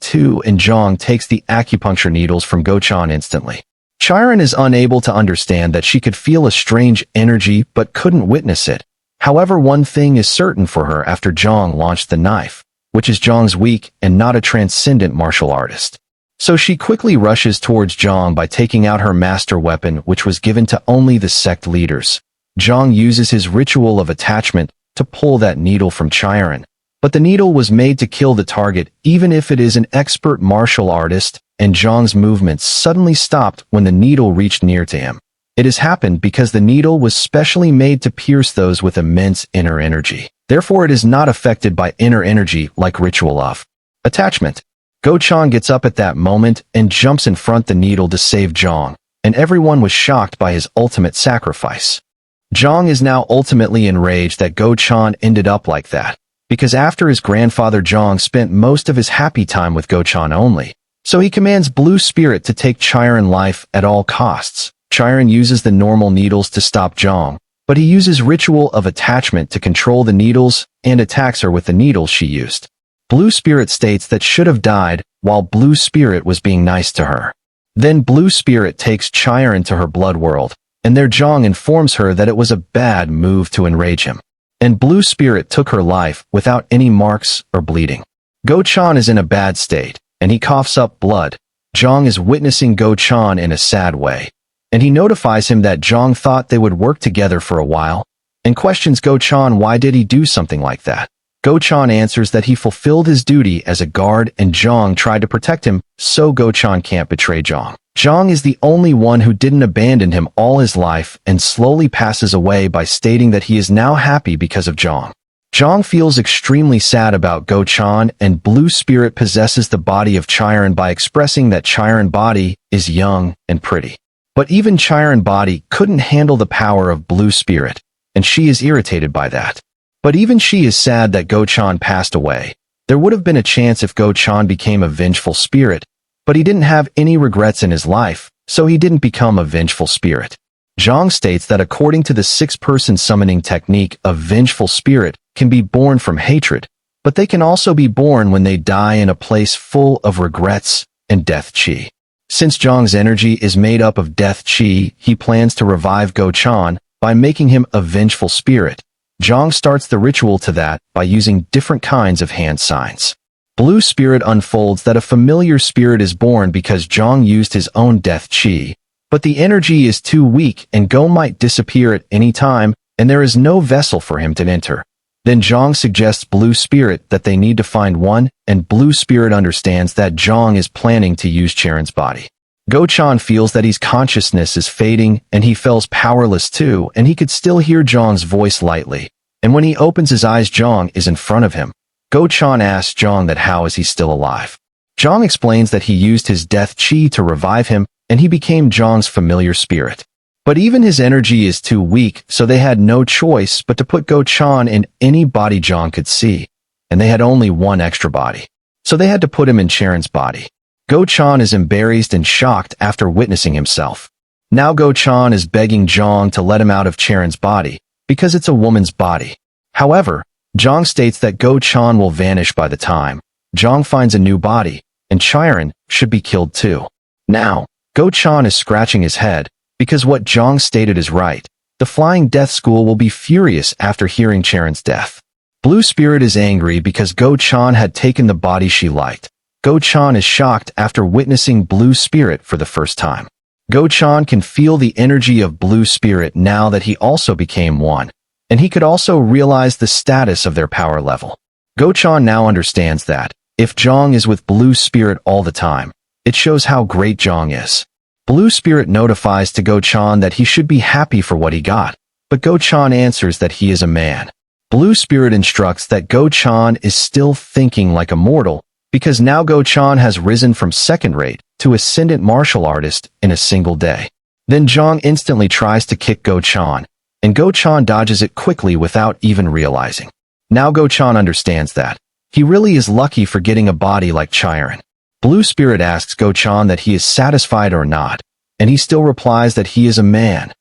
too, and Zhang takes the acupuncture needles from Go-chan instantly. Chiron is unable to understand that she could feel a strange energy but couldn't witness it. However, one thing is certain for her after Zhang launched the knife, which is Zhang's weak and not a transcendent martial artist. So she quickly rushes towards Zhang by taking out her master weapon, which was given to only the sect leaders. Zhang uses his ritual of attachment to pull that needle from Chiron, but the needle was made to kill the target even if it is an expert martial artist, and Zhang's movements suddenly stopped when the needle reached near to him. It has happened because the needle was specially made to pierce those with immense inner energy. Therefore, it is not affected by inner energy like ritual of attachment. Go-chan gets up at that moment and jumps in front the needle to save Zhang, and everyone was shocked by his ultimate sacrifice. Zhang is now ultimately enraged that Go-chan ended up like that, because after his grandfather Zhang spent most of his happy time with Go-chan only, so he commands Blue Spirit to take Chiron life at all costs. Chiron uses the normal needles to stop Zhang, but he uses ritual of attachment to control the needles and attacks her with the needles she used. Blue Spirit states that should have died while Blue Spirit was being nice to her. Then Blue Spirit takes Chiron to her blood world, and there Zhang informs her that it was a bad move to enrage him. And Blue Spirit took her life without any marks or bleeding. Go-chan is in a bad state, and he coughs up blood. Zhang is witnessing Go-chan in a sad way, and he notifies him that Zhang thought they would work together for a while, and questions Go-chan why did he do something like that. Go-chan answers that he fulfilled his duty as a guard and Zhang tried to protect him, so Go-chan can't betray Zhang. Zhang is the only one who didn't abandon him all his life and slowly passes away by stating that he is now happy because of Zhang. Zhang feels extremely sad about Go-chan, and Blue Spirit possesses the body of Chiron by expressing that Chiron body is young and pretty. But even Chiron body couldn't handle the power of Blue Spirit, and she is irritated by that. But even she is sad that Go-chan passed away. There would have been a chance if Go-chan became a vengeful spirit, but he didn't have any regrets in his life, so he didn't become a vengeful spirit. Zhang states that according to the 6-person summoning technique, a vengeful spirit can be born from hatred, but they can also be born when they die in a place full of regrets and death chi. Since Zhang's energy is made up of death chi, he plans to revive Go-chan by making him a vengeful spirit. Zhang starts the ritual to that by using different kinds of hand signs. Blue Spirit unfolds that a familiar spirit is born because Zhang used his own death chi, but the energy is too weak and Go might disappear at any time, and there is no vessel for him to enter. Then Zhang suggests Blue Spirit that they need to find one, and Blue Spirit understands that Zhang is planning to use Chiron's body. Go-chan feels that his consciousness is fading, and he feels powerless too, and he could still hear Zhang's voice lightly. And when he opens his eyes, Zhang is in front of him. Go-chan asks Zhang that how is he still alive. Zhang explains that he used his death chi to revive him, and he became Zhang's familiar spirit. But even his energy is too weak, so they had no choice but to put Go-chan in any body Zhang could see, and they had only one extra body. So they had to put him in Chiron's body. Go-chan is embarrassed and shocked after witnessing himself. Now Go-chan is begging Zhang to let him out of Chiron's body, because it's a woman's body. However, Zhang states that Go-chan will vanish by the time Zhang finds a new body, and Chiron should be killed too. Now, Go-chan is scratching his head, because what Zhang stated is right. The Flying Death School will be furious after hearing Chiron's death. Blue Spirit is angry because Go-chan had taken the body she liked. Go-chan is shocked after witnessing Blue Spirit for the first time. Go-chan can feel the energy of Blue Spirit now that he also became one, and he could also realize the status of their power level. Go-chan now understands that, if Zhang is with Blue Spirit all the time, it shows how great Zhang is. Blue Spirit notifies to Go-chan that he should be happy for what he got, but Go-chan answers that he is a man. Blue Spirit instructs that Go-chan is still thinking like a mortal, because now Go-chan has risen from second-rate to ascendant martial artist in a single day. Then Zhang instantly tries to kick Go-chan, and Go-chan dodges it quickly without even realizing. Now Go-chan understands that he really is lucky for getting a body like Chiron. Blue Spirit asks Go-chan that he is satisfied or not, and he still replies that he is a man.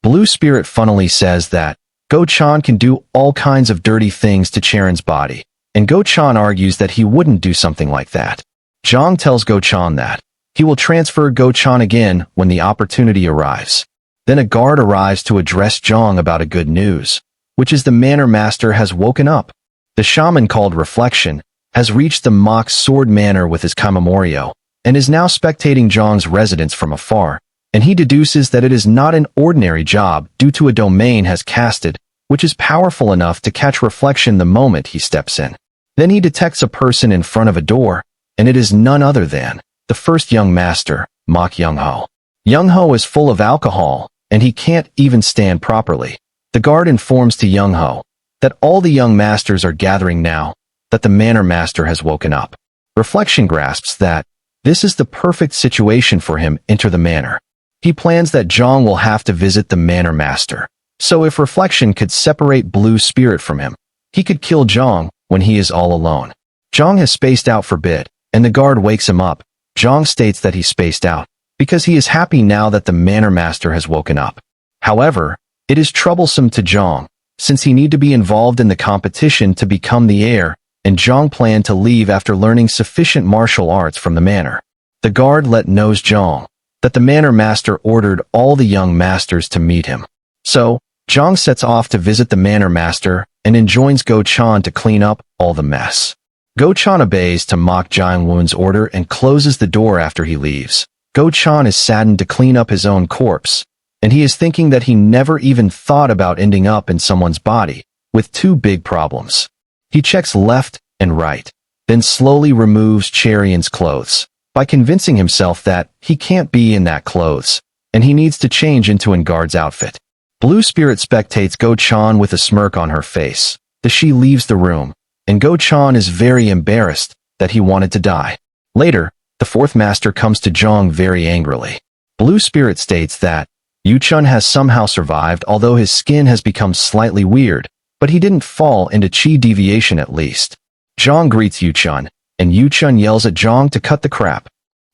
Blue Spirit funnily says that Go-chan can do all kinds of dirty things to Chiron's body, and Go-chan argues that he wouldn't do something like that. Zhang tells Go-chan that he will transfer Go-chan again when the opportunity arrives. Then a guard arrives to address Zhang about a good news, which is the Manor Master has woken up. The shaman called Reflection has reached the mock sword manor with his Kamamorio, and is now spectating Zhang's residence from afar, and he deduces that it is not an ordinary job due to a domain has casted, which is powerful enough to catch Reflection the moment he steps in. Then he detects a person in front of a door, and it is none other than the first young master, Mok Young-ho. Young-ho is full of alcohol, and he can't even stand properly. The guard informs to Young-ho that all the young masters are gathering now, that the Manor Master has woken up. Reflection grasps that this is the perfect situation for him enter the manor. He plans that Zhang will have to visit the Manor Master, So if reflection could separate Blue Spirit from him, he could kill Zhang when he is all alone. Zhang has spaced out for a bit, and the guard wakes him up. Zhang states that he spaced out because he is happy now that the Manor Master has woken up. However, it is troublesome to Zhang, since he need to be involved in the competition to become the heir, and Zhang planned to leave after learning sufficient martial arts from the manor. The guard let knows Zhang that the Manor Master ordered all the young masters to meet him. So, Zhang sets off to visit the Manor Master and enjoins Go Chan to clean up all the mess. Go Chan obeys to mock Jiang Wun's order and closes the door after he leaves. Go Chan is saddened to clean up his own corpse, and he is thinking that he never even thought about ending up in someone's body, with two big problems. He checks left and right, then slowly removes Cherion's clothes, by convincing himself that he can't be in that clothes, and he needs to change into an guard's outfit. Blue Spirit spectates Go Chan with a smirk on her face. She leaves the room, and Go Chan is very embarrassed that he wanted to die. Later, the fourth master comes to Zhang very angrily. Blue Spirit states that Yu-chun has somehow survived, although his skin has become slightly weird, but he didn't fall into chi deviation at least. Zhang greets Yu-chun, and Yu-chun yells at Zhang to cut the crap.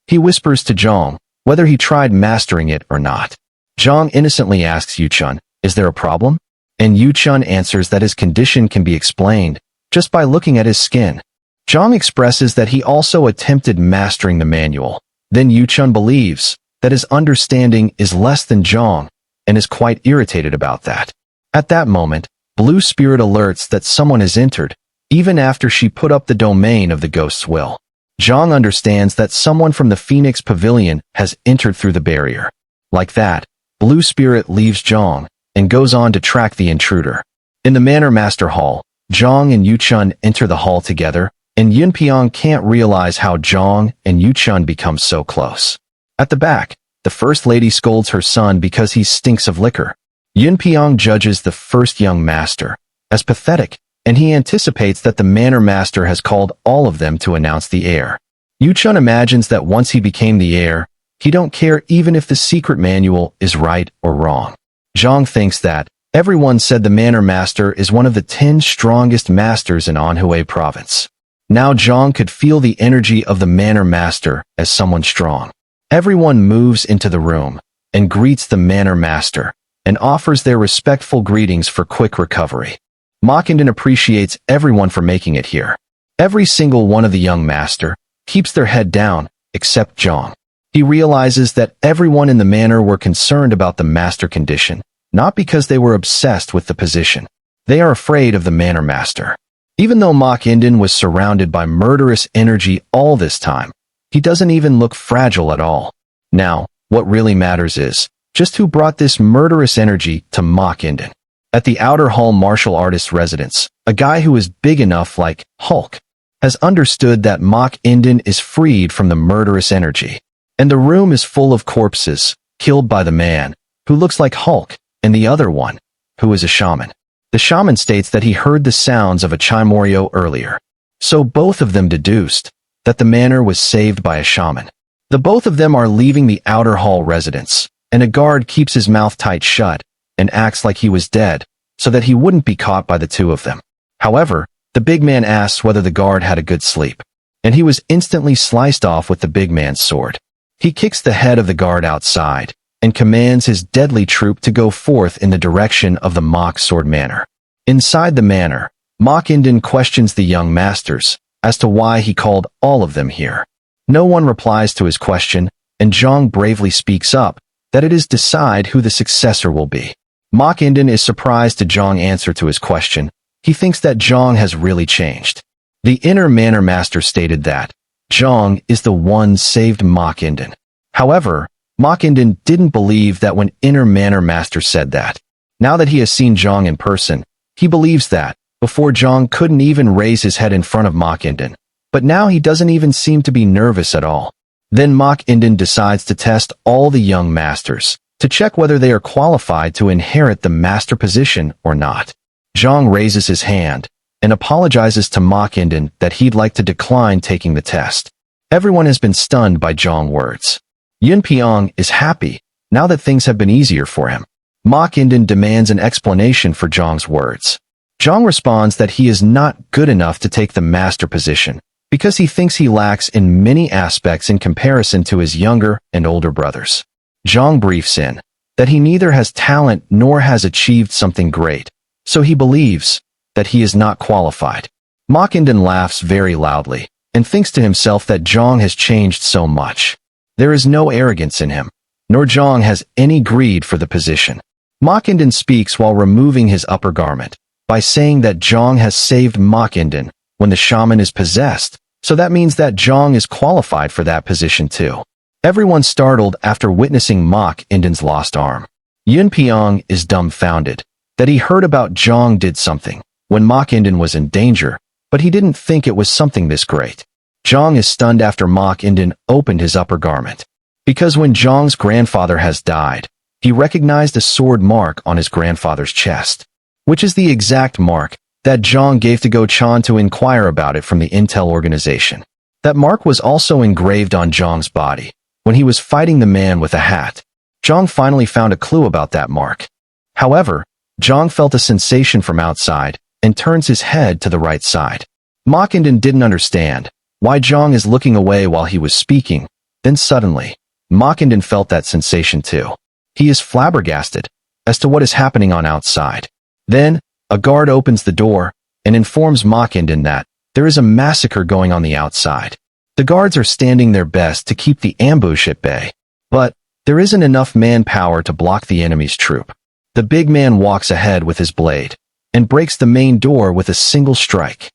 He whispers to Zhang whether he tried mastering it or not. Zhang innocently asks Yu-chun, "Is there a problem?" And Yu-chun answers that his condition can be explained just by looking at his skin. Zhang expresses that he also attempted mastering the manual. Then Yu-chun believes that his understanding is less than Zhang and is quite irritated about that. At that moment, Blue Spirit alerts that someone has entered, even after she put up the domain of the ghost's will. Zhang understands that someone from the Phoenix Pavilion has entered through the barrier. Like that, Blue Spirit leaves Zhang and goes on to track the intruder. In the Manor Master Hall, Zhang and Yu-chun enter the hall together, and Yunpyong can't realize how Zhang and Yu-chun become so close. At the back, the First Lady scolds her son because he stinks of liquor. Yunpyong judges the first young master as pathetic, and he anticipates that the Manor Master has called all of them to announce the heir. Yu-chun imagines that once he became the heir, he don't care even if the secret manual is right or wrong. Zhang thinks that everyone said the Manor Master is one of the 10 strongest masters in Anhui province. Now Zhang could feel the energy of the Manor Master as someone strong. Everyone moves into the room and greets the Manor Master and offers their respectful greetings for quick recovery. Mockingjin appreciates everyone for making it here. Every single one of the young master keeps their head down, except Zhang. He realizes that everyone in the manor were concerned about the master condition, not because they were obsessed with the position. They are afraid of the Manor Master. Even though Mockingjin was surrounded by murderous energy all this time, he doesn't even look fragile at all. Now, what really matters is just who brought this murderous energy to Mockingjin. At the outer hall martial artist's residence, a guy who is big enough like Hulk has understood that Mockingjin is freed from the murderous energy. And the room is full of corpses, killed by the man, who looks like Hulk, and the other one, who is a shaman. The shaman states that he heard the sounds of a Chimorio earlier. So both of them deduced that the manor was saved by a shaman. The both of them are leaving the outer hall residence, and a guard keeps his mouth tight shut and acts like he was dead, so that he wouldn't be caught by the two of them. However, the big man asks whether the guard had a good sleep, and he was instantly sliced off with the big man's sword. He kicks the head of the guard outside and commands his deadly troop to go forth in the direction of the Mock Sword Manor. Inside the manor, Mockingjin questions the young masters as to why he called all of them here. No one replies to his question, and Zhang bravely speaks up that it is decide who the successor will be. Mockingjin is surprised to Zhang's answer to his question. He thinks that Zhang has really changed. The inner Manor Master stated that Zhang is the one saved Mockingjin. However, Mockingjin didn't believe that when inner Manor Master said that. Now that he has seen Zhang in person, he believes that. Before Zhang couldn't even raise his head in front of Mockingjin, but now he doesn't even seem to be nervous at all. Then Mockingjin decides to test all the young masters to check whether they are qualified to inherit the master position or not. Zhang raises his hand and apologizes to Mockingjin that he'd like to decline taking the test. Everyone has been stunned by Zhang's words. Yunpyong is happy now that things have been easier for him. Ma Qinden demands an explanation for Zhang's words. Zhang responds that he is not good enough to take the master position because he thinks he lacks in many aspects in comparison to his younger and older brothers. Zhang briefs in that he neither has talent nor has achieved something great, so he believes that he is not qualified. Ma Qinden laughs very loudly and thinks to himself that Zhang has changed so much. There is no arrogance in him, nor Zhang has any greed for the position. Ma Qinden speaks while removing his upper garment, by saying that Zhang has saved Ma Qinden when the shaman is possessed, so that means that Zhang is qualified for that position too. Everyone startled after witnessing Ma Qinden's lost arm. Yun Piang is dumbfounded that he heard about Zhang did something when Ma Qinden was in danger, but he didn't think it was something this great. Zhang is stunned after Ma Qinden opened his upper garment, because when Zhang's grandfather has died, he recognized a sword mark on his grandfather's chest, which is the exact mark that Zhang gave to Go Chan to inquire about it from the intel organization. That mark was also engraved on Zhang's body when he was fighting the man with a hat. Zhang finally found a clue about that mark. However, Zhang felt a sensation from outside and turns his head to the right side. Ma Qinden didn't understand why Zhang is looking away while he was speaking. Then suddenly, Ma Qinden felt that sensation too. He is flabbergasted as to what is happening on outside. Then, a guard opens the door and informs Ma Qinden that there is a massacre going on the outside. The guards are standing their best to keep the ambush at bay, but there isn't enough manpower to block the enemy's troop. The big man walks ahead with his blade and breaks the main door with a single strike.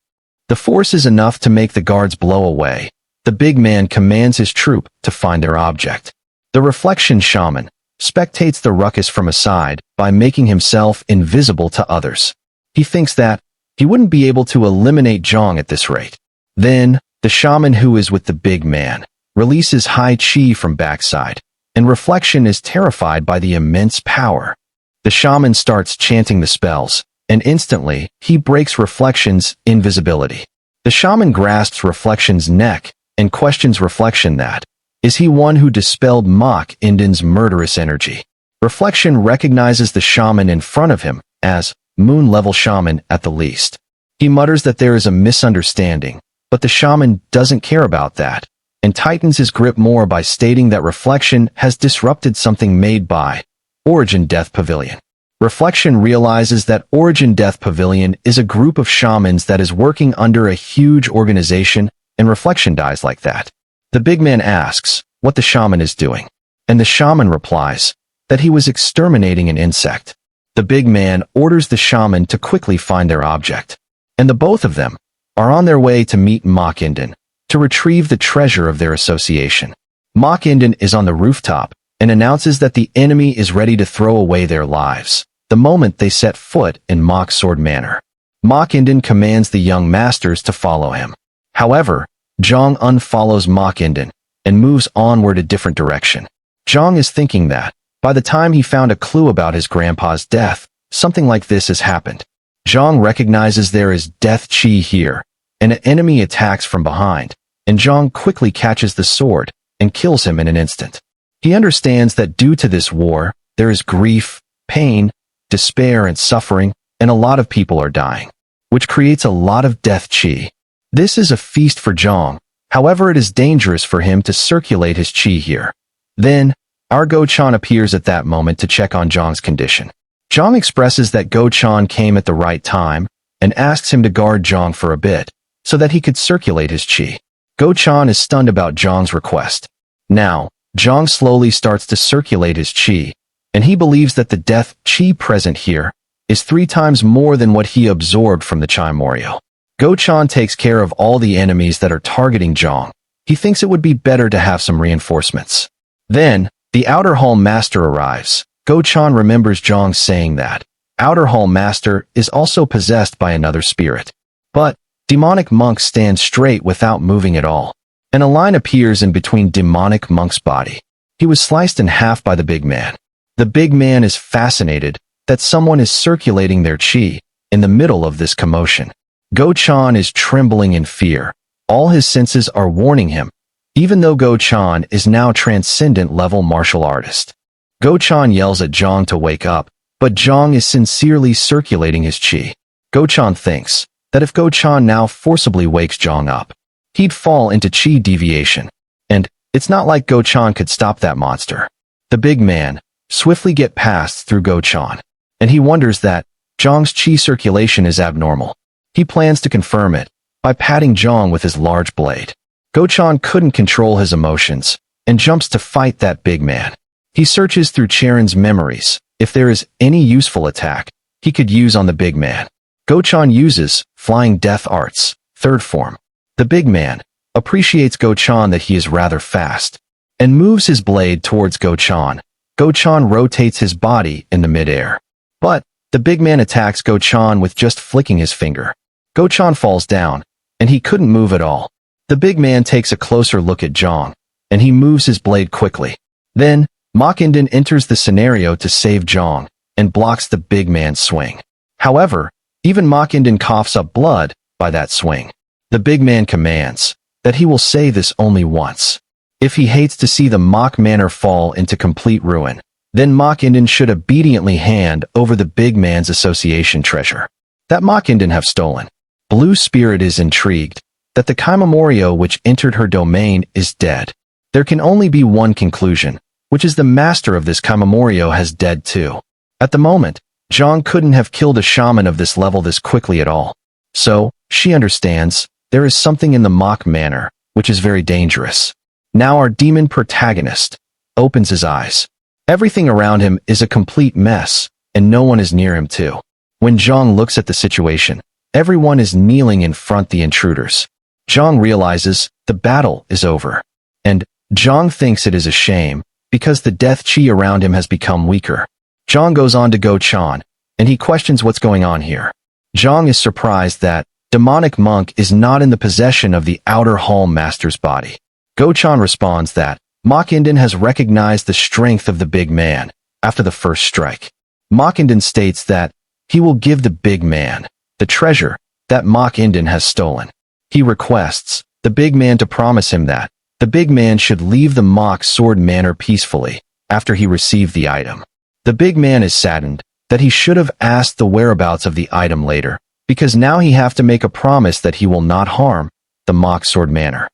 The force is enough to make the guards blow away. The big man commands his troop to find their object. The reflection shaman spectates the ruckus from aside by making himself invisible to others. He thinks that he wouldn't be able to eliminate Zhang at this rate. Then, the shaman who is with the big man releases high chi from backside, and reflection is terrified by the immense power. The shaman starts chanting the spells, and instantly, he breaks reflection's invisibility. The shaman grasps reflection's neck and questions reflection that, is he one who dispelled Ma Qinden's murderous energy? Reflection recognizes the shaman in front of him as moon-level shaman at the least. He mutters that there is a misunderstanding, but the shaman doesn't care about that, and tightens his grip more by stating that Reflection has disrupted something made by Origin Death Pavilion. Reflection realizes that Origin Death Pavilion is a group of shamans that is working under a huge organization, and Reflection dies like that. The big man asks what the shaman is doing, and the shaman replies that he was exterminating an insect. The big man orders the shaman to quickly find their object, and the both of them are on their way to meet Ma Qinden to retrieve the treasure of their association. Ma Qinden is on the rooftop and announces that the enemy is ready to throw away their lives the moment they set foot in Mock Sword Manor. Ma Qinden commands the young masters to follow him. However, Zhang unfollows Ma Qinden and moves onward a different direction. Zhang is thinking that, by the time he found a clue about his grandpa's death, something like this has happened. Zhang recognizes there is death chi here, and an enemy attacks from behind, and Zhang quickly catches the sword and kills him in an instant. He understands that due to this war, there is grief, pain, despair, and suffering, and a lot of people are dying, which creates a lot of death chi. This is a feast for Zhang, however it is dangerous for him to circulate his chi here. Then, our Go-chan appears at that moment to check on Zhang's condition. Zhang expresses that Go-chan came at the right time, and asks him to guard Zhang for a bit, so that he could circulate his chi. Go-chan is stunned about Zhang's request. Now, Zhang slowly starts to circulate his chi, and he believes that the death chi present here is 3 times more than what he absorbed from the Chimorial. Go-chan takes care of all the enemies that are targeting Zhang. He thinks it would be better to have some reinforcements. Then, the Outer Hall Master arrives. Go-chan remembers Zhang saying that Outer Hall Master is also possessed by another spirit. But, Demonic Monk stands straight without moving at all, and a line appears in between Demonic Monk's body. He was sliced in half by the big man. The big man is fascinated that someone is circulating their chi in the middle of this commotion. Go-chan is trembling in fear. All his senses are warning him, even though Go-chan is now transcendent level martial artist. Go-chan yells at Zhang to wake up, but Zhang is sincerely circulating his qi. Go-chan thinks that if Go-chan now forcibly wakes Zhang up, he'd fall into qi deviation. And it's not like Go-chan could stop that monster. The big man swiftly get passed through Go-chan, and he wonders that Zhang's qi circulation is abnormal. He plans to confirm it by patting Zhang with his large blade. Go-chan couldn't control his emotions and jumps to fight that big man. He searches through Charon's memories if there is any useful attack he could use on the big man. Go-chan uses Flying Death Arts, third form. The big man appreciates Go-chan that he is rather fast and moves his blade towards Go-chan. Go-chan rotates his body in the midair. But the big man attacks Go-chan with just flicking his finger. Go-chan falls down, and he couldn't move at all. The big man takes a closer look at Zhang, and he moves his blade quickly. Then, Mach-Inden enters the scenario to save Zhang and blocks the big man's swing. However, even Mach-Inden coughs up blood by that swing. The big man commands that he will say this only once. If he hates to see the Mach Manor fall into complete ruin, then Mach-Inden should obediently hand over the big man's association treasure that Mach-Inden have stolen. Blue Spirit is intrigued that the Kaimamorio which entered her domain is dead. There can only be one conclusion, which is the master of this Kaimamorio has dead too. At the moment, Zhang couldn't have killed a shaman of this level this quickly at all. So, she understands there is something in the Mach Manor, which is very dangerous. Now our demon protagonist opens his eyes. Everything around him is a complete mess, and no one is near him too. When Zhang looks at the situation, everyone is kneeling in front the intruders. Zhang realizes the battle is over. And Zhang thinks it is a shame, because the death qi around him has become weaker. Zhang goes on to Go-chan, and he questions what's going on here. Zhang is surprised that demonic monk is not in the possession of the outer hall master's body. Go-chan responds that Mach-Inden has recognized the strength of the big man after the first strike. Mach-Inden states that he will give the big man the treasure that Mach-Inden has stolen. He requests the big man to promise him that the big man should leave the Mach Sword Manor peacefully after he received the item. The big man is saddened that he should have asked the whereabouts of the item later, because now he have to make a promise that he will not harm the Mach Sword Manor.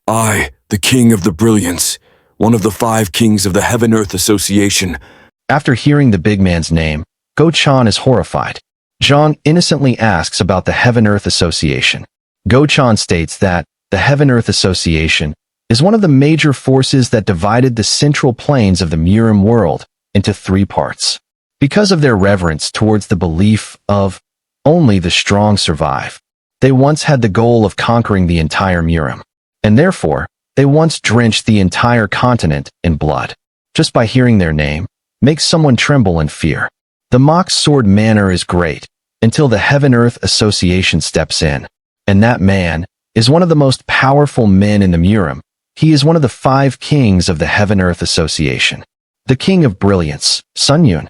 I, the King of the Brilliance, one of the 5 kings of the Heaven-Earth Association. After hearing the big man's name, Go-chan is horrified. Zhang innocently asks about the Heaven-Earth Association. Go-chan states that the Heaven-Earth Association is one of the major forces that divided the central plains of the Murim world into 3 parts. Because of their reverence towards the belief of only the strong survive, they once had the goal of conquering the entire Murim, and therefore, they once drenched the entire continent in blood. Just by hearing their name, makes someone tremble in fear. The Mach Sword Manor is great, until the Heaven-Earth Association steps in, and that man is one of the most powerful men in the Murim. He is one of the 5 kings of the Heaven-Earth Association. The King of Brilliance, Sun Yun.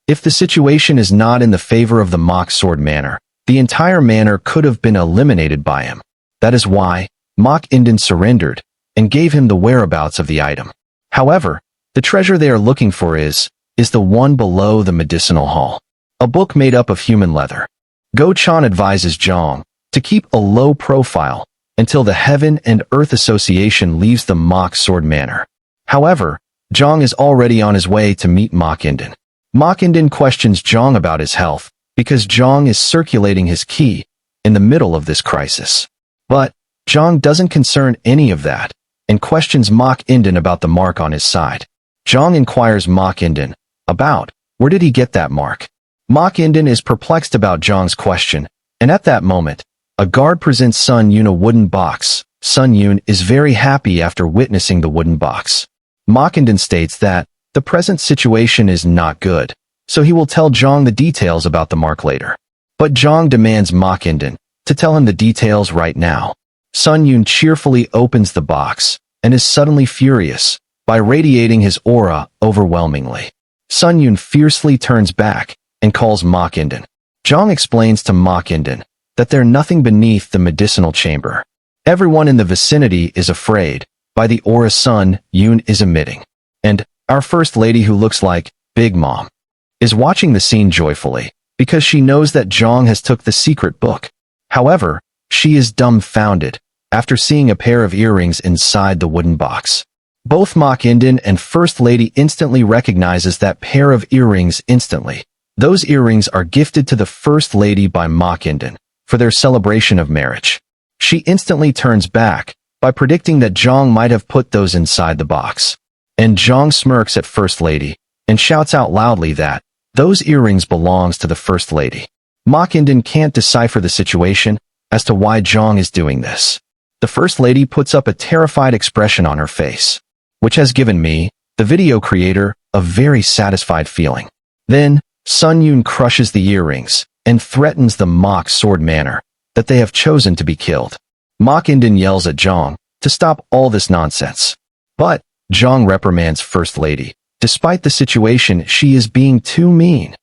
If the situation is not in the favor of the Mach Sword Manor, the entire manor could have been eliminated by him. That is why Mach-Inden surrendered and gave him the whereabouts of the item. However, the treasure they are looking for is the one below the medicinal hall. A book made up of human leather. Go-chan advises Zhang to keep a low profile until the Heaven and Earth Association leaves the Mach Sword Manor. However, Zhang is already on his way to meet Mach-Inden. Mach-Inden questions Zhang about his health because Zhang is circulating his qi in the middle of this crisis. But Zhang doesn't concern any of that and questions Mach-Inden about the mark on his side. Zhang inquires Mach-Inden about where did he get that mark. Mach-Inden is perplexed about Zhang's question, and at that moment, a guard presents Sun Yun a wooden box. Sun Yun is very happy after witnessing the wooden box. Mach-Inden states that the present situation is not good, so he will tell Zhang the details about the mark later. But Zhang demands Mach-Inden to tell him the details right now. Sun Yun cheerfully opens the box and is suddenly furious by radiating his aura overwhelmingly. Sun Yun fiercely turns back and calls Mach-Inden. Zhang explains to Mach-Inden that there's nothing beneath the medicinal chamber. Everyone in the vicinity is afraid by the aura Sun Yun is emitting. And our first lady who looks like Big Mom is watching the scene joyfully, because she knows that Zhang has took the secret book. However, she is dumbfounded after seeing a pair of earrings inside the wooden box. Both Ma Qingdan and First Lady instantly recognizes that pair of earrings instantly. Those earrings are gifted to the First Lady by Ma Qingdan for their celebration of marriage. She instantly turns back by predicting that Zhang might have put those inside the box. And Zhang smirks at First Lady and shouts out loudly that those earrings belongs to the First Lady. Ma Qingdan can't decipher the situation as to why Zhang is doing this. The First Lady puts up a terrified expression on her face, which has given me, the video creator, a very satisfied feeling. Then, Sun Yun crushes the earrings and threatens the mock sword manner that they have chosen to be killed. Ma Qingdan yells at Zhang to stop all this nonsense. But Zhang reprimands First Lady. Despite the situation, she is being too mean.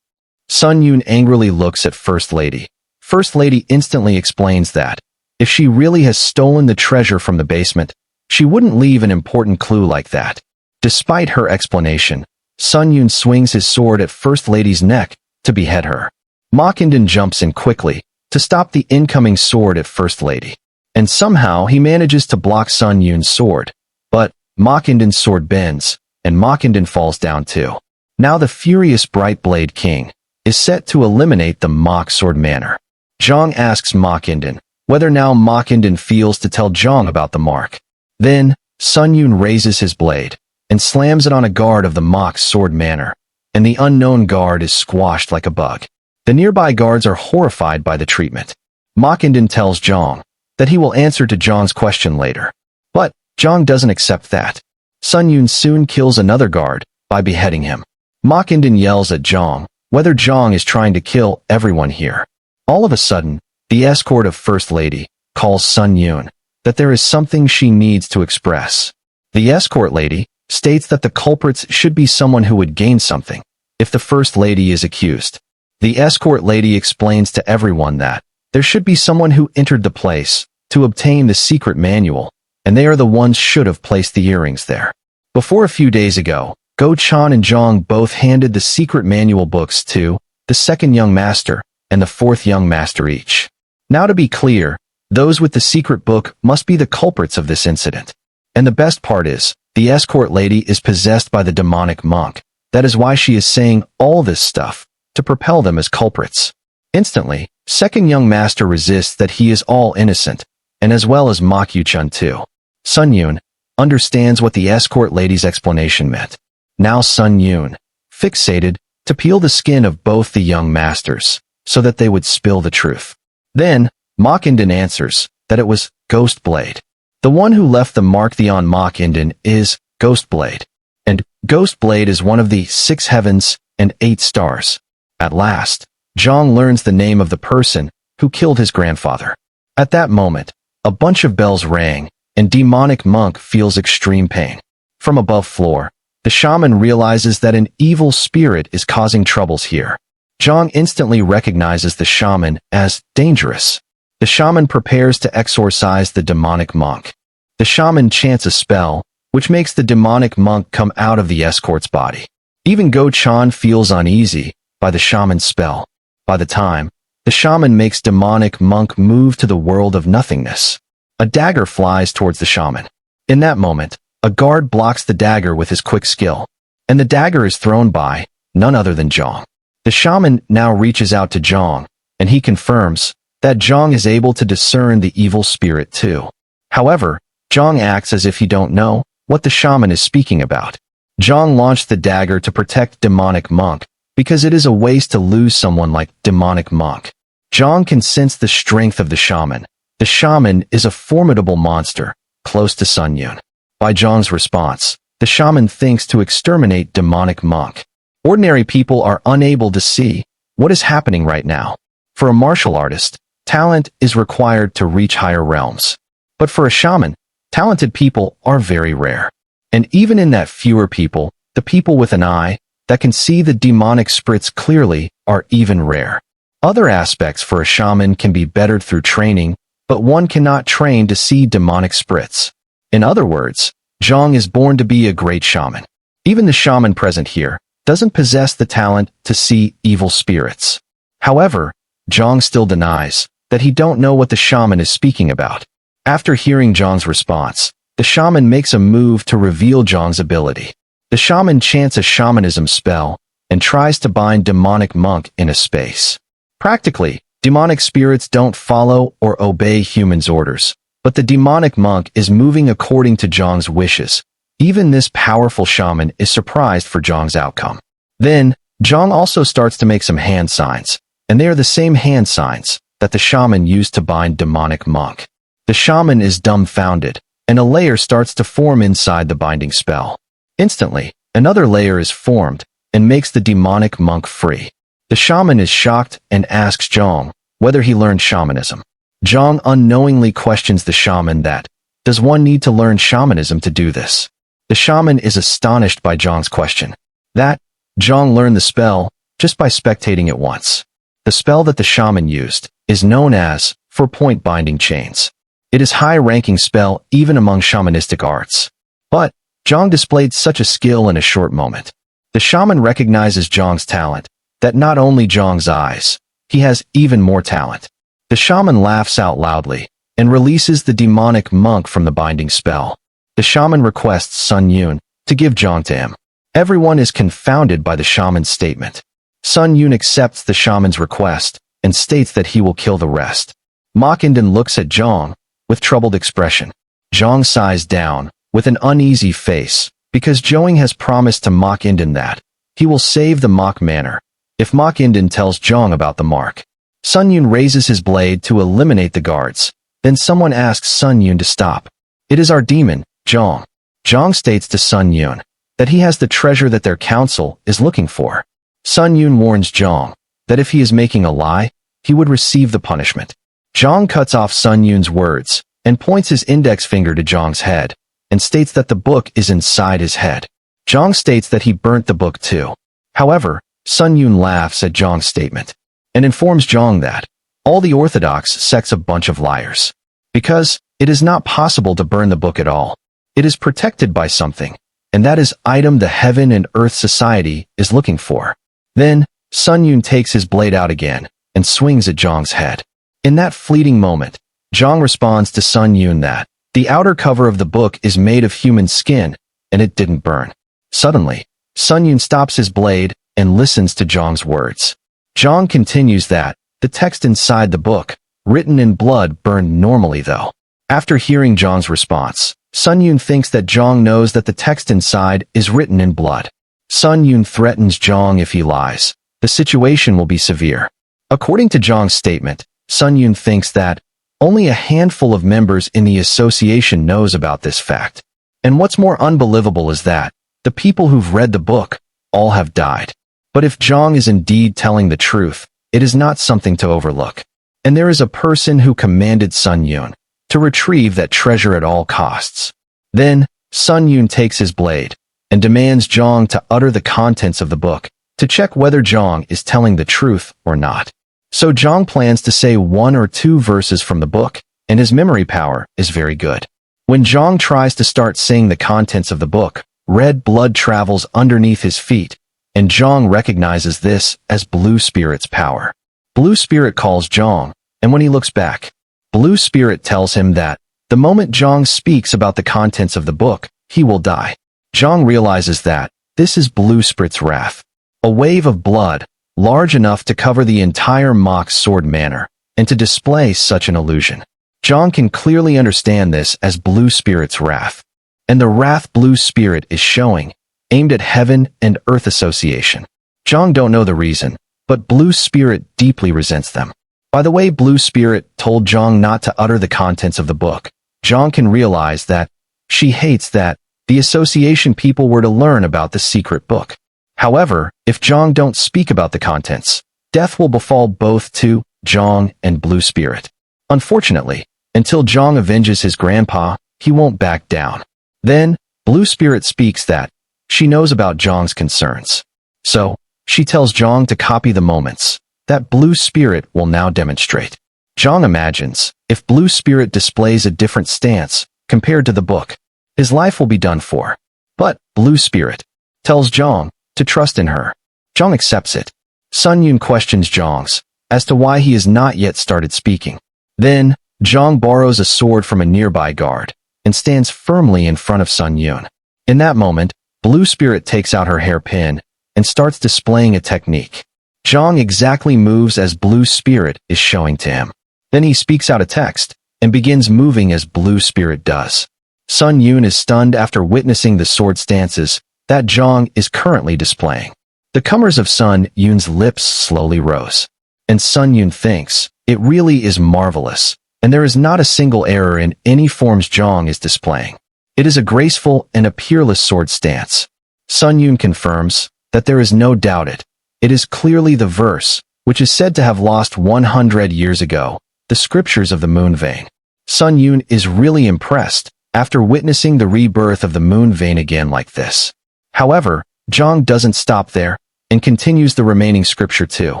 Sun Yun angrily looks at First Lady. First Lady instantly explains that if she really has stolen the treasure from the basement, she wouldn't leave an important clue like that. Despite her explanation, Sun Yun swings his sword at First Lady's neck to behead her. Ma Qingdan jumps in quickly to stop the incoming sword at First Lady, and somehow he manages to block Sun Yun's sword. But Ma Qingdan's sword bends, and Ma Qingdan falls down too. Now the furious Bright Blade King is set to eliminate the mock sword manner. Zhang asks Ma Qingdan whether now Ma Qingdan feels to tell Zhang about the mark. Then, Sun Yun raises his blade and slams it on a guard of the mock sword manner, and the unknown guard is squashed like a bug. The nearby guards are horrified by the treatment. Ma Qingdan tells Zhang that he will answer to Zhang's question later. But Zhang doesn't accept that. Sun Yun soon kills another guard by beheading him. Ma Qingdan yells at Zhang whether Zhang is trying to kill everyone here. All of a sudden, the escort of First Lady calls Sun Yun that there is something she needs to express. The escort lady states that the culprits should be someone who would gain something if the First Lady is accused. The escort lady explains to everyone that there should be someone who entered the place to obtain the secret manual, and they are the ones should have placed the earrings there. Before a few days ago, Go Chan and Zhang both handed the secret manual books to the second young master and the fourth young master each. Now to be clear, those with the secret book must be the culprits of this incident. And the best part is, the escort lady is possessed by the demonic monk. That is why she is saying all this stuff to propel them as culprits. Instantly, second young master resists that he is all innocent, and as well as Ma Yuchun too. Sun Yun understands what the escort lady's explanation meant. Now Sun Yun fixated to peel the skin of both the young masters so that they would spill the truth. Then, Ma Qingdan answers that it was Ghost Blade. The one who left the mark on Ma Qingdan is Ghost Blade. And Ghost Blade is one of the 6 heavens and 8 stars. At last, Zhang learns the name of the person who killed his grandfather. At that moment, a bunch of bells rang, and demonic monk feels extreme pain. From above floor, the shaman realizes that an evil spirit is causing troubles here. Zhang instantly recognizes the shaman as dangerous. The shaman prepares to exorcise the demonic monk. The shaman chants a spell, which makes the demonic monk come out of the escort's body. Even Go Chan feels uneasy by the shaman's spell. By the time, the shaman makes demonic monk move to the world of nothingness. A dagger flies towards the shaman. In that moment, a guard blocks the dagger with his quick skill, and the dagger is thrown by none other than Zhang. The shaman now reaches out to Zhang, and he confirms that Zhang is able to discern the evil spirit too. However, Zhang acts as if he don't know what the shaman is speaking about. Zhang launched the dagger to protect demonic monk, because it is a waste to lose someone like demonic monk. Zhang can sense the strength of the shaman. The shaman is a formidable monster, close to Sun Yun. By Zhang's response, the shaman thinks to exterminate demonic monk. Ordinary people are unable to see what is happening right now. For a martial artist, talent is required to reach higher realms. But for a shaman, talented people are very rare. And even in that fewer people, the people with an eye that can see the demonic spirits clearly are even rare. Other aspects for a shaman can be bettered through training, but one cannot train to see demonic spirits. In other words, Zhang is born to be a great shaman. Even the shaman present here doesn't possess the talent to see evil spirits. However, Zhang still denies that he don't know what the shaman is speaking about. After hearing Zhang's response, the shaman makes a move to reveal Zhang's ability. The shaman chants a shamanism spell and tries to bind demonic monk in a space. Practically, demonic spirits don't follow or obey humans' orders, but the demonic monk is moving according to Zhang's wishes. Even this powerful shaman is surprised for Zhang's outcome. Then, Zhang also starts to make some hand signs, and they are the same hand signs that the shaman used to bind demonic monk. The shaman is dumbfounded, and a layer starts to form inside the binding spell. Instantly, another layer is formed and makes the demonic monk free. The shaman is shocked and asks Zhang whether he learned shamanism. Zhang unknowingly questions the shaman that, does one need to learn shamanism to do this? The shaman is astonished by Zhang's question. That, Zhang learned the spell just by spectating it once. The spell that the shaman used is known as 4-point binding chains. It is a high-ranking spell even among shamanistic arts. But Zhang displayed such a skill in a short moment. The shaman recognizes Zhang's talent, that not only Zhang's eyes, he has even more talent. The shaman laughs out loudly and releases the demonic monk from the binding spell. The shaman requests Sun Yun to give Zhang to him. Everyone is confounded by the shaman's statement. Sun Yun accepts the shaman's request and states that he will kill the rest. Mok Inden looks at Zhang with troubled expression. Zhang sighs down with an uneasy face because Zhang has promised to Mok Inden that he will save the Mok Manor if Mok Inden tells Zhang about the mark. Sun Yun raises his blade to eliminate the guards. Then someone asks Sun Yun to stop. It is our demon, Zhang. Zhang states to Sun Yun that he has the treasure that their council is looking for. Sun Yun warns Zhang that if he is making a lie, he would receive the punishment. Zhang cuts off Sun Yun's words and points his index finger to Zhang's head and states that the book is inside his head. Zhang states that he burnt the book too. However, Sun Yun laughs at Zhang's statement and informs Zhang that all the Orthodox sects a bunch of liars. Because it is not possible to burn the book at all. It is protected by something, and that is item the Heaven and Earth Society is looking for. Then, Sun Yun takes his blade out again and swings at Zhang's head. In that fleeting moment, Zhang responds to Sun Yun that the outer cover of the book is made of human skin, and it didn't burn. Suddenly, Sun Yun stops his blade and listens to Zhang's words. Zhang continues that the text inside the book, written in blood, burned normally though. After hearing Zhang's response, Sun Yun thinks that Zhang knows that the text inside is written in blood. Sun Yun threatens Zhang if he lies. The situation will be severe. According to Zhang's statement, Sun Yun thinks that only a handful of members in the association knows about this fact. And what's more unbelievable is that the people who've read the book all have died. But if Zhang is indeed telling the truth, it is not something to overlook. And there is a person who commanded Sun Yun to retrieve that treasure at all costs. Then, Sun Yun takes his blade and demands Zhang to utter the contents of the book to check whether Zhang is telling the truth or not. So Zhang plans to say 1 or 2 verses from the book, and his memory power is very good. When Zhang tries to start saying the contents of the book, red blood travels underneath his feet, and Zhang recognizes this as Blue Spirit's power. Blue Spirit calls Zhang, and when he looks back, Blue Spirit tells him that the moment Zhang speaks about the contents of the book, he will die. Zhang realizes that this is Blue Spirit's wrath. A wave of blood, large enough to cover the entire Mok Sword Manor, and to display such an illusion. Zhang can clearly understand this as Blue Spirit's wrath. And the wrath Blue Spirit is showing, aimed at Heaven and Earth Association. Zhang don't know the reason, but Blue Spirit deeply resents them. By the way Blue Spirit told Zhang not to utter the contents of the book, Zhang can realize that she hates that the association people were to learn about the secret book. However, if Zhang don't speak about the contents, death will befall both to Zhang and Blue Spirit. Unfortunately, until Zhang avenges his grandpa, he won't back down. Then, Blue Spirit speaks that she knows about Zhang's concerns. So, she tells Zhang to copy the moments that Blue Spirit will now demonstrate. Zhang imagines, if Blue Spirit displays a different stance compared to the book, his life will be done for. But Blue Spirit tells Zhang to trust in her. Zhang accepts it. Sun Yun questions Zhang's as to why he has not yet started speaking. Then, Zhang borrows a sword from a nearby guard and stands firmly in front of Sun Yun. In that moment, Blue Spirit takes out her hairpin and starts displaying a technique. Zhang exactly moves as Blue Spirit is showing to him. Then he speaks out a text and begins moving as Blue Spirit does. Sun Yun is stunned after witnessing the sword stances that Zhang is currently displaying. The comers of Sun Yun's lips slowly rose. And Sun Yun thinks, it really is marvelous, and there is not a single error in any forms Zhang is displaying. It is a graceful and a peerless sword stance. Sun Yun confirms that there is no doubt it. It is clearly the verse, which is said to have lost 100 years ago, the scriptures of the moon vein. Sun Yun is really impressed after witnessing the rebirth of the moon vein again like this. However, Zhang doesn't stop there and continues the remaining scripture too.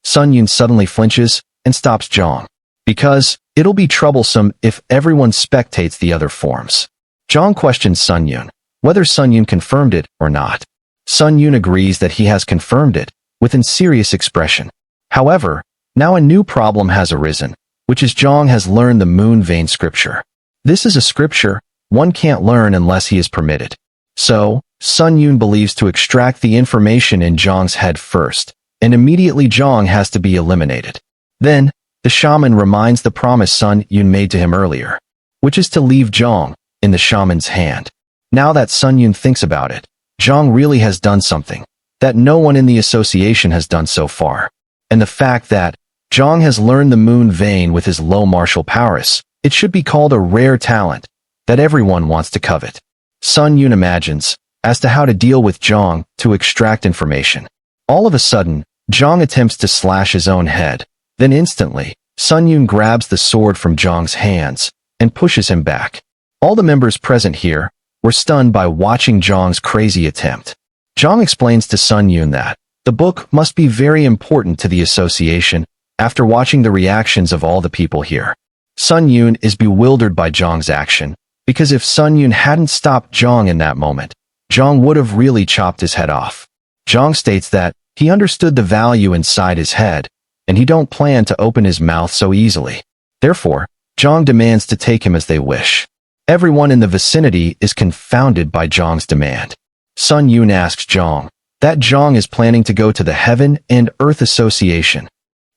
Sun Yun suddenly flinches and stops Zhang, because it'll be troublesome if everyone spectates the other forms. Zhang questions Sun Yun whether Sun Yun confirmed it or not. Sun Yun agrees that he has confirmed it with a serious expression. However, now a new problem has arisen, which is Zhang has learned the moon vein scripture. This is a scripture one can't learn unless he is permitted. So, Sun Yun believes to extract the information in Zhang's head first, and immediately Zhang has to be eliminated. Then, the shaman reminds the promise Sun Yun made to him earlier, which is to leave Zhang in the shaman's hand. Now that Sun Yun thinks about it, Zhang really has done something that no one in the association has done so far. And the fact that Zhang has learned the moon vein with his low martial prowess, it should be called a rare talent that everyone wants to covet. Sun Yun imagines as to how to deal with Zhang to extract information. All of a sudden, Zhang attempts to slash his own head. Then instantly, Sun Yun grabs the sword from Zhang's hands and pushes him back. All the members present here were stunned by watching Zhang's crazy attempt. Zhang explains to Sun Yun that the book must be very important to the association after watching the reactions of all the people here. Sun Yun is bewildered by Zhang's action, because if Sun Yun hadn't stopped Zhang in that moment, Zhang would have really chopped his head off. Zhang states that he understood the value inside his head, and he don't plan to open his mouth so easily. Therefore, Zhang demands to take him as they wish. Everyone in the vicinity is confounded by Zhang's demand. Sun Yun asks Zhang that Zhang is planning to go to the Heaven and Earth Association.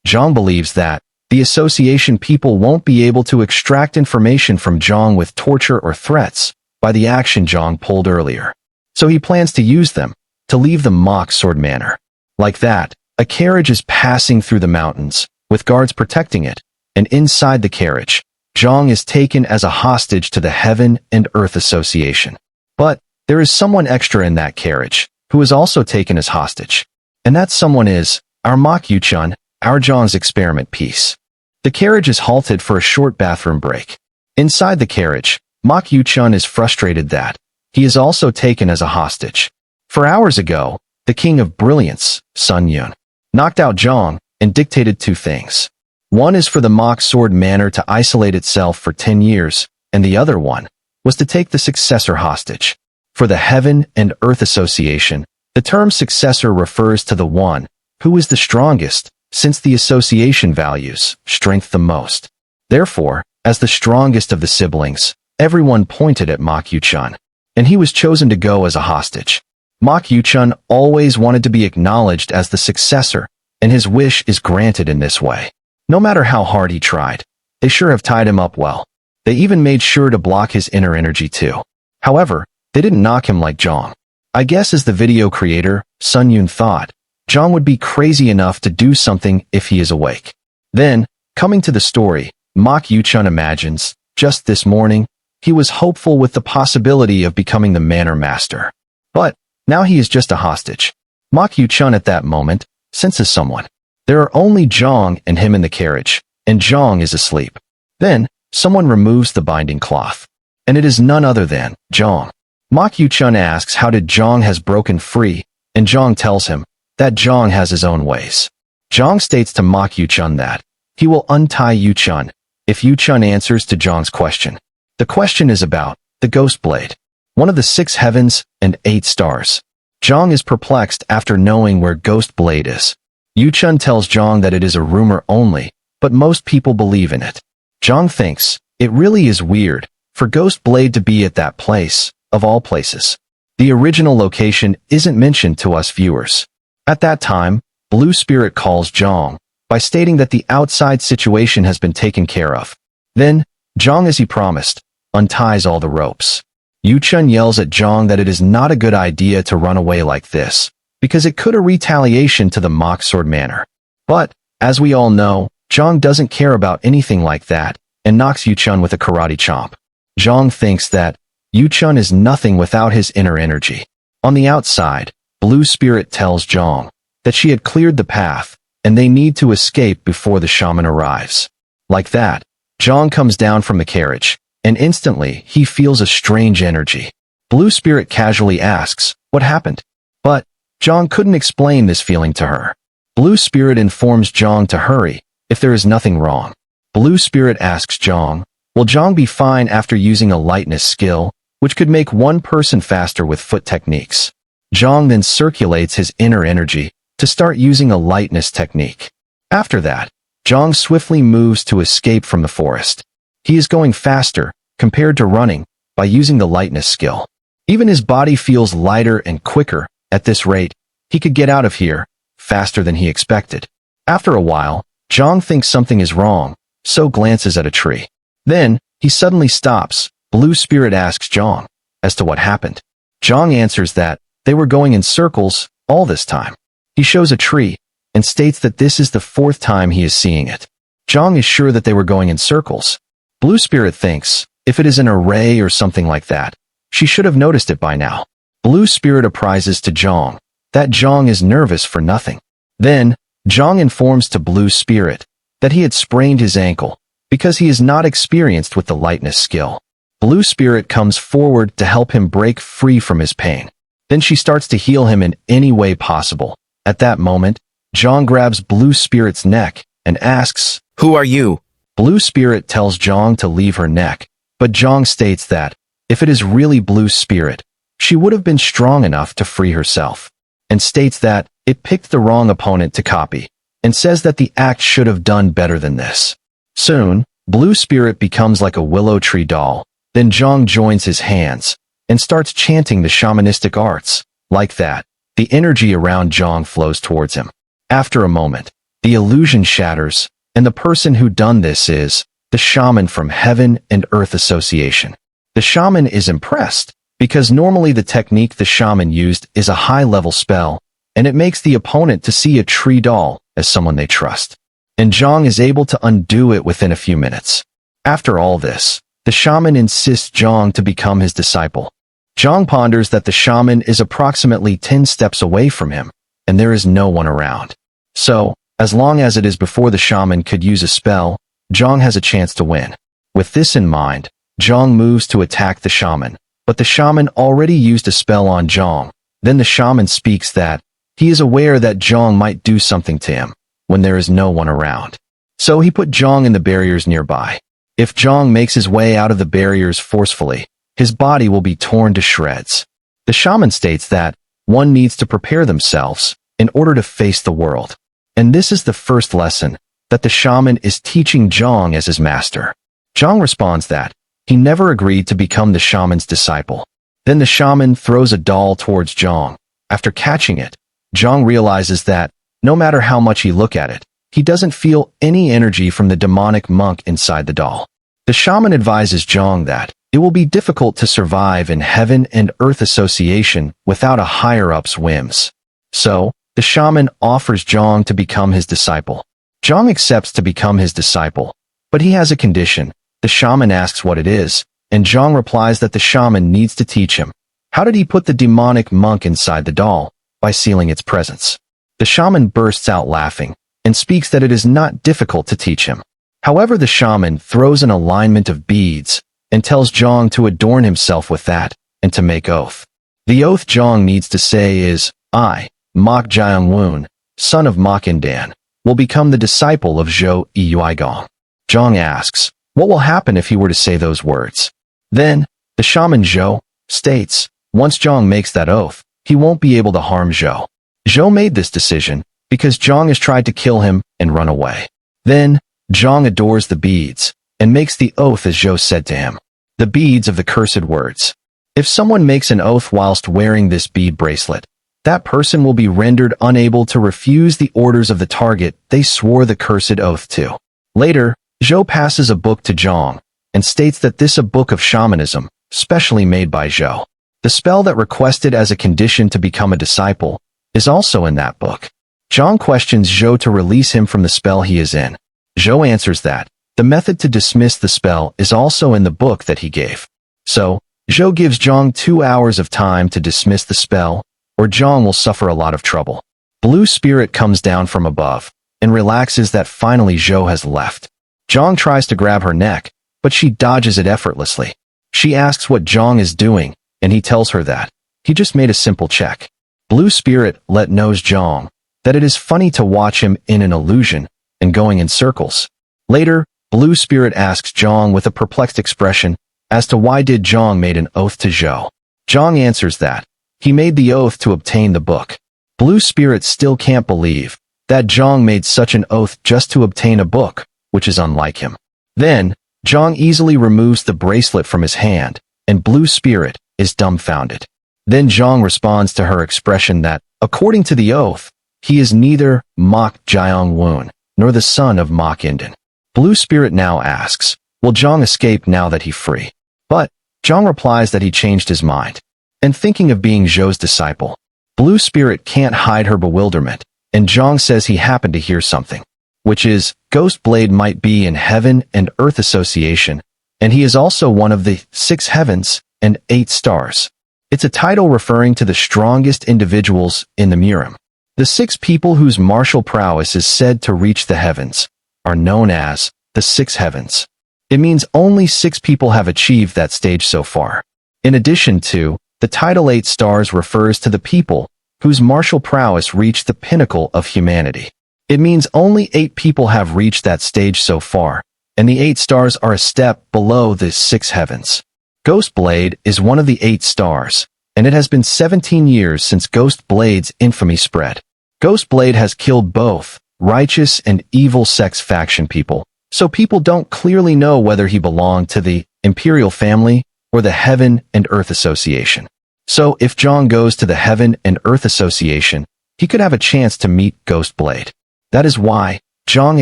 Zhang believes that the association people won't be able to extract information from Zhang with torture or threats by the action Zhang pulled earlier. So he plans to use them to leave the mock sword manor. Like that, a carriage is passing through the mountains, with guards protecting it, and inside the carriage, Zhang is taken as a hostage to the Heaven and Earth Association. But there is someone extra in that carriage, who is also taken as hostage. And that someone is our Mok Yuchun, our Zhang's experiment piece. The carriage is halted for a short bathroom break. Inside the carriage, Mok Yuchun is frustrated that he is also taken as a hostage. For hours ago, the King of Brilliance, Sun Yun, knocked out Zhang and dictated two things. One is for the mock sword manor to isolate itself for 10 years, and the other one was to take the successor hostage. For the Heaven and Earth Association, the term successor refers to the one who is the strongest, since the association values strength the most. Therefore, as the strongest of the siblings, everyone pointed at Mok Yuchun, and he was chosen to go as a hostage. Mok Yuchun always wanted to be acknowledged as the successor, and his wish is granted in this way. No matter how hard he tried, they sure have tied him up well. They even made sure to block his inner energy too. However, they didn't knock him like Zhang. I guess as the video creator, Sun Yun thought, Zhang would be crazy enough to do something if he is awake. Then, coming to the story, Mok Yuchun imagines, just this morning, he was hopeful with the possibility of becoming the manor master. But, now he is just a hostage. Mok Yuchun at that moment senses someone. There are only Zhang and him in the carriage, and Zhang is asleep. Then, someone removes the binding cloth. And it is none other than Zhang. Mok Yuchun asks how did Zhang has broken free, and Zhang tells him that Zhang has his own ways. Zhang states to Mok Yuchun that he will untie Yuchun if Yuchun answers to Zhang's question. The question is about the Ghost Blade, one of the 6 heavens and 8 stars. Zhang is perplexed after knowing where Ghost Blade is. Yuchun tells Zhang that it is a rumor only, but most people believe in it. Zhang thinks, it really is weird for Ghost Blade to be at that place, of all places. The original location isn't mentioned to us viewers. At that time, Blue Spirit calls Zhang by stating that the outside situation has been taken care of. Then, Zhang, as he promised, unties all the ropes. Yuchun yells at Zhang that it is not a good idea to run away like this, because it could a retaliation to the mock sword manor. But, as we all know, Zhang doesn't care about anything like that, and knocks Yuchun with a karate chomp. Zhang thinks that Yuchun is nothing without his inner energy. On the outside, Blue Spirit tells Zhang that she had cleared the path, and they need to escape before the shaman arrives. Like that, Zhang comes down from the carriage, and instantly he feels a strange energy. Blue Spirit casually asks, what happened? But Zhang couldn't explain this feeling to her. Blue Spirit informs Zhang to hurry, if there is nothing wrong. Blue Spirit asks Zhang, will Zhang be fine after using a lightness skill, which could make one person faster with foot techniques? Zhang then circulates his inner energy to start using a lightness technique. After that, Zhang swiftly moves to escape from the forest. He is going faster, compared to running, by using the lightness skill. Even his body feels lighter and quicker. At this rate, he could get out of here faster than he expected. After a while, Zhang thinks something is wrong, so glances at a tree. Then, he suddenly stops. Blue Spirit asks Zhang as to what happened. Zhang answers that they were going in circles all this time. He shows a tree and states that this is the 4th time he is seeing it. Zhang is sure that they were going in circles. Blue Spirit thinks, if it is an array or something like that, she should have noticed it by now. Blue Spirit apprises to Zhang that Zhang is nervous for nothing. Then, Zhang informs to Blue Spirit that he had sprained his ankle because he is not experienced with the lightness skill. Blue Spirit comes forward to help him break free from his pain. Then she starts to heal him in any way possible. At that moment, Zhang grabs Blue Spirit's neck and asks, Who are you? Blue Spirit tells Zhang to leave her neck, but Zhang states that, if it is really Blue Spirit, she would have been strong enough to free herself, and states that it picked the wrong opponent to copy, and says that the act should have done better than this. Soon, Blue Spirit becomes like a willow tree doll. Then Zhang joins his hands and starts chanting the shamanistic arts. Like that, the energy around Zhang flows towards him. After a moment, the illusion shatters, and the person who done this is the shaman from Heaven and Earth Association. The shaman is impressed, because normally the technique the shaman used is a high-level spell, and it makes the opponent to see a tree doll as someone they trust. And Zhang is able to undo it within a few minutes. After all this, the shaman insists Zhang to become his disciple. Zhang ponders that the shaman is approximately 10 steps away from him, and there is no one around. So, as long as it is before the shaman could use a spell, Zhang has a chance to win. With this in mind, Zhang moves to attack the shaman, but the shaman already used a spell on Zhang. Then the shaman speaks that he is aware that Zhang might do something to him when there is no one around. So he put Zhang in the barriers nearby. If Zhang makes his way out of the barriers forcefully, his body will be torn to shreds. The shaman states that one needs to prepare themselves in order to face the world. And this is the first lesson that the shaman is teaching Zhang as his master. Zhang responds that he never agreed to become the shaman's disciple. Then the shaman throws a doll towards Zhang. After catching it, Zhang realizes that, no matter how much he look at it, he doesn't feel any energy from the demonic monk inside the doll. The shaman advises Zhang that it will be difficult to survive in Heaven and Earth Association without a higher-up's whims. So, the shaman offers Zhang to become his disciple. Zhang accepts to become his disciple, but he has a condition. The shaman asks what it is, and Zhang replies that the shaman needs to teach him. How did he put the demonic monk inside the doll? By sealing its presence. The shaman bursts out laughing, and speaks that it is not difficult to teach him. However, the shaman throws an alignment of beads, and tells Zhang to adorn himself with that, and to make oath. The oath Zhang needs to say is, I, Mok Jiangwun, son of Mok Indan, will become the disciple of Zhou Yuigong. Zhang asks, what will happen if he were to say those words? Then, the shaman Zhou states, once Zhang makes that oath, he won't be able to harm Zhou. Zhou made this decision because Zhang has tried to kill him and run away. Then, Zhang adores the beads and makes the oath as Zhou said to him. The beads of the cursed words. If someone makes an oath whilst wearing this bead bracelet, that person will be rendered unable to refuse the orders of the target they swore the cursed oath to. Later, Zhou passes a book to Zhang and states that this is a book of shamanism, specially made by Zhou. The spell that requested as a condition to become a disciple is also in that book. Zhang questions Zhou to release him from the spell he is in. Zhou answers that the method to dismiss the spell is also in the book that he gave. So, Zhou gives Zhang 2 hours of time to dismiss the spell, or Zhang will suffer a lot of trouble. Blue Spirit comes down from above and relaxes that finally Zhou has left. Zhang tries to grab her neck, but she dodges it effortlessly. She asks what Zhang is doing, and he tells her that he just made a simple check. Blue Spirit knows Zhang that it is funny to watch him in an illusion and going in circles. Later, Blue Spirit asks Zhang with a perplexed expression as to why did Zhang made an oath to Zhou. Zhang answers that he made the oath to obtain the book. Blue Spirit still can't believe that Zhang made such an oath just to obtain a book, which is unlike him. Then, Zhang easily removes the bracelet from his hand, and Blue Spirit is dumbfounded. Then Zhang responds to her expression that, according to the oath, he is neither Mok Jiang-wun nor the son of Mok Inden. Blue Spirit now asks, will Zhang escape now that he's free? But Zhang replies that he changed his mind. And thinking of being Zhou's disciple, Blue Spirit can't hide her bewilderment, and Zhang says he happened to hear something, which is, Ghost Blade might be in Heaven and Earth Association, and he is also one of the 6 heavens and 8 stars. It's a title referring to the strongest individuals in the Murim. The 6 people whose martial prowess is said to reach the heavens are known as the 6 heavens. It means only 6 people have achieved that stage so far. In addition to, the title 8 stars refers to the people whose martial prowess reached the pinnacle of humanity. It means only 8 people have reached that stage so far, and the 8 stars are a step below the 6 heavens. Ghost Blade is one of the 8 stars, and it has been 17 years since Ghost Blade's infamy spread. Ghost Blade has killed both righteous and evil sex faction people, so people don't clearly know whether he belonged to the Imperial family or the Heaven and Earth Association. So if Zhang goes to the Heaven and Earth Association, he could have a chance to meet Ghost Blade. That is why Zhang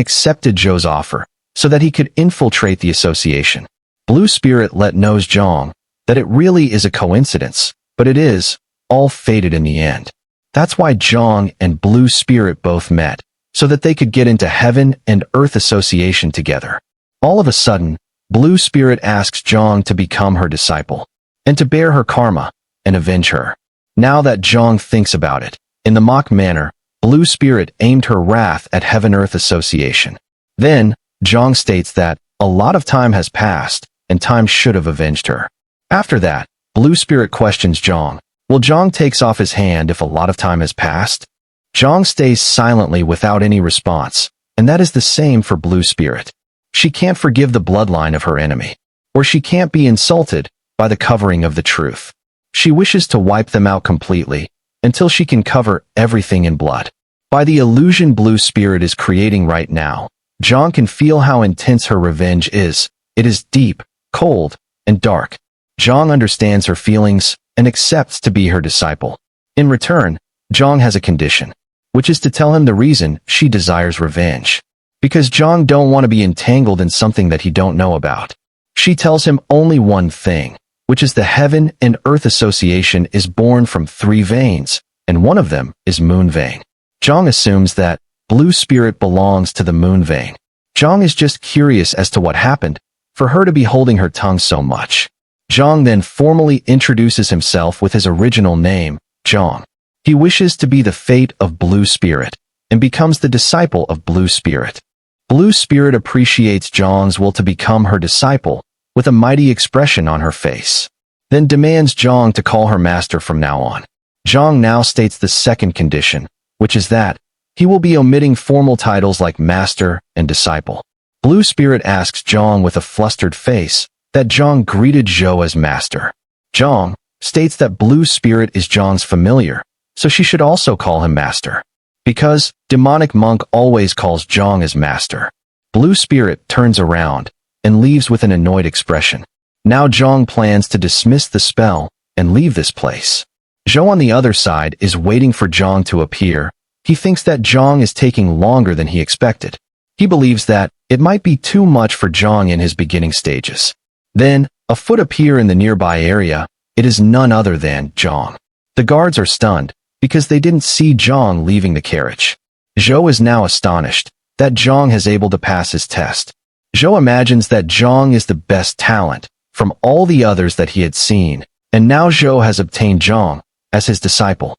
accepted Zhou's offer, so that he could infiltrate the association. Blue Spirit knows Zhang that it really is a coincidence, but it is all fated in the end. That's why Zhang and Blue Spirit both met, so that they could get into Heaven and Earth Association together. All of a sudden, Blue Spirit asks Zhang to become her disciple, and to bear her karma, and avenge her. Now that Zhang thinks about it, in the mock manner, Blue Spirit aimed her wrath at Heaven-Earth Association. Then, Zhang states that a lot of time has passed, and time should have avenged her. After that, Blue Spirit questions Zhang. Well, Zhang takes off his hand if a lot of time has passed. Zhang stays silently without any response, and that is the same for Blue Spirit. She can't forgive the bloodline of her enemy, or she can't be insulted by the covering of the truth. She wishes to wipe them out completely, until she can cover everything in blood. By the illusion Blue Spirit is creating right now, Zhang can feel how intense her revenge is. It is deep, cold, and dark. Zhang understands her feelings and accepts to be her disciple. In return, Zhang has a condition, which is to tell him the reason she desires revenge. Because Zhang don't want to be entangled in something that he don't know about. She tells him only one thing, which is the Heaven and Earth Association is born from 3 veins, and one of them is Moon Vein. Zhang assumes that Blue Spirit belongs to the Moon Vein. Zhang is just curious as to what happened for her to be holding her tongue so much. Zhang then formally introduces himself with his original name, Zhang. He wishes to be the fate of Blue Spirit, and becomes the disciple of Blue Spirit. Blue Spirit appreciates Zhang's will to become her disciple, with a mighty expression on her face. Then demands Zhang to call her master from now on. Zhang now states the second condition, which is that he will be omitting formal titles like master and disciple. Blue Spirit asks Zhang with a flustered face that Zhang greeted Zhou as master. Zhang, states that Blue Spirit is Zhang's familiar, so she should also call him Master. Because demonic monk always calls Zhang as Master. Blue Spirit turns around and leaves with an annoyed expression. Now Zhang plans to dismiss the spell and leave this place. Zhou on the other side is waiting for Zhang to appear. He thinks that Zhang is taking longer than he expected. He believes that it might be too much for Zhang in his beginning stages. Then, a foot appears in the nearby area. It is none other than Zhang. The guards are stunned because they didn't see Zhang leaving the carriage. Zhou is now astonished that Zhang has able to pass his test. Zhou imagines that Zhang is the best talent from all the others that he had seen, and now Zhou has obtained Zhang as his disciple.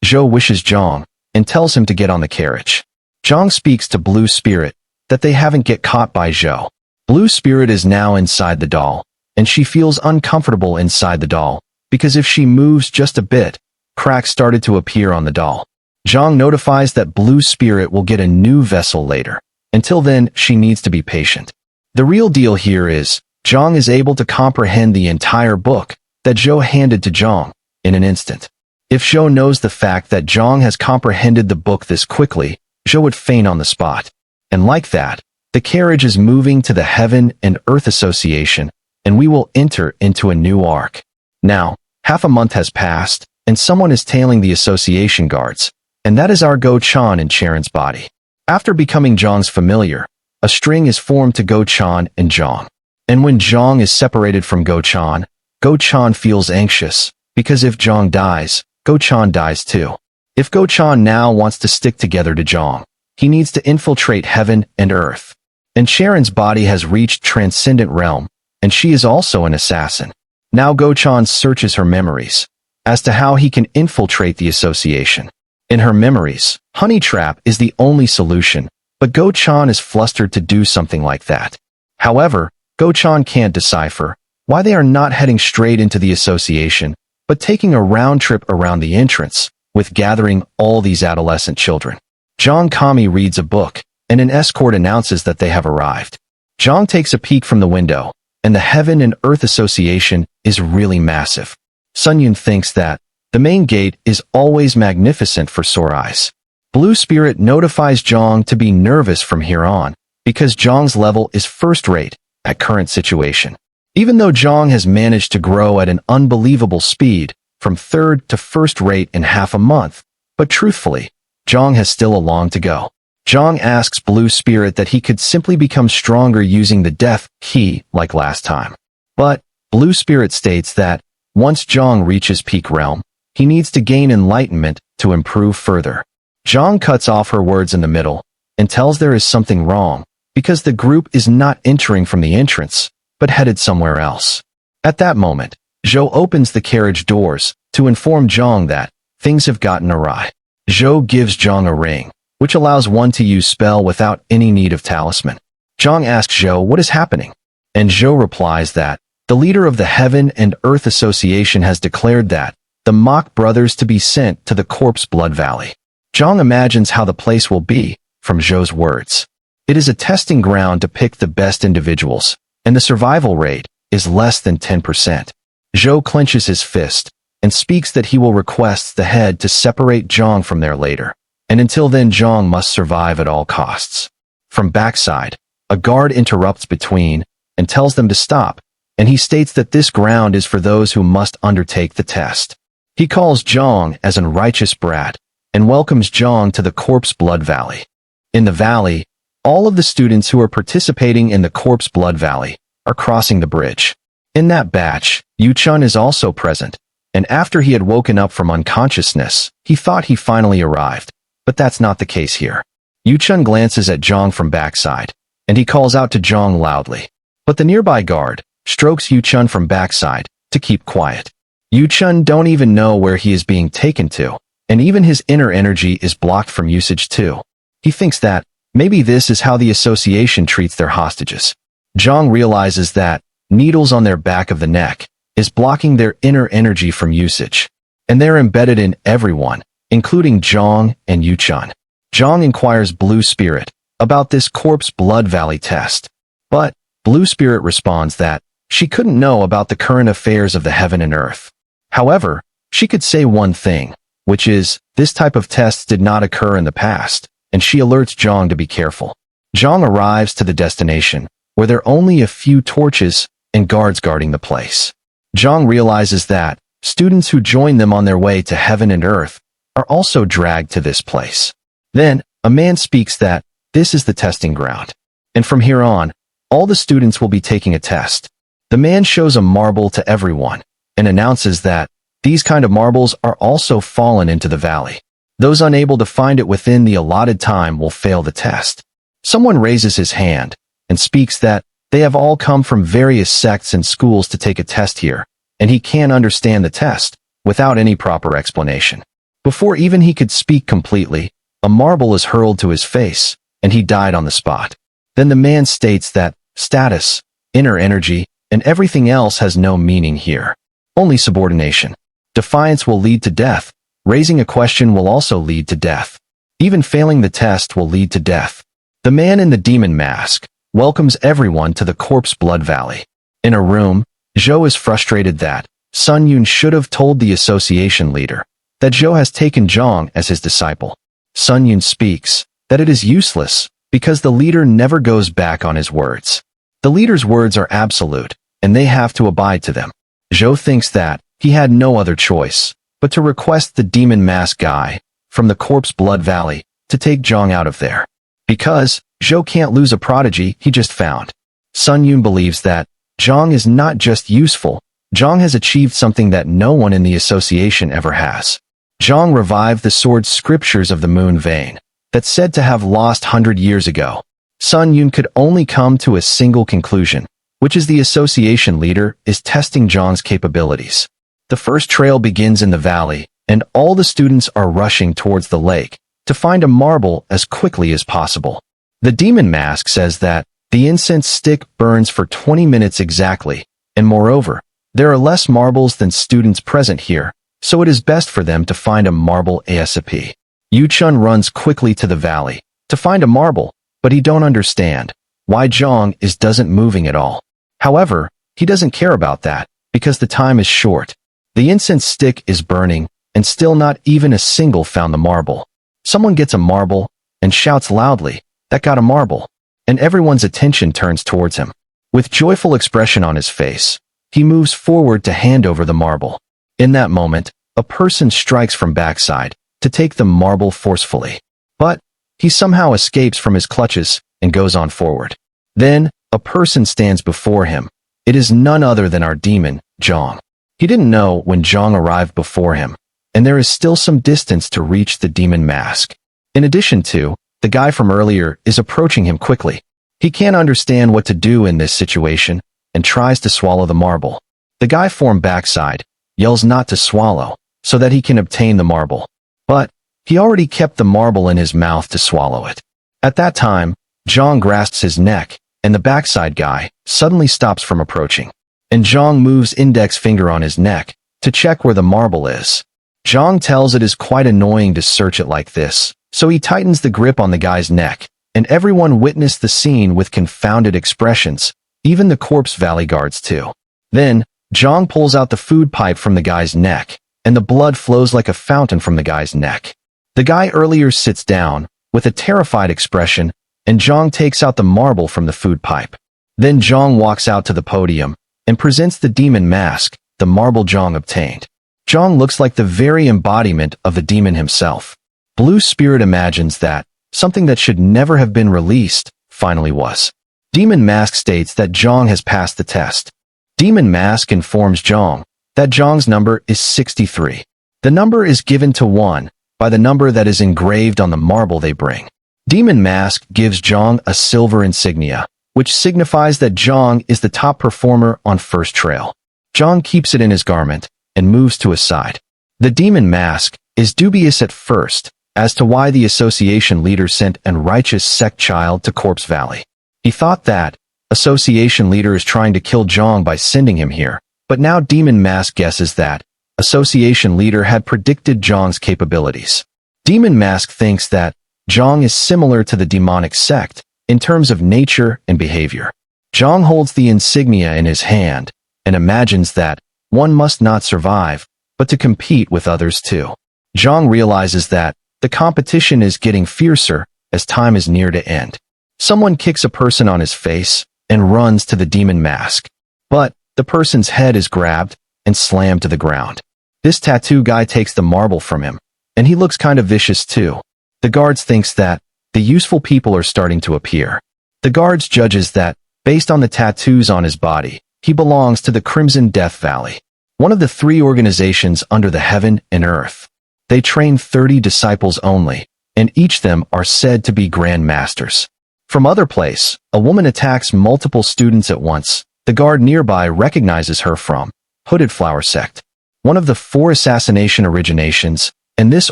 Zhou wishes Zhang and tells him to get on the carriage. Zhang speaks to Blue Spirit that they haven't get caught by Zhou. Blue Spirit is now inside the doll, and she feels uncomfortable inside the doll because if she moves just a bit, cracks started to appear on the doll. Zhang notifies that Blue Spirit will get a new vessel later. Until then, she needs to be patient. The real deal here is, Zhang is able to comprehend the entire book that Zhou handed to Zhang in an instant. If Zhou knows the fact that Zhang has comprehended the book this quickly, Zhou would faint on the spot. And like that, the carriage is moving to the Heaven and Earth Association, and we will enter into a new arc. Now, half a month has passed, and someone is tailing the association guards, and that is our Go-chan in Charon's body. After becoming Zhang's familiar, a string is formed to Go-chan and Zhang. And when Zhang is separated from Go-chan, Go-chan feels anxious, because if Zhang dies, Go-chan dies too. If Go-chan now wants to stick together to Zhang, he needs to infiltrate heaven and earth. And Charon's body has reached transcendent realm, and she is also an assassin. Now Go-chan searches her memories as to how he can infiltrate the association. In her memories, honey trap is the only solution, but Go-chan is flustered to do something like that. However, Go-chan can't decipher why they are not heading straight into the association, but taking a round trip around the entrance, with gathering all these adolescent children. Zhang Kami reads a book, and an escort announces that they have arrived. Zhang takes a peek from the window, and the Heaven and Earth Association is really massive. Sun Yun thinks that the main gate is always magnificent for sore eyes. Blue Spirit notifies Zhang to be nervous from here on, because Zhang's level is first-rate at current situation. Even though Zhang has managed to grow at an unbelievable speed, from third to first-rate in half a month, but truthfully, Zhang has still a long to go. Zhang asks Blue Spirit that he could simply become stronger using the Death Key like last time. But Blue Spirit states that once Zhang reaches peak realm, he needs to gain enlightenment to improve further. Zhang cuts off her words in the middle and tells there is something wrong because the group is not entering from the entrance, but headed somewhere else. At that moment, Zhou opens the carriage doors to inform Zhang that things have gotten awry. Zhou gives Zhang a ring, which allows one to use spell without any need of talisman. Zhang asks Zhou what is happening, and Zhou replies that the leader of the Heaven and Earth Association has declared that the Mock brothers to be sent to the Corpse Blood Valley. Zhang imagines how the place will be from Zhou's words. It is a testing ground to pick the best individuals, and the survival rate is less than 10%. Zhou clenches his fist and speaks that he will request the head to separate Zhang from there later, and until then Zhang must survive at all costs. From backside, a guard interrupts between and tells them to stop, and he states that this ground is for those who must undertake the test. He calls Zhang as an righteous brat and welcomes Zhang to the Corpse Blood Valley. In the valley, all of the students who are participating in the Corpse Blood Valley are crossing the bridge. In that batch, Yu-chun is also present, and after he had woken up from unconsciousness, he thought he finally arrived, but that's not the case here. Yu-chun glances at Zhang from backside, and he calls out to Zhang loudly. But the nearby guard strokes Yu-chun from backside to keep quiet. Yu-chun don't even know where he is being taken to, and even his inner energy is blocked from usage too. He thinks that maybe this is how the association treats their hostages. Zhang realizes that needles on their back of the neck is blocking their inner energy from usage, and they're embedded in everyone, including Zhang and Yu-chun. Zhang inquires Blue Spirit about this Corpse Blood Valley test, but Blue Spirit responds that she couldn't know about the current affairs of the Heaven and Earth. However, she could say one thing, which is, this type of tests did not occur in the past, and she alerts Zhang to be careful. Zhang arrives to the destination, where there are only a few torches and guards guarding the place. Zhang realizes that students who join them on their way to heaven and earth are also dragged to this place. Then, a man speaks that this is the testing ground, and from here on, all the students will be taking a test. The man shows a marble to everyone and announces that these kind of marbles are also fallen into the valley. Those unable to find it within the allotted time will fail the test. Someone raises his hand and speaks that they have all come from various sects and schools to take a test here, and he can't understand the test without any proper explanation. Before even he could speak completely, a marble is hurled to his face, and he died on the spot. Then the man states that status, inner energy, and everything else has no meaning here. Only subordination. Defiance will lead to death. Raising a question will also lead to death. Even failing the test will lead to death. The man in the demon mask welcomes everyone to the corpse blood valley. In a room, Zhou is frustrated that Sun Yun should have told the association leader that Zhou has taken Zhang as his disciple. Sun Yun speaks that it is useless because the leader never goes back on his words. The leader's words are absolute, and they have to abide to them. Zhou thinks that he had no other choice but to request the demon mask guy from the corpse blood valley to take Zhang out of there. Because Zhou can't lose a prodigy he just found. Sun Yun believes that Zhang is not just useful, Zhang has achieved something that no one in the association ever has. Zhang revived the sword scriptures of the moon vein, that's said to have lost 100 years ago. Sun Yun could only come to a single conclusion, which is the association leader is testing Zhang's capabilities. The first trail begins in the valley, and all the students are rushing towards the lake to find a marble as quickly as possible. The demon mask says that the incense stick burns for 20 minutes exactly, and moreover, there are less marbles than students present here, so it is best for them to find a marble ASAP. Yu Chun runs quickly to the valley to find a marble, but he don't understand why Zhang doesn't moving at all. However, he doesn't care about that because the time is short. The incense stick is burning, and still not even a single found the marble. Someone gets a marble and shouts loudly, "That got a marble," and everyone's attention turns towards him. With joyful expression on his face, he moves forward to hand over the marble. In that moment, a person strikes from backside to take the marble forcefully. But he somehow escapes from his clutches and goes on forward. Then, a person stands before him. It is none other than our demon, Zhang. He didn't know when Zhang arrived before him, and there is still some distance to reach the demon mask. In addition to, the guy from earlier is approaching him quickly. He can't understand what to do in this situation and tries to swallow the marble. The guy from backside yells not to swallow so that he can obtain the marble. But he already kept the marble in his mouth to swallow it. At that time, Zhang grasps his neck, and the backside guy suddenly stops from approaching. And Zhang moves index finger on his neck to check where the marble is. Zhang tells it is quite annoying to search it like this, so he tightens the grip on the guy's neck, and everyone witnessed the scene with confounded expressions, even the corpse valley guards too. Then, Zhang pulls out the food pipe from the guy's neck, and the blood flows like a fountain from the guy's neck. The guy earlier sits down, with a terrified expression, and Zhang takes out the marble from the food pipe. Then Zhang walks out to the podium, and presents the demon mask, the marble Zhang obtained. Zhang looks like the very embodiment of the demon himself. Blue Spirit imagines that something that should never have been released finally was. Demon Mask states that Zhang has passed the test. Demon Mask informs Zhang that Zhang's number is 63. The number is given to 1 by the number that is engraved on the marble they bring. Demon Mask gives Zhang a silver insignia, which signifies that Zhang is the top performer on first trail. Zhang keeps it in his garment and moves to his side. The demon mask is dubious at first as to why the association leader sent an righteous sect child to Corpse Valley. He thought that association leader is trying to kill Zhang by sending him here, but now demon mask guesses that association leader had predicted Zhang's capabilities. Demon mask thinks that Zhang is similar to the demonic sect in terms of nature and behavior. Zhang holds the insignia in his hand and imagines that one must not survive but to compete with others too. Zhang realizes that the competition is getting fiercer as time is near to end. Someone kicks a person on his face and runs to the demon mask, but the person's head is grabbed and slammed to the ground. This tattoo guy takes the marble from him, and he looks kind of vicious too. The guards thinks that the useful people are starting to appear. The guards judges that, based on the tattoos on his body, he belongs to the Crimson Death Valley, one of the 3 organizations under the heaven and earth. They train 30 disciples only, and each them are said to be Grand Masters. From other place, a woman attacks multiple students at once. The guard nearby recognizes her from Hooded Flower Sect, one of the 4 assassination originations, and this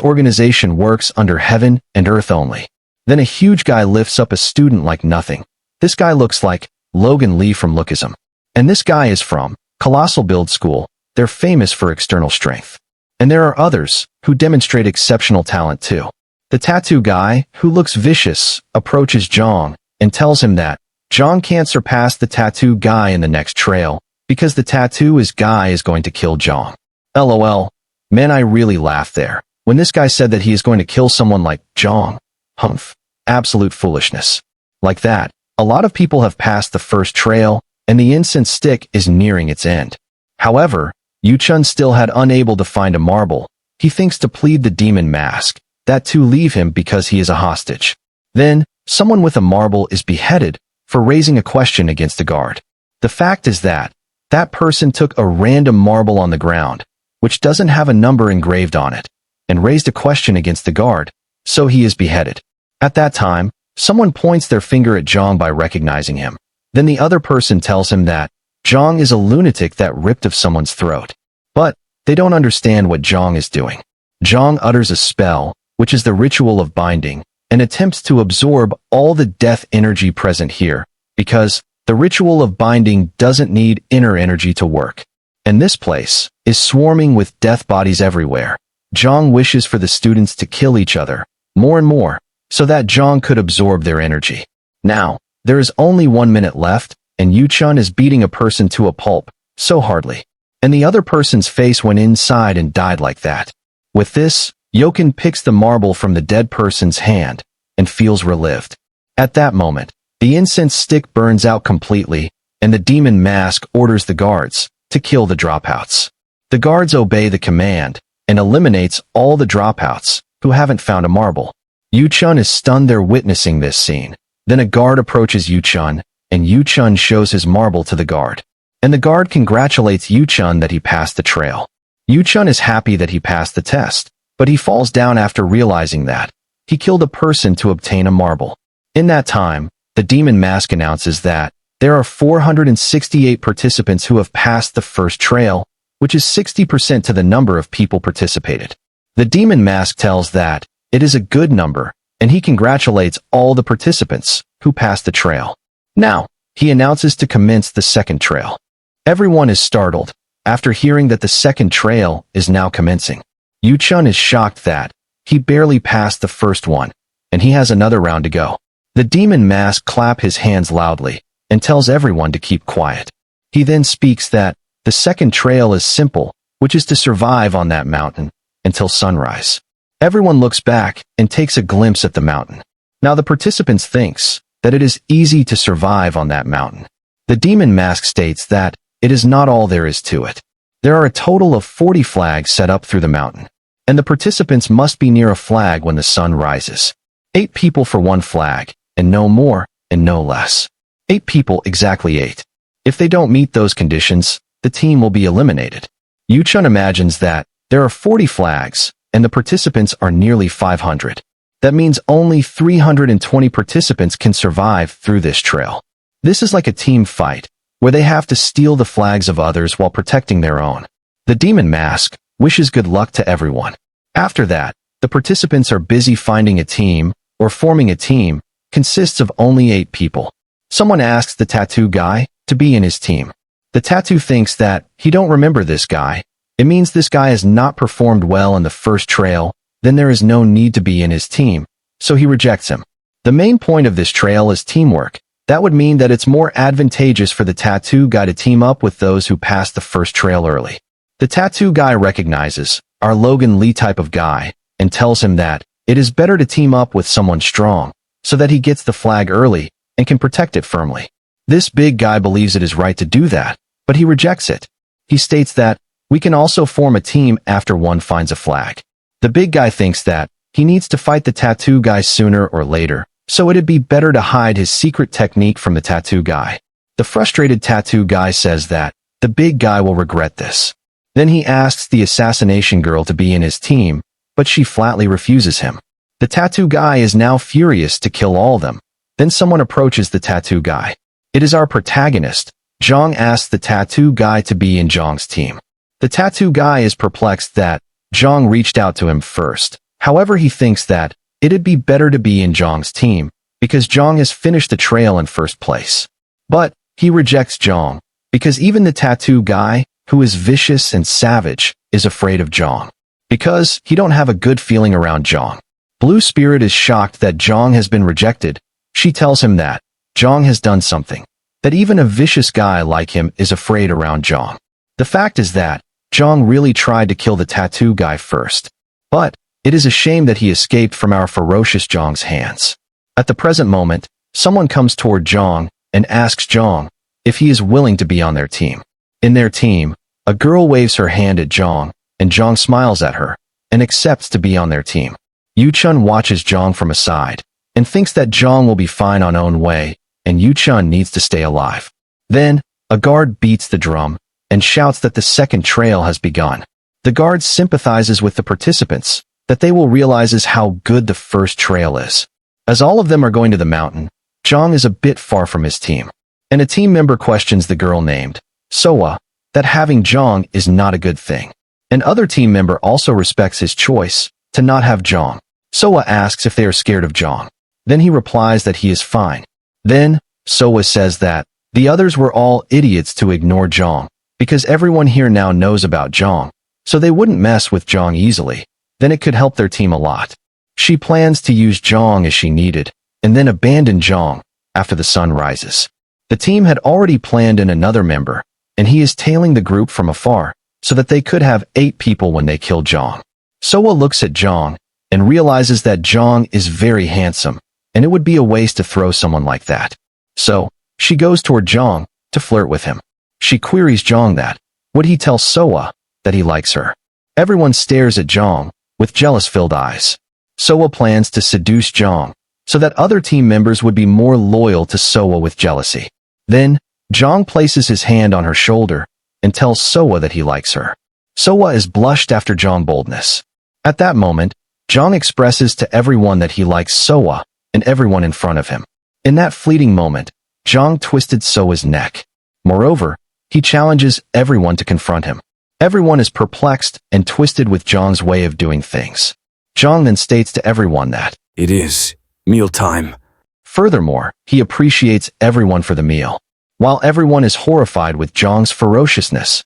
organization works under heaven and earth only. Then a huge guy lifts up a student like nothing. This guy looks like Logan Lee from Lookism. And this guy is from Colossal Build School. They're famous for external strength. And there are others who demonstrate exceptional talent too. The tattoo guy, who looks vicious, approaches Zhang and tells him that Zhang can't surpass the tattoo guy in the next trail because the tattoo guy is going to kill Zhang. LOL. Man, I really laughed there when this guy said that he is going to kill someone like Zhang. Humph. Absolute foolishness. Like that, a lot of people have passed the first trail, and the incense stick is nearing its end. However, Yu-chun still had unable to find a marble. He thinks to plead the demon mask, that to leave him because he is a hostage. Then, someone with a marble is beheaded for raising a question against a guard. The fact is that that person took a random marble on the ground, which doesn't have a number engraved on it, and raised a question against the guard, so he is beheaded. At that time, someone points their finger at Zhang by recognizing him. Then the other person tells him that Zhang is a lunatic that ripped of someone's throat. But they don't understand what Zhang is doing. Zhang utters a spell, which is the ritual of binding, and attempts to absorb all the death energy present here, because the ritual of binding doesn't need inner energy to work. And this place is swarming with death bodies everywhere. Zhang wishes for the students to kill each other, more and more, so that Zhang could absorb their energy. Now, there is only 1 minute left, and Yu-chun is beating a person to a pulp, so hardly. And the other person's face went inside and died like that. With this, Yoken picks the marble from the dead person's hand, and feels relived. At that moment, the incense stick burns out completely, and the demon mask orders the guards to kill the dropouts. The guards obey the command, and eliminates all the dropouts who haven't found a marble. Yu-chun is stunned there witnessing this scene. Then a guard approaches Yu-chun, and Yu-chun shows his marble to the guard. And the guard congratulates Yu-chun that he passed the trail. Yu-chun is happy that he passed the test, but he falls down after realizing that he killed a person to obtain a marble. In that time, the demon mask announces that there are 468 participants who have passed the first trail, which is 60% to the number of people participated. The demon mask tells that it is a good number, and he congratulates all the participants who passed the trail. Now, he announces to commence the second trail. Everyone is startled after hearing that the second trail is now commencing. Yu-chun is shocked that he barely passed the first one, and he has another round to go. The demon mask claps his hands loudly and tells everyone to keep quiet. He then speaks that the second trail is simple, which is to survive on that mountain until sunrise. Everyone looks back and takes a glimpse at the mountain. Now the participants thinks that it is easy to survive on that mountain. The demon mask states that it is not all there is to it. There are a total of 40 flags set up through the mountain, and the participants must be near a flag when the sun rises. 8 people for 1 flag, and no more and no less. 8 people, exactly 8. If they don't meet those conditions, the team will be eliminated. Yu-chun imagines that there are 40 flags, and the participants are nearly 500. That means only 320 participants can survive through this trail. This is like a team fight, where they have to steal the flags of others while protecting their own. The demon mask wishes good luck to everyone. After that, the participants are busy finding a team, or forming a team, consists of only 8 people. Someone asks the tattoo guy to be in his team. The tattoo thinks that he don't remember this guy. It means this guy has not performed well in the first trail, then there is no need to be in his team, so he rejects him. The main point of this trail is teamwork. That would mean that it's more advantageous for the tattoo guy to team up with those who passed the first trail early. The tattoo guy recognizes our Logan Lee type of guy and tells him that it is better to team up with someone strong so that he gets the flag early and can protect it firmly. This big guy believes it is right to do that, but he rejects it. He states that we can also form a team after one finds a flag. The big guy thinks that he needs to fight the tattoo guy sooner or later, so it'd be better to hide his secret technique from the tattoo guy. The frustrated tattoo guy says that the big guy will regret this. Then he asks the assassination girl to be in his team, but she flatly refuses him. The tattoo guy is now furious to kill all of them. Then someone approaches the tattoo guy. It is our protagonist. Jong asks the tattoo guy to be in Jong's team. The tattoo guy is perplexed that Jong reached out to him first. However, he thinks that it'd be better to be in Jong's team because Jong has finished the trail in first place. But he rejects Jong because even the tattoo guy, who is vicious and savage, is afraid of Jong because he don't have a good feeling around Jong. Blue Spirit is shocked that Jong has been rejected. She tells him that Jong has done something, that even a vicious guy like him is afraid around Jong. The fact is that Jong really tried to kill the tattoo guy first. But it is a shame that he escaped from our ferocious Jong's hands. At the present moment, someone comes toward Jong and asks Jong if he is willing to be on their team. In their team, a girl waves her hand at Jong, and Jong smiles at her and accepts to be on their team. Yu-chun watches Jong from aside and thinks that Jong will be fine on own way, and Yu-chun needs to stay alive. Then, a guard beats the drum and shouts that the second trail has begun. The guard sympathizes with the participants, that they will realize how good the first trail is. As all of them are going to the mountain, Jong is a bit far from his team, and a team member questions the girl named Soa that having Jong is not a good thing. Another team member also respects his choice to not have Jong. Soa asks if they are scared of Jong. Then he replies that he is fine. Then, Soa says that the others were all idiots to ignore Jong, because everyone here now knows about Jong, so they wouldn't mess with Jong easily. Then it could help their team a lot. She plans to use Jong as she needed, and then abandon Jong after the sun rises. The team had already planned in another member, and he is tailing the group from afar, so that they could have 8 people when they kill Jong. Soa looks at Jong and realizes that Jong is very handsome, and it would be a waste to throw someone like that. So, she goes toward Jong to flirt with him. She queries Jong that would he tell Soa that he likes her. Everyone stares at Jong with jealous-filled eyes. Soa plans to seduce Jong so that other team members would be more loyal to Soa with jealousy. Then, Jong places his hand on her shoulder and tells Soa that he likes her. Soa is blushed after Jong's boldness. At that moment, Jong expresses to everyone that he likes Soa and everyone in front of him. In that fleeting moment, Jong twisted Soa's neck. Moreover, he challenges everyone to confront him. Everyone is perplexed and twisted with Jong's way of doing things. Jong then states to everyone that It is mealtime. Furthermore, he appreciates everyone for the meal. While everyone is horrified with Jong's ferociousness,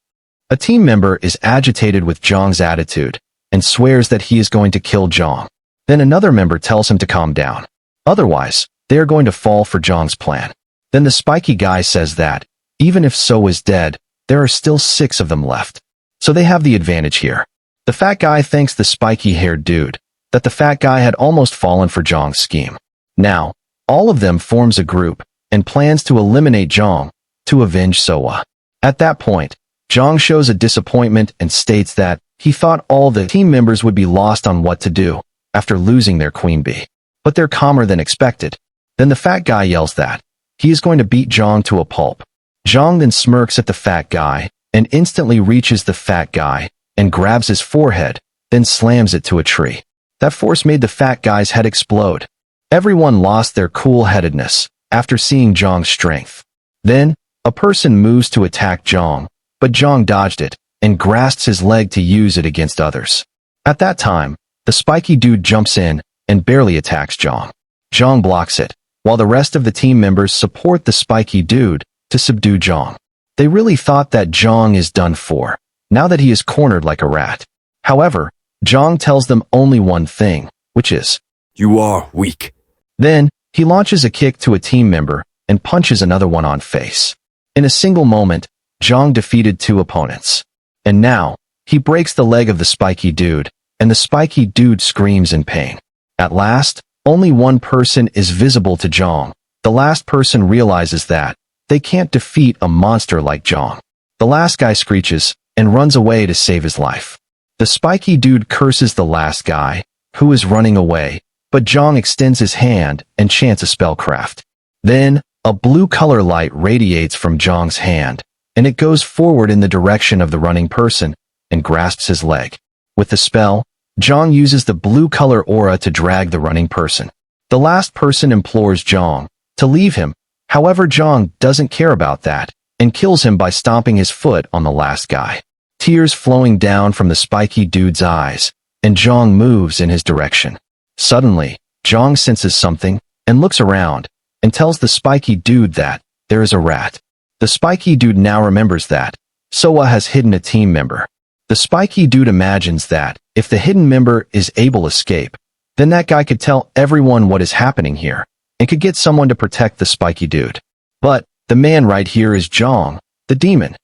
a team member is agitated with Jong's attitude and swears that he is going to kill Jong. Then another member tells him to calm down. Otherwise, they are going to fall for Jong's plan. Then the spiky guy says that even if So is dead, there are still 6 of them left. So they have the advantage here. The fat guy thanks the spiky-haired dude that the fat guy had almost fallen for Jong's scheme. Now, all of them forms a group and plans to eliminate Jong to avenge Soa. At that point, Jong shows a disappointment and states that he thought all the team members would be lost on what to do after losing their queen bee. But they're calmer than expected. Then the fat guy yells that he is going to beat Jong to a pulp. Jong then smirks at the fat guy and instantly reaches the fat guy and grabs his forehead, then slams it to a tree. That force made the fat guy's head explode. Everyone lost their cool-headedness after seeing Jong's strength. Then, a person moves to attack Jong, but Jong dodged it and grasps his leg to use it against others. At that time, the spiky dude jumps in and barely attacks Jong. Jong blocks it, while the rest of the team members support the spiky dude to subdue Jong. They really thought that Jong is done for, now that he is cornered like a rat. However, Jong tells them only one thing, which is, You are weak. Then, he launches a kick to a team member and punches another one on face. In a single moment, Jong defeated 2 opponents. And now, He breaks the leg of the spiky dude, and the spiky dude screams in pain. At last, only one person is visible to Jong. The last person realizes that they can't defeat a monster like Jong. The last guy screeches and runs away to save his life. The spiky dude curses the last guy, who is running away, but Jong extends his hand and chants a spellcraft. Then, a blue color light radiates from Jong's hand, and it goes forward in the direction of the running person and grasps his leg. With the spell, Jong uses the blue color aura to drag the running person. The last person implores Jong to leave him. However, Jong doesn't care about that and kills him by stomping his foot on the last guy. Tears flowing down from the spiky dude's eyes, and Jong moves in his direction. Suddenly, Jong senses something and looks around and tells the spiky dude that there is a rat. The spiky dude now remembers that Soa has hidden a team member. The spiky dude imagines that if the hidden member is able to escape, then that guy could tell everyone what is happening here and could get someone to protect the spiky dude. But the man right here is Jong, the demon.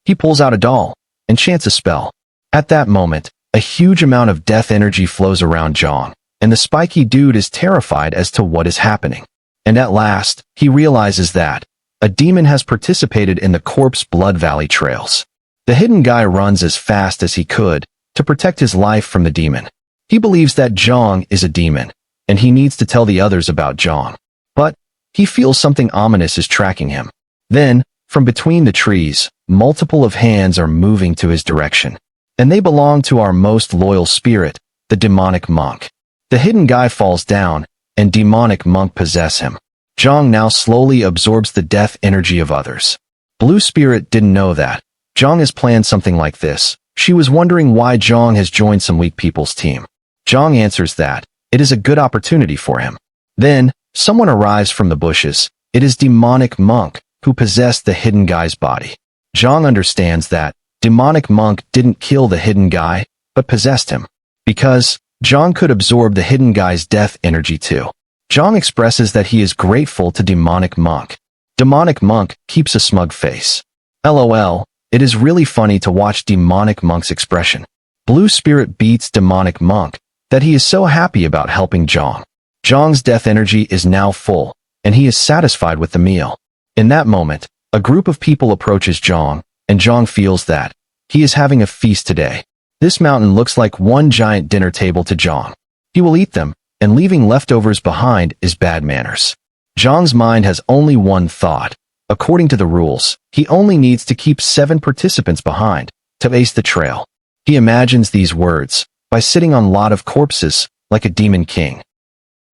He pulls out a doll and chants a spell. At that moment, a huge amount of death energy flows around Jong, and the spiky dude is terrified as to what is happening. And at last, he realizes that a demon has participated in the corpse blood valley trails. The hidden guy runs as fast as he could to protect his life from the demon. He believes that Jong is a demon, and he needs to tell the others about Jong. But he feels something ominous is tracking him. Then, from between the trees, multiple of hands are moving to his direction, and they belong to our most loyal spirit, the demonic monk. The hidden guy falls down, and demonic monk possess him. Jong now slowly absorbs the death energy of others. Blue Spirit didn't know that Jong has planned something like this. She was wondering why Jong has joined some weak people's team. Jong answers that it is a good opportunity for him. Then, someone arrives from the bushes. It is demonic monk, who possessed the hidden guy's body. Jong understands that demonic monk didn't kill the hidden guy, but possessed him. Because Jong could absorb the hidden guy's death energy too. Jong expresses that he is grateful to demonic monk. Demonic monk keeps a smug face. LOL, it is really funny to watch demonic monk's expression. Blue Spirit beats demonic monk that he is so happy about helping Jong. Jong's death energy is now full, and he is satisfied with the meal. In that moment, a group of people approaches Jong, and Jong feels that he is having a feast today. This mountain looks like one giant dinner table to Jong. He will eat them, and leaving leftovers behind is bad manners. Jong's mind has only one thought. According to the rules, he only needs to keep 7 participants behind to ace the trail. He imagines these words by sitting on a lot of corpses like a demon king.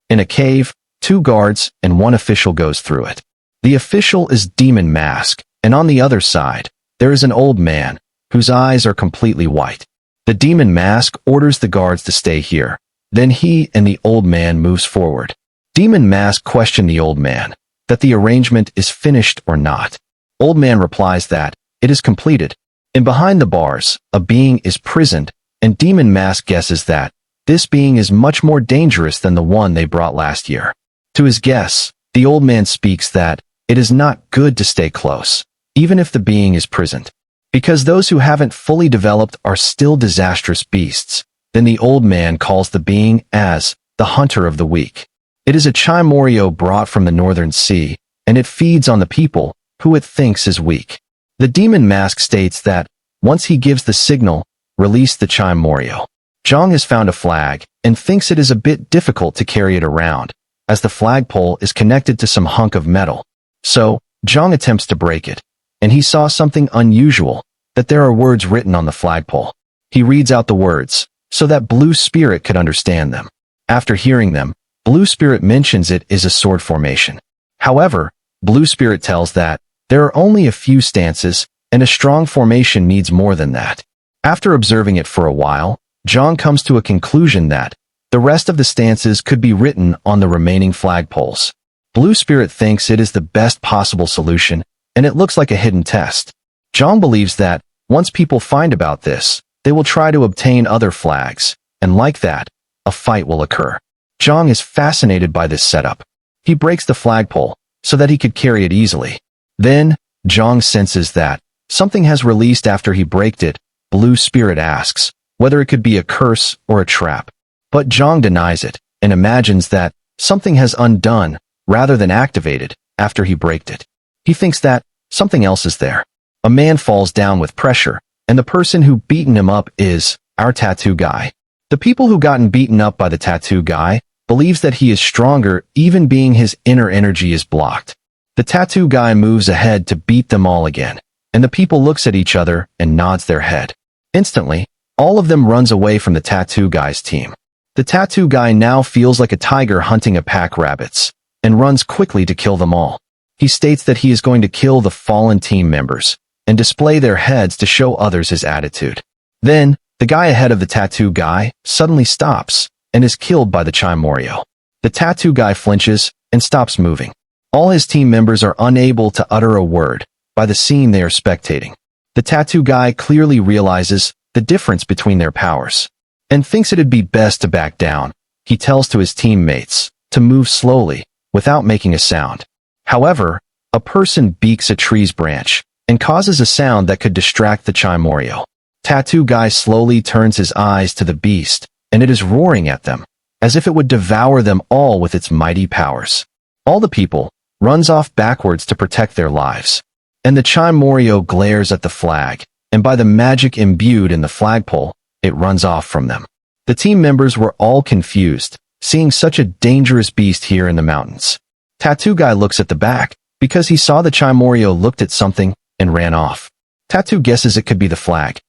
In a cave, 2 guards and 1 official goes through it. The official is Demon Mask, and on the other side, there is an old man whose eyes are completely white. The Demon Mask orders the guards to stay here. Then he and the old man moves forward. Demon Mask questions the old man that the arrangement is finished or not. Old man replies that it is completed. And behind the bars, a being is prisoned, and Demon Mask guesses that this being is much more dangerous than the one they brought last year. To his guess, the old man speaks that it is not good to stay close, even if the being is prisoned, because those who haven't fully developed are still disastrous beasts. Then the old man calls the being as the Hunter of the Weak. It is a Chimorio brought from the Northern Sea, and it feeds on the people who it thinks is weak. The Demon Mask states that once he gives the signal, release the Chimorio. Jong has found a flag and thinks it is a bit difficult to carry it around, as the flagpole is connected to some hunk of metal. So, Jong attempts to break it, and he saw something unusual, that there are words written on the flagpole. He reads out the words, so that Blue Spirit could understand them. After hearing them, Blue Spirit mentions it is a sword formation. However, Blue Spirit tells that there are only a few stances, and a strong formation needs more than that. After observing it for a while, Jong comes to a conclusion that the rest of the stances could be written on the remaining flagpoles. Blue Spirit thinks it is the best possible solution, and it looks like a hidden test. Jong believes that once people find about this, they will try to obtain other flags, and like that, a fight will occur. Jong is fascinated by this setup. He breaks the flagpole so that he could carry it easily. Then, Jong senses that something has released after he breaks it, Blue Spirit asks whether it could be a curse or a trap. But Zhang denies it and imagines that something has undone rather than activated after he braked it. He thinks that something else is there. A man falls down with pressure, and the person who beaten him up is our tattoo guy. The people who gotten beaten up by the tattoo guy believes that he is stronger even being his inner energy is blocked. The tattoo guy moves ahead to beat them all again, and the people looks at each other and nods their head. Instantly, all of them runs away from the tattoo guy's team. The tattoo guy now feels like a tiger hunting a pack rabbits, and runs quickly to kill them all. He states that he is going to kill the fallen team members, and display their heads to show others his attitude. Then, the guy ahead of the tattoo guy suddenly stops, and is killed by the Chimorio. The tattoo guy flinches, and stops moving. All his team members are unable to utter a word by the scene they are spectating. The tattoo guy clearly realizes the difference between their powers, and thinks it'd be best to back down. He tells to his teammates to move slowly, without making a sound. However, a person beaks a tree's branch, and causes a sound that could distract the Chimorio. Tattoo guy slowly turns his eyes to the beast, and it is roaring at them, as if it would devour them all with its mighty powers. All the people runs off backwards to protect their lives, and the Chimorio glares at the flag, and by the magic imbued in the flagpole, it runs off from them. The team members were all confused, seeing such a dangerous beast here in the mountains. Tattoo guy looks at the back, because he saw the Chimorio looked at something, and ran off. Tattoo guesses it could be the flag,